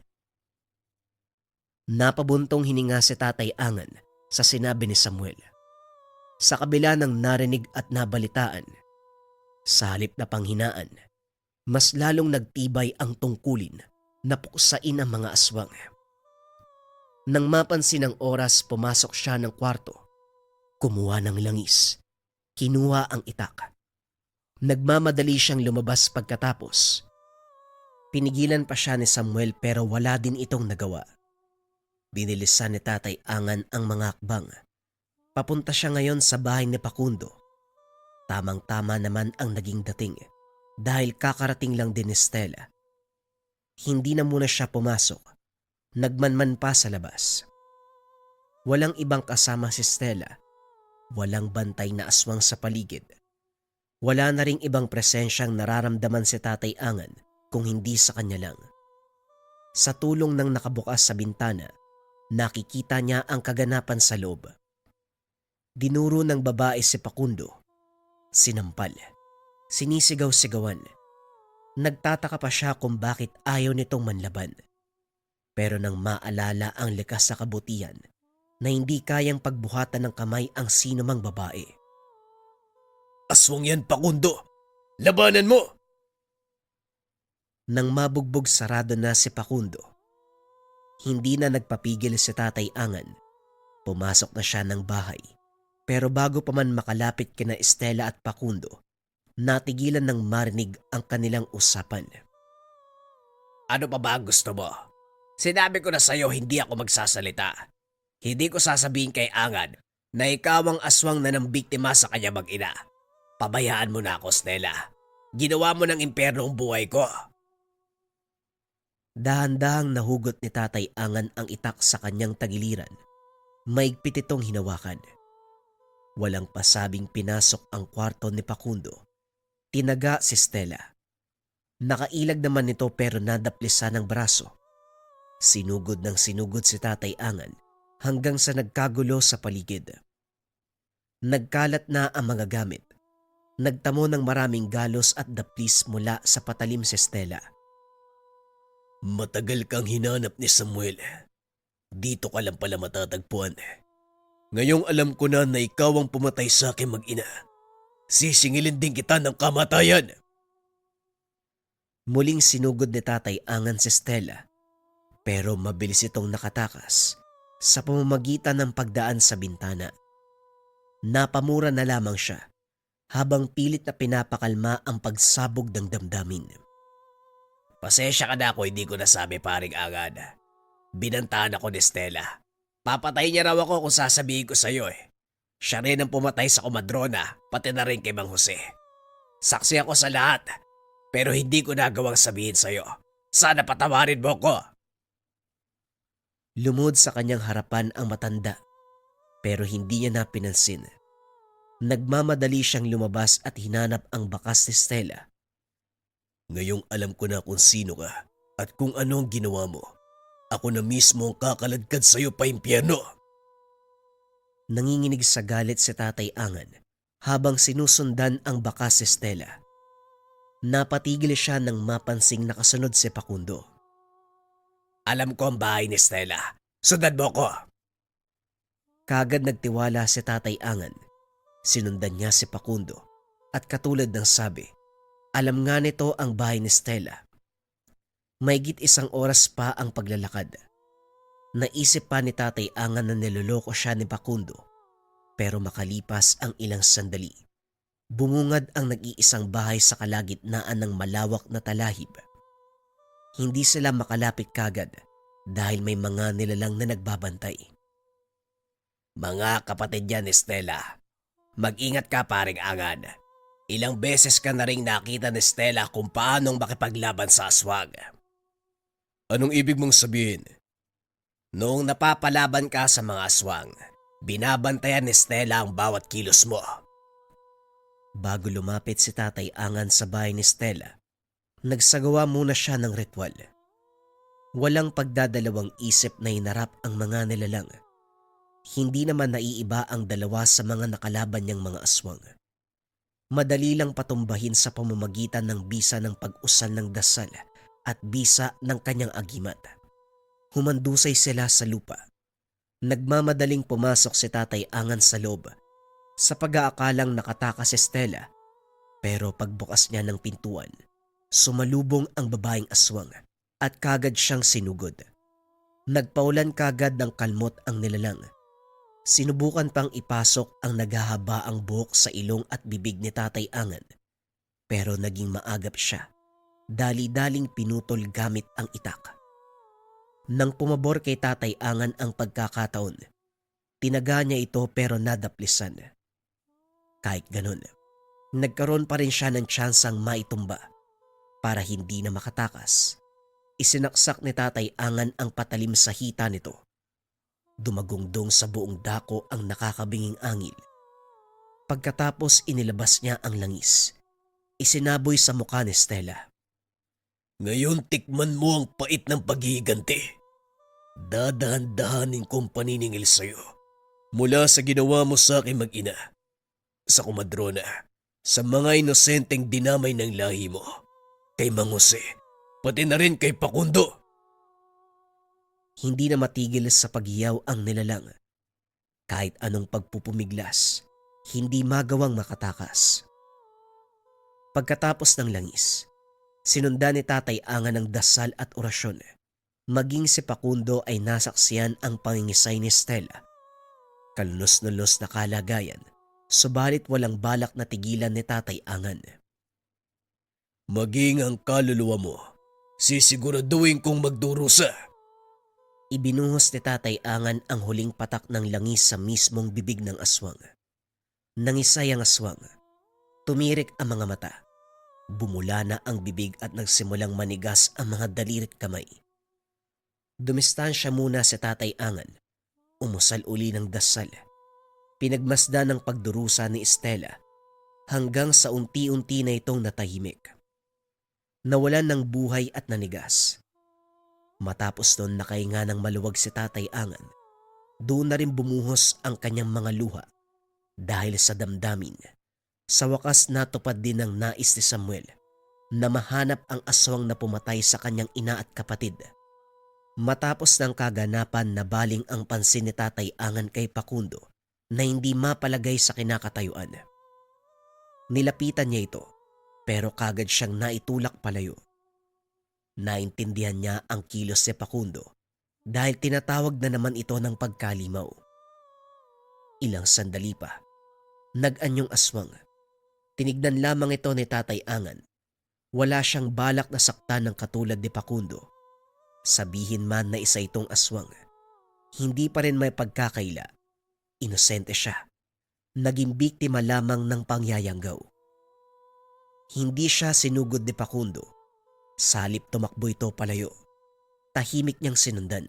Napabuntong hininga si Tatay Angan sa sinabi ni Samuel. Sa kabila ng narinig at nabalitaan, sa halip na panghinaan, mas lalong nagtibay ang tungkulin na puksain ang mga aswang. Nang mapansin ang oras, pumasok siya ng kwarto. Kumuha ng langis. Kinuha ang itak. Nagmamadali siyang lumabas pagkatapos. Pinigilan pa siya ni Samuel pero wala din itong nagawa. Binilisan ni Tatay Angan ang mga akbang. Papunta siya ngayon sa bahay ni Facundo. Tamang-tama naman ang naging dating dahil kakarating lang din ni Stella. Hindi na muna siya pumasok. Nagmanman pa sa labas. Walang ibang kasama si Stella. Walang bantay na aswang sa paligid. Wala na ring ibang presensyang nararamdaman si Tatay Angan kung hindi sa kanya lang. Sa tulong ng nakabukas sa bintana, nakikita niya ang kaganapan sa loob. Dinuro ng babae si Facundo. Sinampal. Sinisigaw-sigawan. Nagtataka pa siya kung bakit ayaw nitong manlaban. Pero nang maalala ang likas sa kabutihan na hindi kayang pagbuhatan ng kamay ang sino mang babae. Aswang yan, Facundo! Labanan mo! Nang mabugbog sarado na si Facundo, hindi na nagpapigil si Tatay Angan. Pumasok na siya ng bahay. Pero bago pa man makalapit kina Stella at Facundo, natigilan ng marinig ang kanilang usapan. Ano pa ba ang gusto mo? Sinabi ko na sa'yo hindi ako magsasalita. Hindi ko sasabihin kay Angan na ikaw ang aswang na nambiktima sa kanya mag-ina. Pabayaan mo na ako, Stella. Ginawa mo ng impyerno ang buhay ko. Dahan-dahang nahugot ni Tatay Angan ang itak sa kanyang tagiliran. Maigpit itong hinawakan. Walang pasabing pinasok ang kwarto ni Facundo. Tinaga si Stella. Nakailag naman nito pero nadaplisan ng braso. Sinugod ng sinugod si Tatay Angan hanggang sa nagkagulo sa paligid. Nagkalat na ang mga gamit. Nagtamo ng maraming galos at daplis mula sa patalim si Stella. Matagal kang hinanap ni Samuel. Dito ka lang pala matatagpuan. Ngayong alam ko na ikaw ang pumatay sa akin mag-ina. Sisingilin din kita ng kamatayan. Muling sinugod ni Tatay Angan si Stella. Pero mabilis itong nakatakas sa pamamagitan ng pagdaan sa bintana. Napamura na lamang siya habang pilit na pinapakalma ang pagsabog ng damdamin. Pasensya ka na ako hindi ko nasabi paring agad. Binantaan ako ni Stella. Papatay niya raw ako kung sasabihin ko sa'yo eh. Siya rin ang pumatay sa komadrona pati na rin kay Mang Jose. Saksi ako sa lahat pero hindi ko nagawang sabihin sa'yo. Sana patawarin mo ko. Lumod sa kanyang harapan ang matanda pero hindi niya na pinansin. Nagmamadali siyang lumabas at hinanap ang bakas ni Stella. Ngayong alam ko na kung sino ka at kung ano ang ginawa mo. Ako na mismo ang kakaladkad sa'yo pa impyerno. Nanginginig sa galit si Tatay Angan habang sinusundan ang bakas si Stella. Napatigil siya nang mapansing nakasunod si Facundo. Alam ko ang bahay ni Stella. Sundan mo ko. Kagad nagtiwala si Tatay Angan. Sinundan niya si Facundo at katulad ng sabi, alam nga nito ang bahay ni Stella. Mahigit 1 oras pa ang paglalakad. Naisip pa ni Tatay Angan na niloloko siya ni Facundo. Pero makalipas ang ilang sandali, bumungad ang nag-iisang bahay sa kalagitnaan ng malawak na talahib. Hindi sila makalapit kagad dahil may mga nilalang na nagbabantay. Mga kapatid yan, Stella. Mag-ingat ka, paring Angan. Ilang beses ka na ring nakita ni Stella kung paanong makipaglaban sa aswang. Anong ibig mong sabihin? Noong napapalaban ka sa mga aswang, binabantayan ni Stella ang bawat kilos mo. Bago lumapit si Tatay Angan sa bahay ni Stella, nagsagawa muna siya ng ritual. Walang pagdadalawang isip na hinarap ang mga nilalang. Hindi naman naiiba ang dalawa sa mga nakalaban niyang mga aswang. Madali lang patumbahin sa pamamagitan ng bisa ng pag-usal ng dasal at bisa ng kanyang agimat. Humandusay sila sa lupa. Nagmamadaling pumasok si Tatay Angan sa loob sa pag-aakalang nakatakas si Stella, pero pagbukas niya ng pintuan, sumalubong ang babaeng aswang at kagad siyang sinugod. Nagpaulan kagad ng kalmot ang nilalang. Sinubukan pang ipasok ang naghahabaang buhok sa ilong at bibig ni Tatay Angan, pero naging maagap siya. Dali-daling pinutol gamit ang itak. Nang pumabor kay Tatay Angan ang pagkakataon, tinaga niya ito pero nadaplisan. Kahit ganun, nagkaroon pa rin siya ng tsansang maitumba. Para hindi na makatakas, isinaksak ni Tatay Angan ang patalim sa hita nito. Dumagungdong sa buong dako ang nakakabinging angil. Pagkatapos inilabas niya ang langis, isinaboy sa mukha ni Stella. Ngayon tikman mo ang pait ng paghihiganti. Dadahan-dahanin kong paniningil sa'yo mula sa ginawa mo sa aking mag-ina, sa kumadrona, sa mga inosenteng dinamay ng lahi mo, kay Mang Jose, pati na rin kay Facundo. Hindi na matigil sa paghiyaw ang nilalang. Kahit anong pagpupumiglas, hindi magawang makatakas. Pagkatapos ng langis, sinundan ni Tatay Angan ng dasal at orasyon. Maging si Facundo ay nasaksiyan ang pangingisay ni Stella. Kalunos-nulos na kalagayan, subalit walang balak na tigilan ni Tatay Angan. Maging ang kaluluwa mo, sisiguraduhin kong magdurusa. Ibinuhos ni Tatay Angan ang huling patak ng langis sa mismong bibig ng aswang. Nangisay ang aswang. Tumirik ang mga mata. Bumula na ang bibig at nagsimulang manigas ang mga daliri't kamay. Dumistansya muna si Tatay Angan. Umusal uli ng dasal. Pinagmasdan ng pagdurusa ni Stella hanggang sa unti-unti na itong natahimik. Nawalan ng buhay at nanigas. Matapos doon nakahinga ng maluwag si Tatay Angan, doon na rin bumuhos ang kanyang mga luha dahil sa damdamin. Sa wakas natupad din ang nais ni Samuel na mahanap ang aswang na pumatay sa kanyang ina at kapatid. Matapos ng kaganapan na baling ang pansin ni Tatay Angan kay Facundo na hindi mapalagay sa kinakatayuan. Nilapitan niya ito pero kagad siyang naitulak palayo. Naintindihan niya ang kilos ni Facundo dahil tinatawag na naman ito ng pagkalimaw. Ilang sandali pa, nag-anyong aswang. Tinignan lamang ito ni Tatay Angan. Wala siyang balak na saktan ng katulad ni Facundo. Sabihin man na isa itong aswang, hindi pa rin may pagkakaila. Inosente siya. Naging biktima lamang ng pangyayanggaw. Hindi siya sinugod ni Facundo. Salip tumakbo ito palayo. Tahimik niyang sinundan.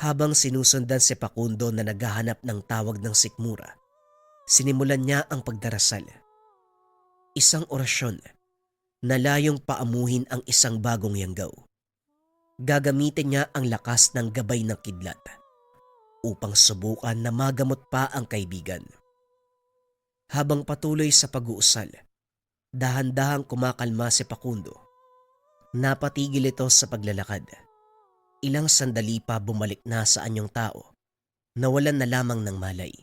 Habang sinusundan si Facundo na naghahanap ng tawag ng sikmura, sinimulan niya ang pagdarasal. Isang orasyon na layong paamuhin ang isang bagong yanggaw. Gagamitin niya ang lakas ng gabay ng kidlat upang subukan na magamot pa ang kaibigan. Habang patuloy sa pag-uusal, dahan-dahang kumakalma si Facundo. Napatigil ito sa paglalakad. Ilang sandali pa bumalik na sa anyong tao. Nawalan na lamang ng malay.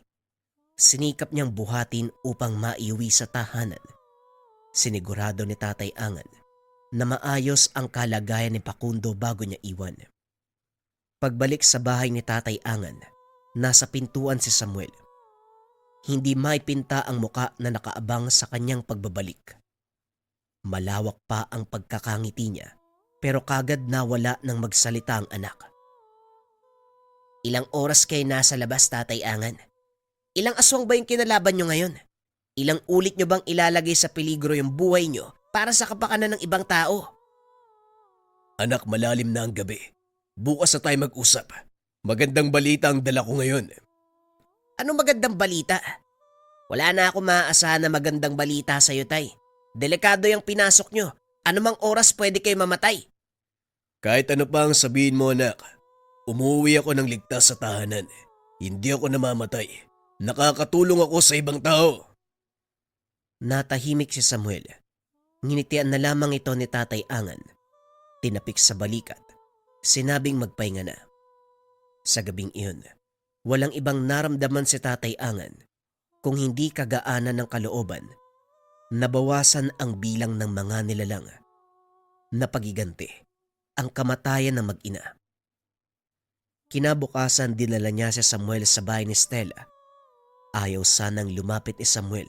Sinikap niyang buhatin upang maiuwi sa tahanan. Sinigurado ni Tatay Angan na maayos ang kalagayan ni Facundo bago niya iwan. Pagbalik sa bahay ni Tatay Angan, nasa pintuan si Samuel. Hindi maipinta ang muka na nakaabang sa kanyang pagbabalik. Malawak pa ang pagkakangiti niya, pero kagad nawala ng magsalita ang anak. Ilang oras kayo nasa labas, Tatay Angan? Ilang aswang ba yung kinalaban nyo ngayon? Ilang ulit nyo bang ilalagay sa peligro yung buhay nyo para sa kapakanan ng ibang tao? Anak, malalim na ang gabi. Bukas na tayo mag-usap. Magandang balita ang dala ko ngayon. Anong magandang balita? Wala na ako maaasahan na magandang balita sa'yo, Tay. Delikado yung pinasok nyo. Anumang oras pwede kayo mamatay. Kahit ano pa ang sabihin mo, anak, umuwi ako ng ligtas sa tahanan. Hindi ako namamatay. Nakakatulong ako sa ibang tao. Natahimik si Samuel. Nginitian na lamang ito ni Tatay Angan. Tinapik sa balikat. Sinabing magpahinga na. Sa gabing iyon, walang ibang naramdaman si Tatay Angan kung hindi kagaanan ng kalooban. Nabawasan ang bilang ng mga nilalang. Napagiganti ang kamatayan ng mag-ina. Kinabukasan dinala niya si Samuel sa bahay ni Stella. Ayaw sanang lumapit ni Samuel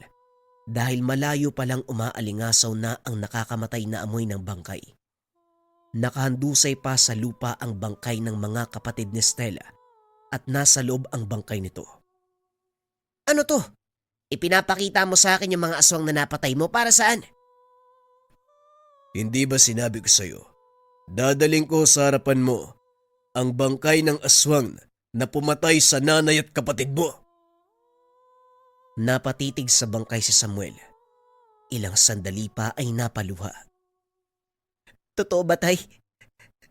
dahil malayo palang umaalingasaw na ang nakakamatay na amoy ng bangkay. Nakahandusay pa sa lupa ang bangkay ng mga kapatid ni Stella at nasa loob ang bangkay nito. Ano to? Ipinapakita mo sa akin yung mga aswang na napatay mo para saan? Hindi ba sinabi ko sa'yo, dadaling ko sa harapan mo ang bangkay ng aswang na pumatay sa nanay at kapatid mo? Napatitig sa bangkay si Samuel. Ilang sandali pa ay napaluha. Totoo ba, Tay?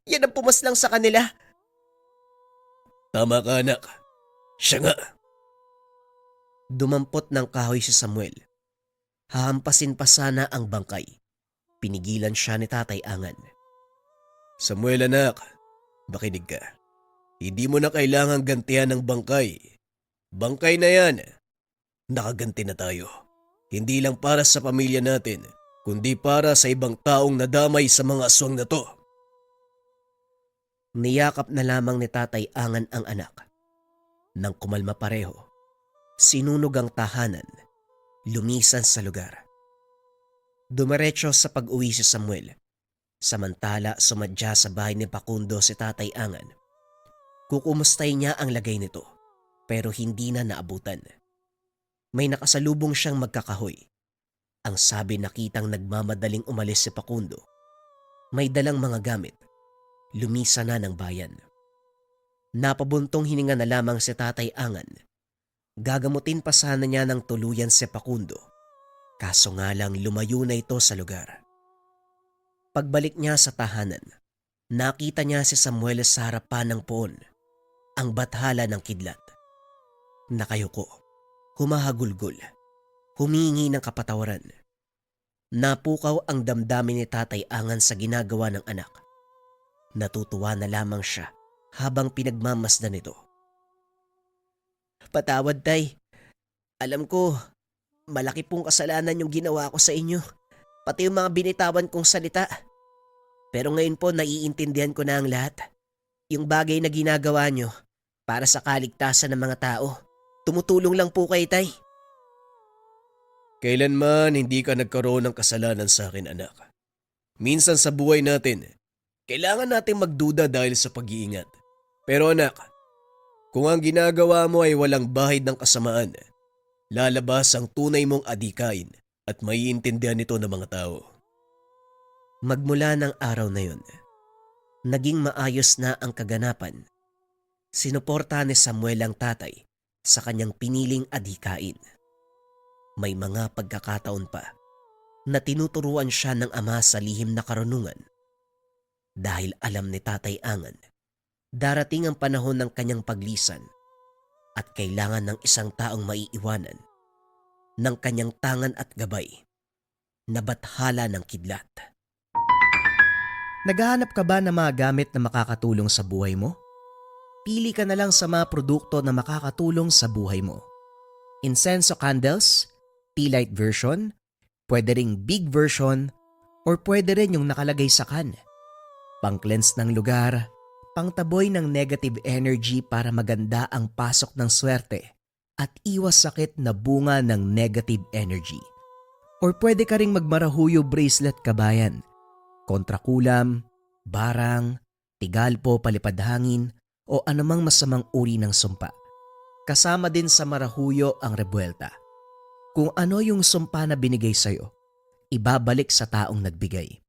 Yan ang pumaslang sa kanila. Tama ka, anak. Siya nga. Dumampot ng kahoy si Samuel. Hahampasin pa sana ang bangkay. Pinigilan siya ni Tatay Angan. Samuel, anak, makinig ka. Hindi mo na kailangang gantihan ng bangkay. Bangkay na yan. Nakaganti na tayo. Hindi lang para sa pamilya natin, kundi para sa ibang taong nadamay sa mga aswang na to. Niyakap na lamang ni Tatay Angan ang anak. Nang kumalma pareho, sinunog ang tahanan, lumisan sa lugar. Dumiretso sa pag-uwi si Samuel, samantala sumadya sa bahay ni Facundo si Tatay Angan. Kukumustay niya ang lagay nito, pero hindi na naabutan. May nakasalubong siyang magkakahoy. Ang sabi nakitang nagmamadaling umalis si Facundo. May dalang mga gamit. Lumisa na ng bayan. Napabuntong hininga na lamang si Tatay Angan. Gagamutin pa sana niya ng tuluyan si Facundo. Kaso nga lang lumayo na ito sa lugar. Pagbalik niya sa tahanan, nakita niya si Samuel sa harapan ng poon, ang bathala ng kidlat. Nakayuko, humahagulgol, humingi ng kapatawaran. Napukaw ang damdamin ni Tatay Angan sa ginagawa ng anak. Natutuwa na lamang siya habang pinagmamasdan nito. Patawad, Tay. Alam ko, malaki pong kasalanan yung ginawa ko sa inyo. Pati yung mga binitawan kong salita. Pero ngayon po naiintindihan ko na ang lahat. Yung bagay na ginagawa nyo para sa kaligtasan ng mga tao. Tumutulong lang po kay Tay. Kailanman hindi ka nagkaroon ng kasalanan sa akin, anak. Minsan sa buhay natin, kailangan natin magduda dahil sa pag-iingat. Pero anak, kung ang ginagawa mo ay walang bahid ng kasamaan, lalabas ang tunay mong adikain at maiintindihan nito ng mga tao. Magmula ng araw na yun, naging maayos na ang kaganapan. Sinuporta ni Samuel ang tatay sa kanyang piniling adhikain. May mga pagkakataon pa na tinuturuan siya ng ama sa lihim na karunungan. Dahil alam ni Tatay Angan, darating ang panahon ng kanyang paglisan at kailangan ng isang taong maiiwanan ng kanyang tangan at gabay na bathala ng kidlat. Naghahanap ka ba ng mga gamit na makakatulong sa buhay mo? Pili ka na lang sa mga produkto na makakatulong sa buhay mo. Incenso candles, tea light version, pwede ring big version, Or pwede rin yung nakalagay sa can. Pang-cleanse ng lugar, pangtaboy ng negative energy para maganda ang pasok ng swerte at iwas sakit na bunga ng negative energy. Or pwede ka ring magmarahuyo bracelet kabayan, kontrakulam, barang, tigalpo, palipadhangin o anumang masamang uri ng sumpa. Kasama din sa marahuyo ang rebuelta. Kung ano yung sumpa na binigay sa'yo, ibabalik sa taong nagbigay.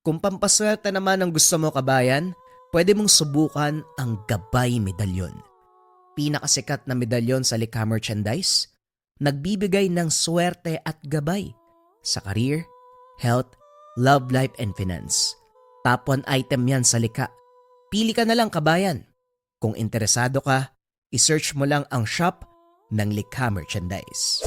Kung pampaswerte naman ang gusto mo kabayan, pwede mong subukan ang Gabay Medalyon. Pinakasikat na medalyon sa likha merchandise, nagbibigay ng swerte at gabay sa career, health, love life and finance. Top 1 item yan sa likha. Pili ka na lang kabayan. Kung interesado ka, isearch mo lang ang shop ng Likha Merchandise.